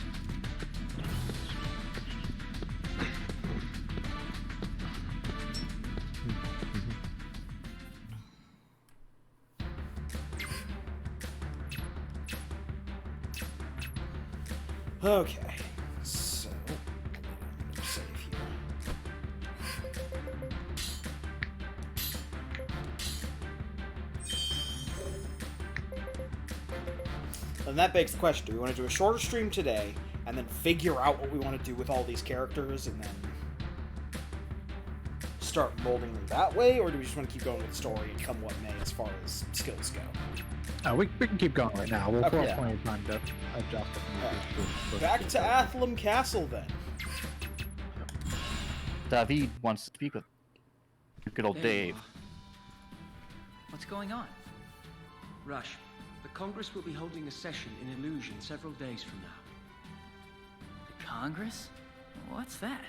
Okay, so save here. And that begs the question, do we want to do a shorter stream today and then figure out what we want to do with all these characters and then start molding them that way, or do we just want to keep going with the story and come what may as far as skills go? We can keep going right now. We'll Okay. have plenty of time to adjust it. Back to Athlum Castle then. David wants to speak with good old There you Dave. are. What's going on? Rush, the Congress will be holding a session in Illusion several days from now. The Congress? What's that?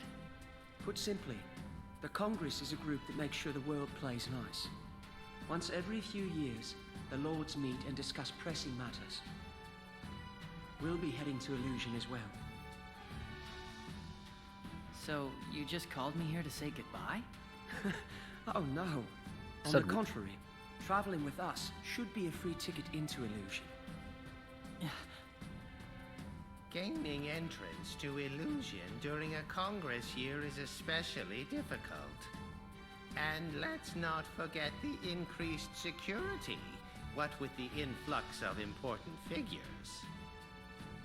Put simply, the Congress is a group that makes sure the world plays nice. Once every few years, the Lords meet and discuss pressing matters. We'll be heading to Illusion as well. So, you just called me here to say goodbye? Oh no. On So- the contrary, traveling with us should be a free ticket into Illusion. Gaining entrance to Illusion during a Congress year is especially difficult. And let's not forget the increased security, what with the influx of important figures.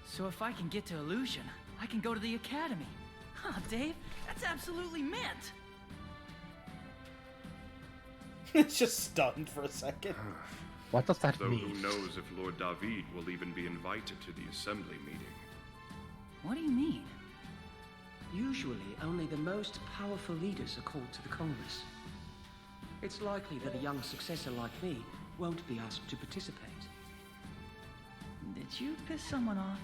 So if I can get to Illusion, I can go to the Academy. Huh, Dave? That's absolutely mint! It's just stunned for a second. What does that Though mean? who knows if Lord David will even be invited to the assembly meeting. What do you mean? Usually, only the most powerful leaders are called to the Congress. It's likely that a young successor like me won't be asked to participate. Did you piss someone off?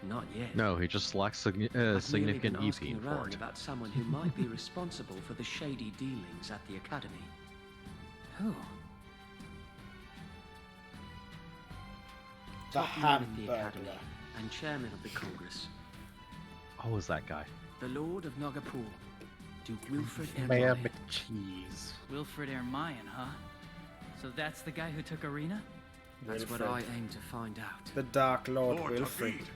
Not yet. no, he just lacks I've merely significant been EP asking for around it. about someone who might be responsible for the shady dealings at the Academy. Who? The Top man at the Hamburglar. Academy and chairman of the Congress, Oh, was that guy? the Lord of Nagapur, Duke Wilfred Mayor Ermine. McCheese. Wilfred Ermine, huh? So that's the guy who took Arena? That's what I aim to find out. The Dark Lord, Lord Wilfred. David!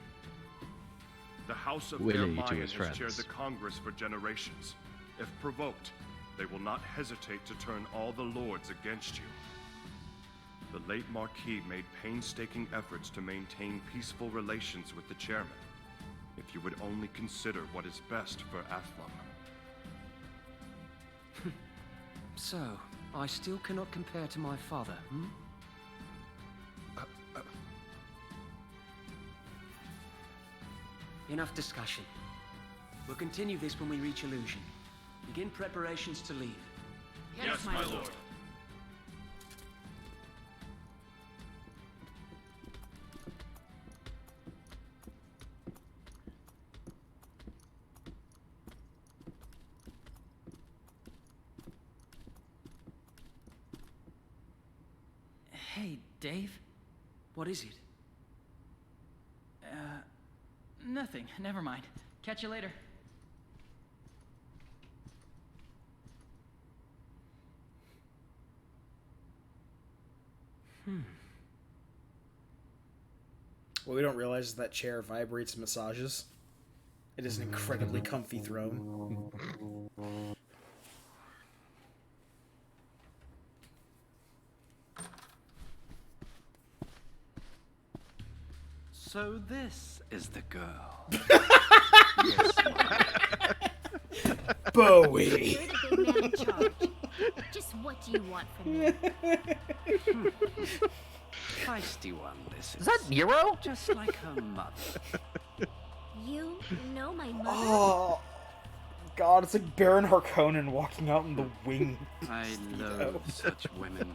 The House of Willie to Ermine his has chaired friends. the Congress for generations. If provoked, they will not hesitate to turn all the lords against you. The late Marquis made painstaking efforts to maintain peaceful relations with the chairman. If you would only consider what is best for Athlum. So, I still cannot compare to my father, hmm? Enough discussion. We'll continue this when we reach Illusion. Begin preparations to leave. Yes, my lord. Hey, Dave? What is it? Nothing. Never mind. Catch you later. What we don't realize is that chair vibrates and massages. It is an incredibly comfy throne. So this is the girl. Bowie! You're the big man in charge. Just what do you want from me? Feisty one, this is. Is that Nero? Just like her mother. You know my mother? Oh, God, it's like Baron Harkonnen walking out in the wing. I loathe such women.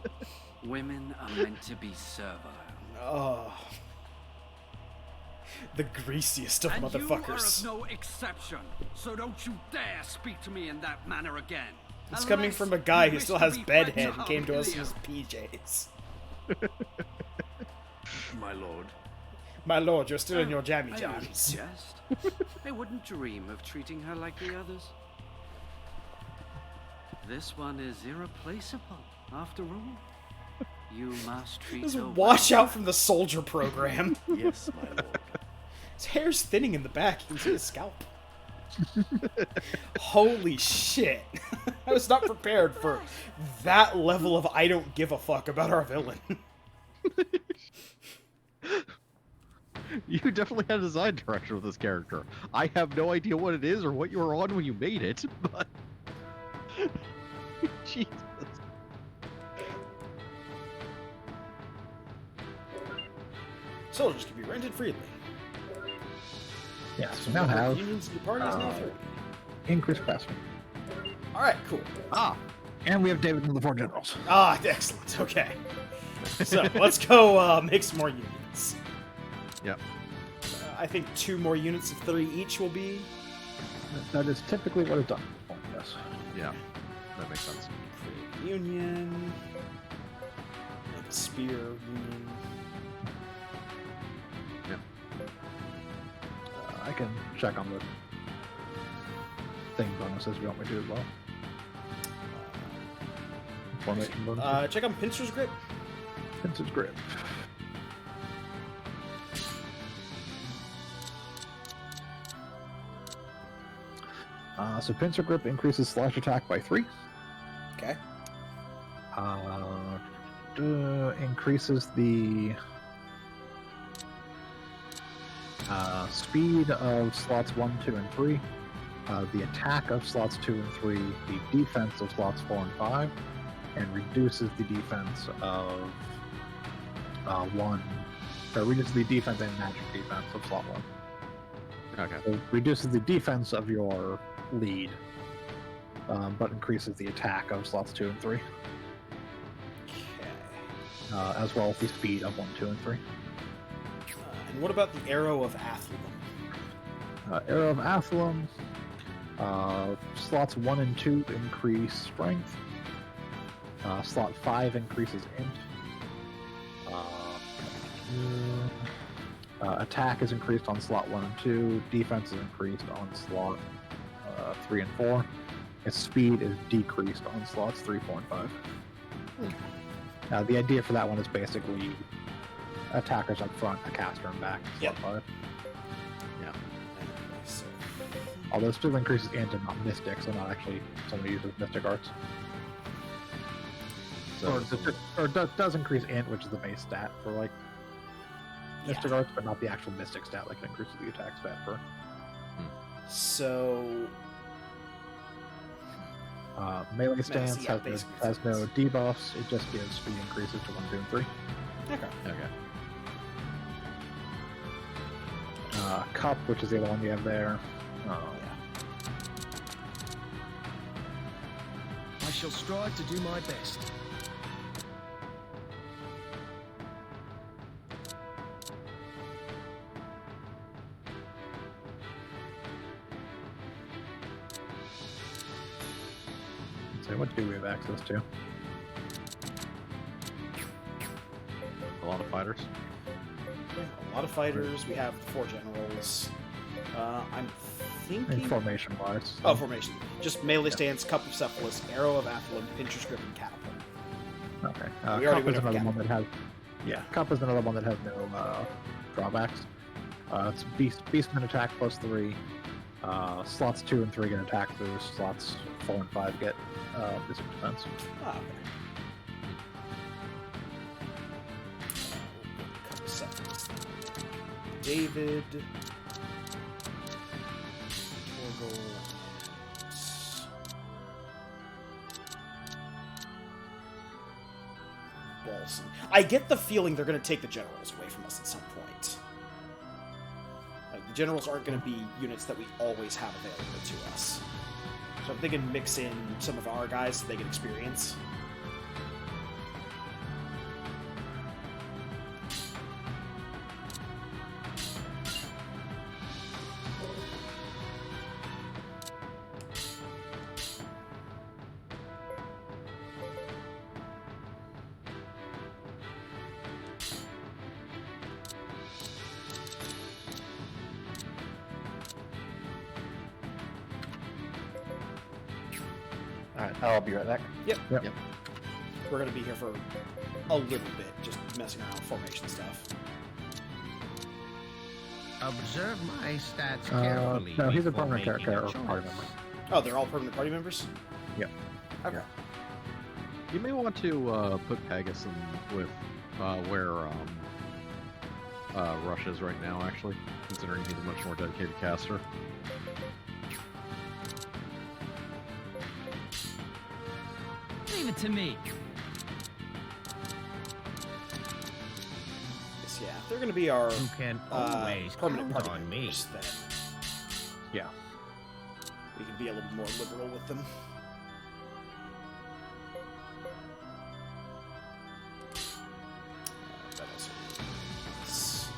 Women are meant to be servile. Oh. The greasiest of And motherfuckers. you are of no exception. So don't you dare speak to me in that manner again. It's coming from a guy who still has bedhead and came to us in his PJs. My lord. My lord, you're still in your jammy I jams. only jest. I wouldn't dream of treating her like the others. This one is irreplaceable, after all. You must treat Just her wash well. out from the soldier program. Yes, my lord. His hair's thinning in the back. You can see his scalp. Holy shit. I was not prepared for that level of I don't give a fuck about our villain. You definitely had a design direction with this character. I have no idea what it is or what you were on when you made it, but... Jesus. Soldiers can be rented freely. Yeah, so now have unions and parties now free. increased capacity. Alright, cool. And we have David and the four generals. Excellent. Okay. So, let's go make some more units. Yep. I think 2 more units of 3 each will be... That is typically what is done. Yes. Yeah, that makes sense. Union. Like spear union. Yep. I can check on the thing bonuses if you want me to as well. Formation bonuses. Check on Pincer's Grip. Pincer's Grip. So Pincer Grip increases slash attack by 3. Okay. Increases the speed of slots 1, 2, and 3. The attack of slots 2 and 3. The defense of slots 4 and 5. And reduces the defense of 1. Or reduces the defense and magic defense of slot 1. Okay. So reduces the defense of your lead, but increases the attack of slots 2 and 3. Okay. As well as the speed of 1, 2, and 3. And what about the Arrow of Athlum? Arrow of Athlum. Slots 1 and 2 increase strength. Slot 5 increases int. Attack is increased on slot 1 and 2. Defense is increased on slot 3 and 4. Its speed is decreased on slots 3, 4, and 5. The idea for that one is basically attackers up front, a caster in back. Slot 5. Yeah. Although it still increases int and not mystic, so not actually somebody uses mystic arts. So, Or does increase int, which is the base stat for like mystic arts, but not the actual mystic stat like it increases the attack stat for. So melee stance has no debuffs. It just gives speed increases to 1, 2, and 3. Okay. Cup, which is the other one you have there. I shall strive to do my best. So what do we have access to? a lot of fighters. A lot of fighters. We have 4 generals. I'm thinking... In formation-wise. Oh, formation. Just melee stance, Cup of Cephalus, Arrow of Athlum, Pincher's Grip, and Catapult. Okay. We already Cup went is over another one that has... Yeah, Cup is another one that has no drawbacks. It's Beastman attack plus 3. Slots 2 and 3 get attack boost. Slots 4 and 5 get basic defense. Ah, okay. Cup of Cephalus. David... Torgal... Balsam. I get the feeling they're going to take the generals away from us at some point. Like, the generals aren't going to be units that we always have available to us. So I'm thinking mix in some of our guys so they get experience. I'll be right back. Yep. Yep. We're gonna be here for a little bit, just messing around with formation stuff. Observe my stats carefully. No, he's a before permanent making character a or choice. party member. Oh, they're all permanent party members? Yep. Okay. You may want to put Pegasus with where Rush is right now, actually, considering he's a much more dedicated caster. Leave it to me. Yes, yeah. They're gonna be our You can always permanent count party on me. members then. Yeah. We can be a little more liberal with them. That also means...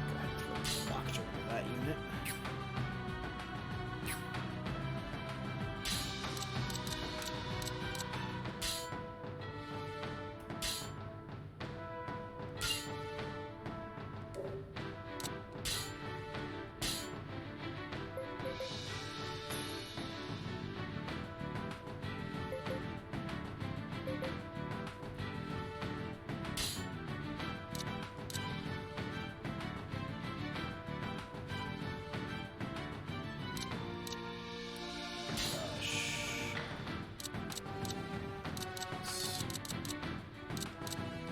Go ahead and throw a lockjaw into that unit.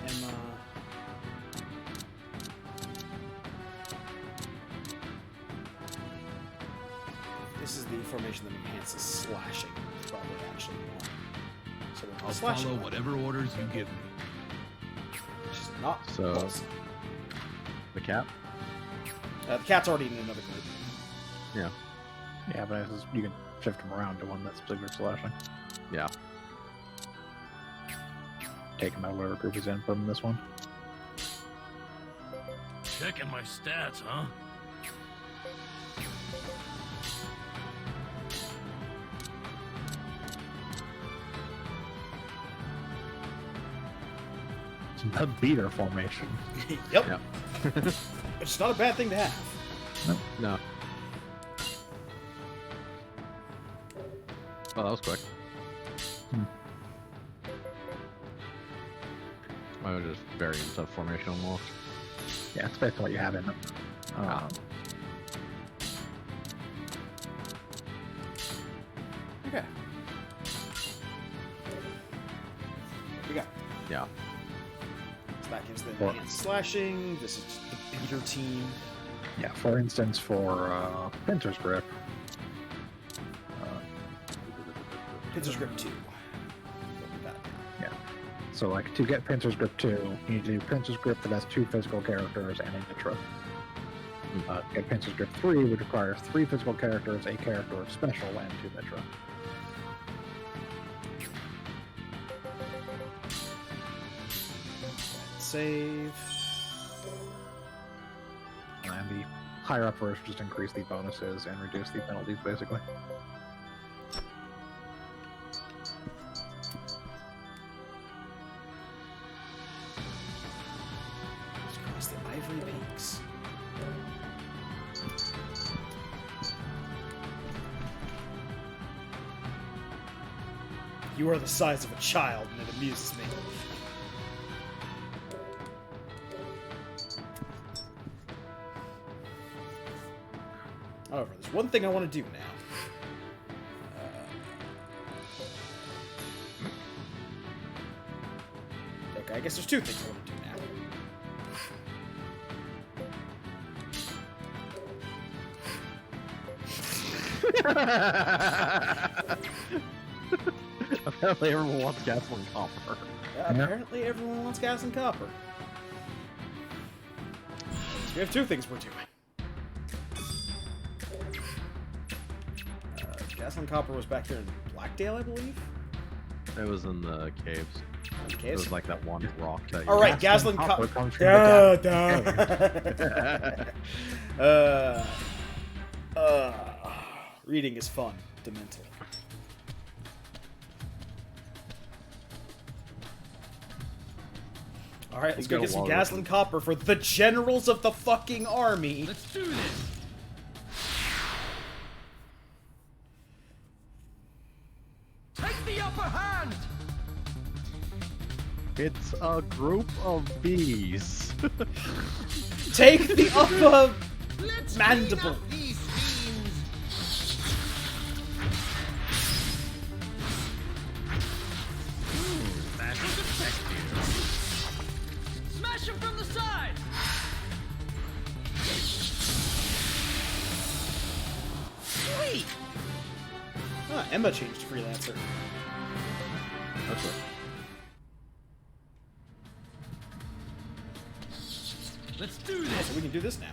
Emma. This is the formation that enhances slashing. Probably actually more. So we'll I'll slashing follow weapon, whatever orders you give me. which is not So- close. The cat? The cat's already in another group. Yeah. Yeah, but you can shift him around to one that's particular slashing. Yeah. Take him out of whatever group he's in, put him in this one. Checking my stats, huh? The beater formation. Yep. Yep. It's not a bad thing to have. No. Oh, that was quick. I was just variants of formation almost. Yeah, it's based on what you have in them. Okay. What we got? Yeah. So that gives them Or- enhanced slashing. This is the beater team. Yeah, for instance, for Pinter's Grip. Pincer's Grip 2. Yeah. So, like, to get Pincer's Grip 2, you need to do Pincer's Grip that has 2 physical characters and a Mitra. Get Pincer's Grip 3, which requires 3 physical characters, a character of special, and 2 Mitra. Save. And the higher up version just increase the bonuses and reduce the penalties, basically. Across the Ivory Peaks. You are the size of a child, and it amuses me. However, there's one thing I want to do now. Okay, I guess there's 2 things I want to do now. Apparently everyone wants gasoline copper. Apparently everyone wants gas and copper. So we have 2 things we're doing. Gas and copper was back there in Blackdale, I believe? It was in the caves. It Caves? was like that one rock that. All right, Gaslin copper comes from the reading is fun. Demental. All right, let's go get some Gaslin copper for the generals of the fucking army. Let's do this. upper hand! It's a group of bees. Take the upper Let's mandible. clean up these fiends. That's effective. Smash him from the side! Sweet! Ah, Emma changed to freelancer. That's right. Let's do Oh, this! so we can do this now.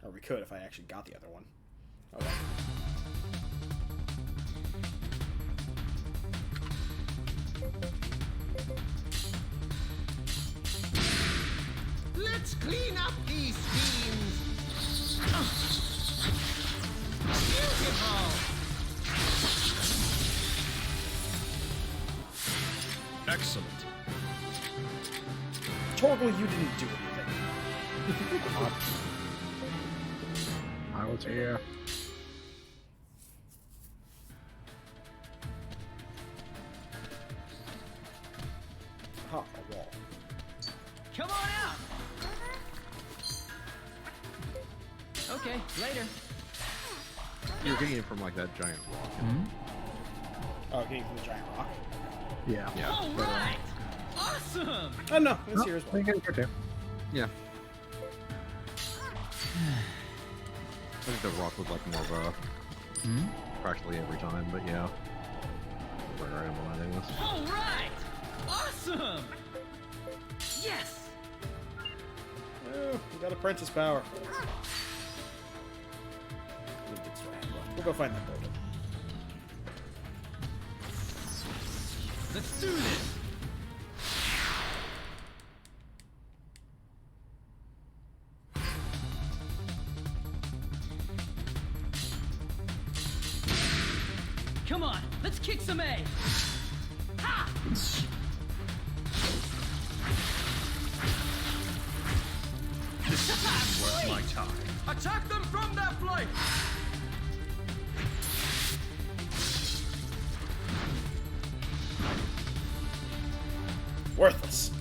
Or we could if I actually got the other one. Oh well. Let's clean up these fiends. Beautiful. Excellent. Torgal, you didn't do anything. I was here. Ha, a wall. Come on out! Okay, later. You're getting it from like that giant rock. Oh, getting from the giant rock. Yeah. Yeah. All right! Awesome! Oh no, it's here as I well. think it's here too. Yeah. I think the rock was like more of a practically every time, but yeah. Where I am landing this. All right! Awesome! Yes! Oh, we got apprentice power. We'll go find that building. Let's do this! Come on, let's kick some A! Ha! This is worth my time. Attack them from their flank! Worthless.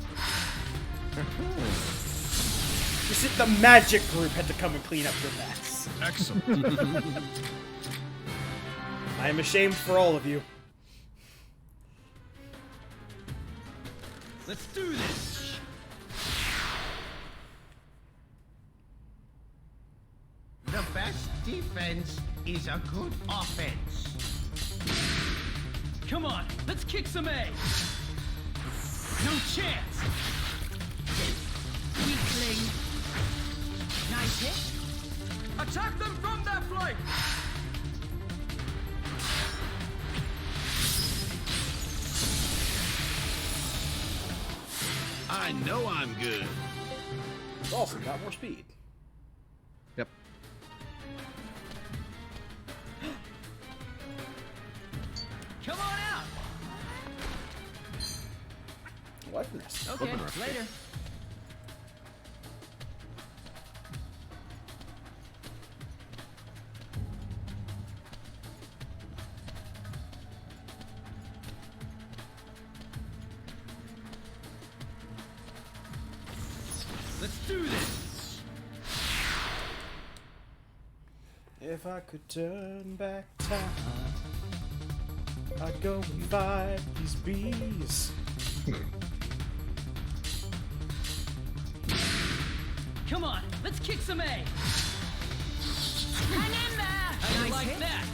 You see, the magic group had to come and clean up your mess. Excellent. I am ashamed for all of you. Let's do this! The best defense is a good offense. Come on, let's kick some A! No chance! Weakling. Nice hit. Attack them from their flank! I know I'm good. It's also got more speed. Yep. Come on out! Weapon rest. Okay, Weapon rest. later. Let's do this! If I could turn back time, I'd go and fight these bees. Come on, let's kick some A! Hang in there! How do you like that?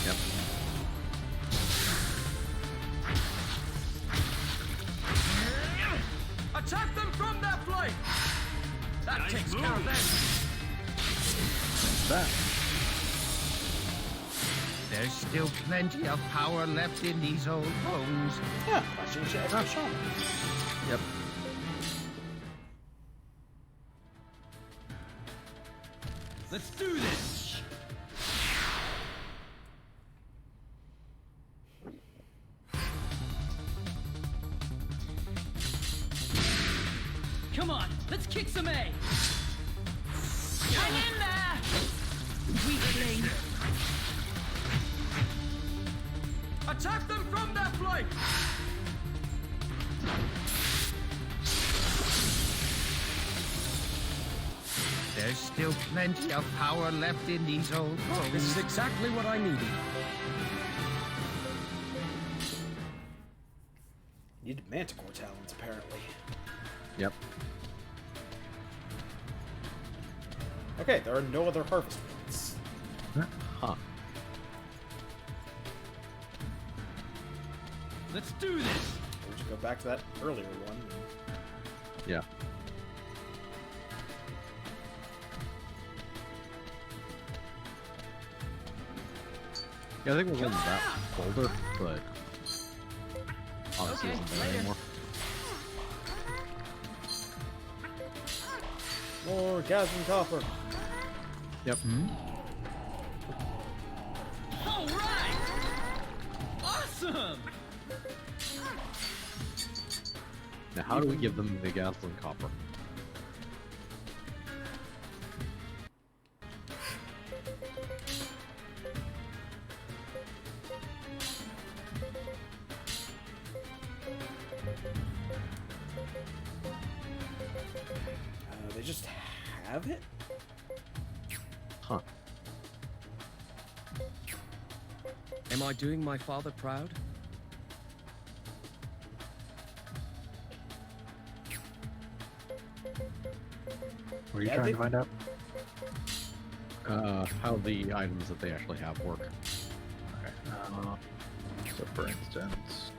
Yep. Attack them from their flank! That Nice takes move. care of them! That. There's still plenty of power left in these old bones. Yeah, I changed it every shaman. Yep. Let's do this! kick some A! Hang in there! Weakling! Attack them from their flank! There's still plenty of power left in these old bones. This is exactly what I needed. Needed manticore talons, apparently. Yep. Okay, there are no other harvest points. Huh. Let's do this! We'll just go back to that earlier one. Yeah. Yeah, I think we're in that folder, but honestly isn't there anymore. More gas and copper. Yep. Alright! Awesome! Now, how do we give them the gas and copper? They just have it? Huh. Am I doing my father proud? What are you trying to find out? How the items that they actually have work. Okay. So, for instance,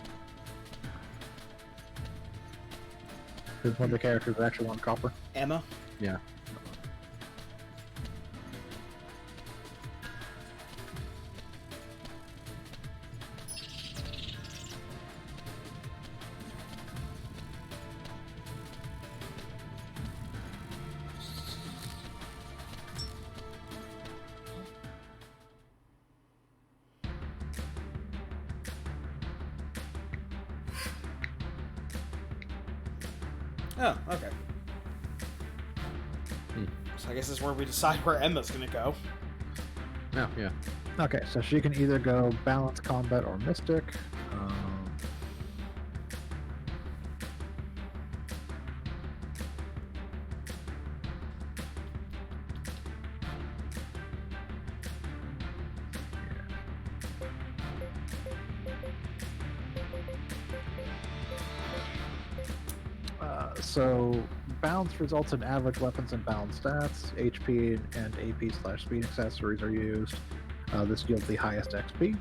who's one of the characters that actually want copper? Emma? Yeah. Oh, okay. So I guess this is where we decide where Emma's gonna go. Yeah, yeah. Okay, so she can either go balance, combat, or mystic. So balance results in average weapons and balance stats. HP and AP/speed accessories are used. This yields the highest XP.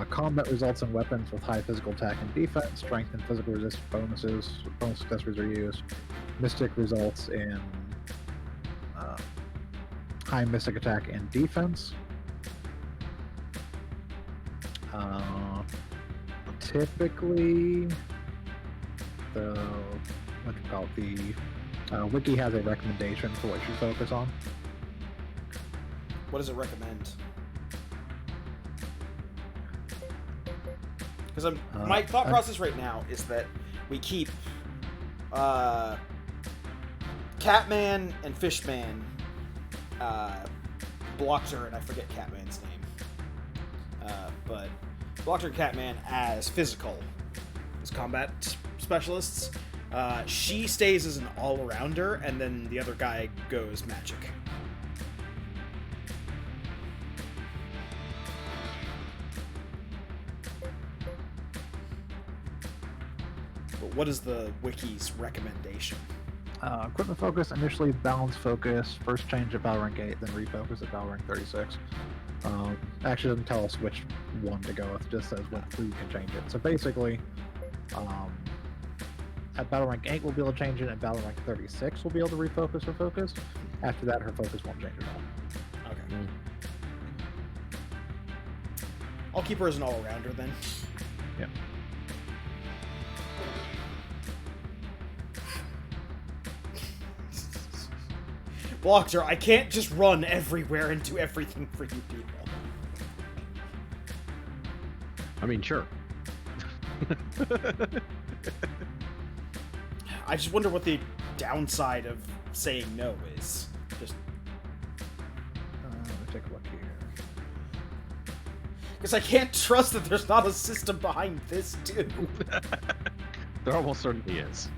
Combat results in weapons with high physical attack and defense. Strength and physical resistance bonuses. Bonus accessories are used. Mystic results in high mystic attack and defense. Typically, the wiki has a recommendation for what you focus on. What does it recommend? Because my thought process right now is that we keep Catman and Fishman Blockter, and I forget Catman's name, but Blockter and Catman as physical, as combat specialists. She stays as an all-arounder, and then the other guy goes magic. But what is the wiki's recommendation? Equipment focus, initially balance focus, first change at battle rank 8, then refocus at battle rank 36. Actually doesn't tell us which one to go with, it just says who can change it. So basically, at battle rank 8 we'll be able to change it, at battle rank 36 we'll be able to refocus her focus. After that, her focus won't change at all. Okay. I'll keep her as an all-rounder then. Yep. Blockter, I can't just run everywhere and do everything for you people. I mean, sure. I just wonder what the downside of saying no is. Just Let me take a look here. because I can't trust that there's not a system behind this too. There almost certainly is.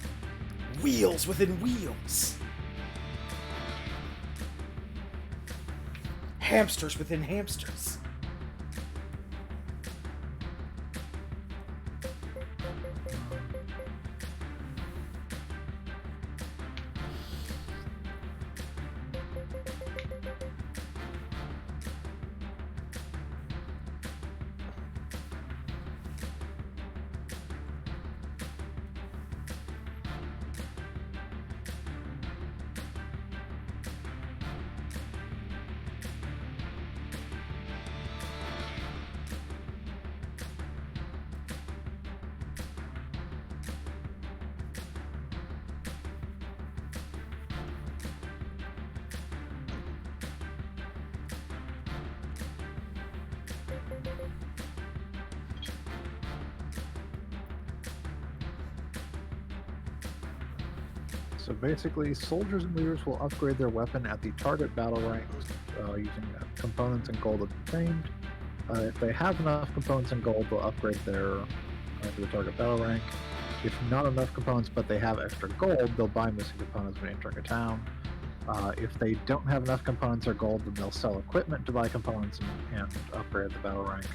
Wheels within wheels. Hamsters within hamsters. So basically, soldiers and leaders will upgrade their weapon at the target battle ranks using components and gold obtained. If they have enough components and gold, they'll upgrade their to the target battle rank. If not enough components, but they have extra gold, they'll buy missing components when entering a town. If they don't have enough components or gold, then they'll sell equipment to buy components and upgrade the battle rank.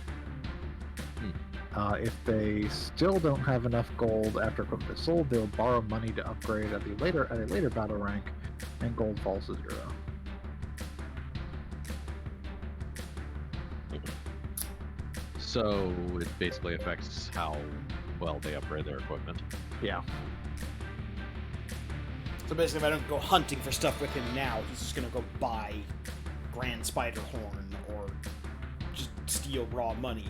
If they still don't have enough gold after equipment is sold, they'll borrow money to upgrade at a later battle rank, and gold falls to 0. So it basically affects how well they upgrade their equipment. Yeah. So basically, if I don't go hunting for stuff with him now, he's just gonna go buy Grand Spider Horn or just steal raw money.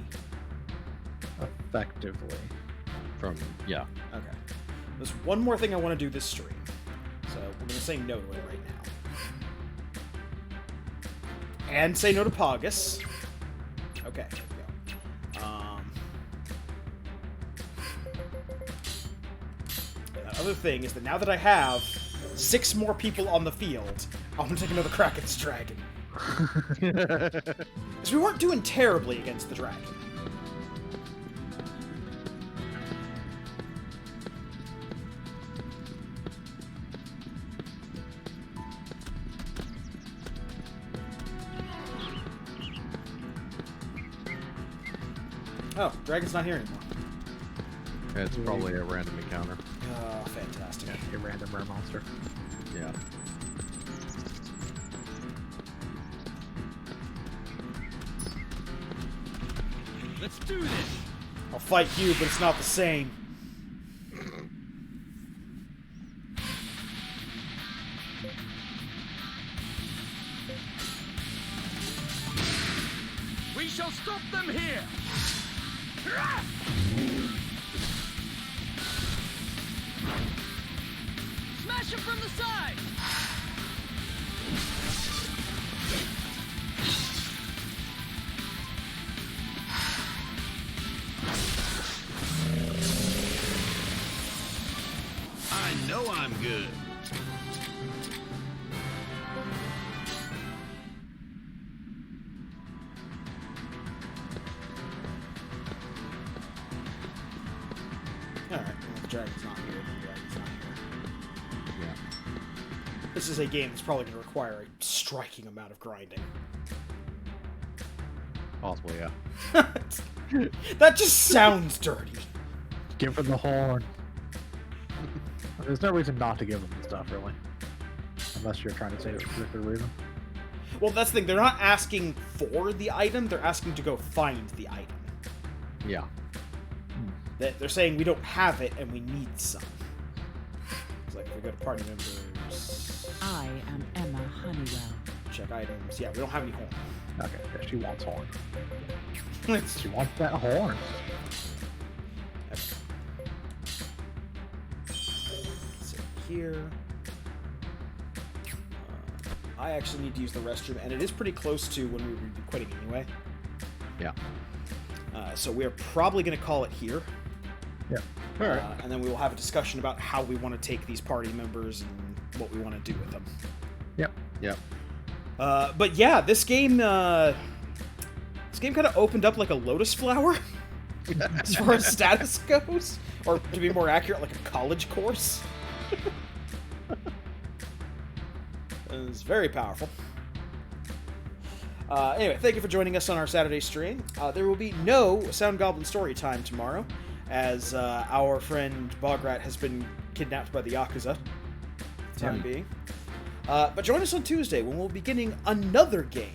Effectively. Yeah. Okay. There's one more thing I want to do this stream. So we're gonna say no to it right now. And say no to Pogus. Okay, there we go. The other thing is that now that I have 6 more people on the field, I want to take another crack at this dragon. Because we weren't doing terribly against the dragon. Oh, dragon's not here anymore. It's probably a random encounter. Oh, fantastic. A random rare monster. Yeah. Let's do this! I'll fight you, but it's not the same. We shall stop them here! Smash him from the side! I know I'm good. Alright, well, the dragon's not here. The dragon's not here. Yeah. This is a game that's probably going to require a striking amount of grinding. Possibly, yeah. That just sounds dirty. Give him the horn. There's no reason not to give them the stuff, really. Unless you're trying to save it for a particular reason. Well, that's the thing. They're not asking for the item. They're asking to go find the item. Yeah. They're saying we don't have it and we need some. It's like if we go to party members. I am Emma Honeywell. Check items. Yeah, we don't have any horn. Okay, yeah, she wants horn. She wants that horn. So here. I actually need to use the restroom, and it is pretty close to when we would be quitting anyway. Yeah. So we are probably going to call it here. Yeah. All right. And then we will have a discussion about how we want to take these party members and what we want to do with them. Yep. Yep. But yeah, this game kind of opened up like a lotus flower as far as status goes, or to be more accurate, like a college course. It was very powerful. Anyway, thank you for joining us on our Saturday stream. There will be no Sound Goblin story time tomorrow, as our friend Bograt has been kidnapped by the Yakuza, for the time being. But join us on Tuesday when we'll be beginning another game.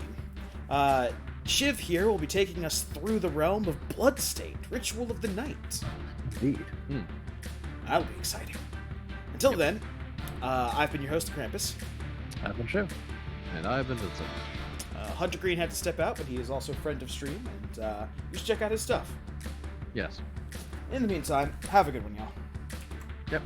Shiv here will be taking us through the realm of Bloodstained, Ritual of the Night. Indeed. That'll be exciting. Until then, I've been your host, Krampus. I've been Shiv. And I've been Vincent. Hunter Green had to step out, but he is also a friend of stream, and you should check out his stuff. Yes. In the meantime, have a good one, y'all. Yep.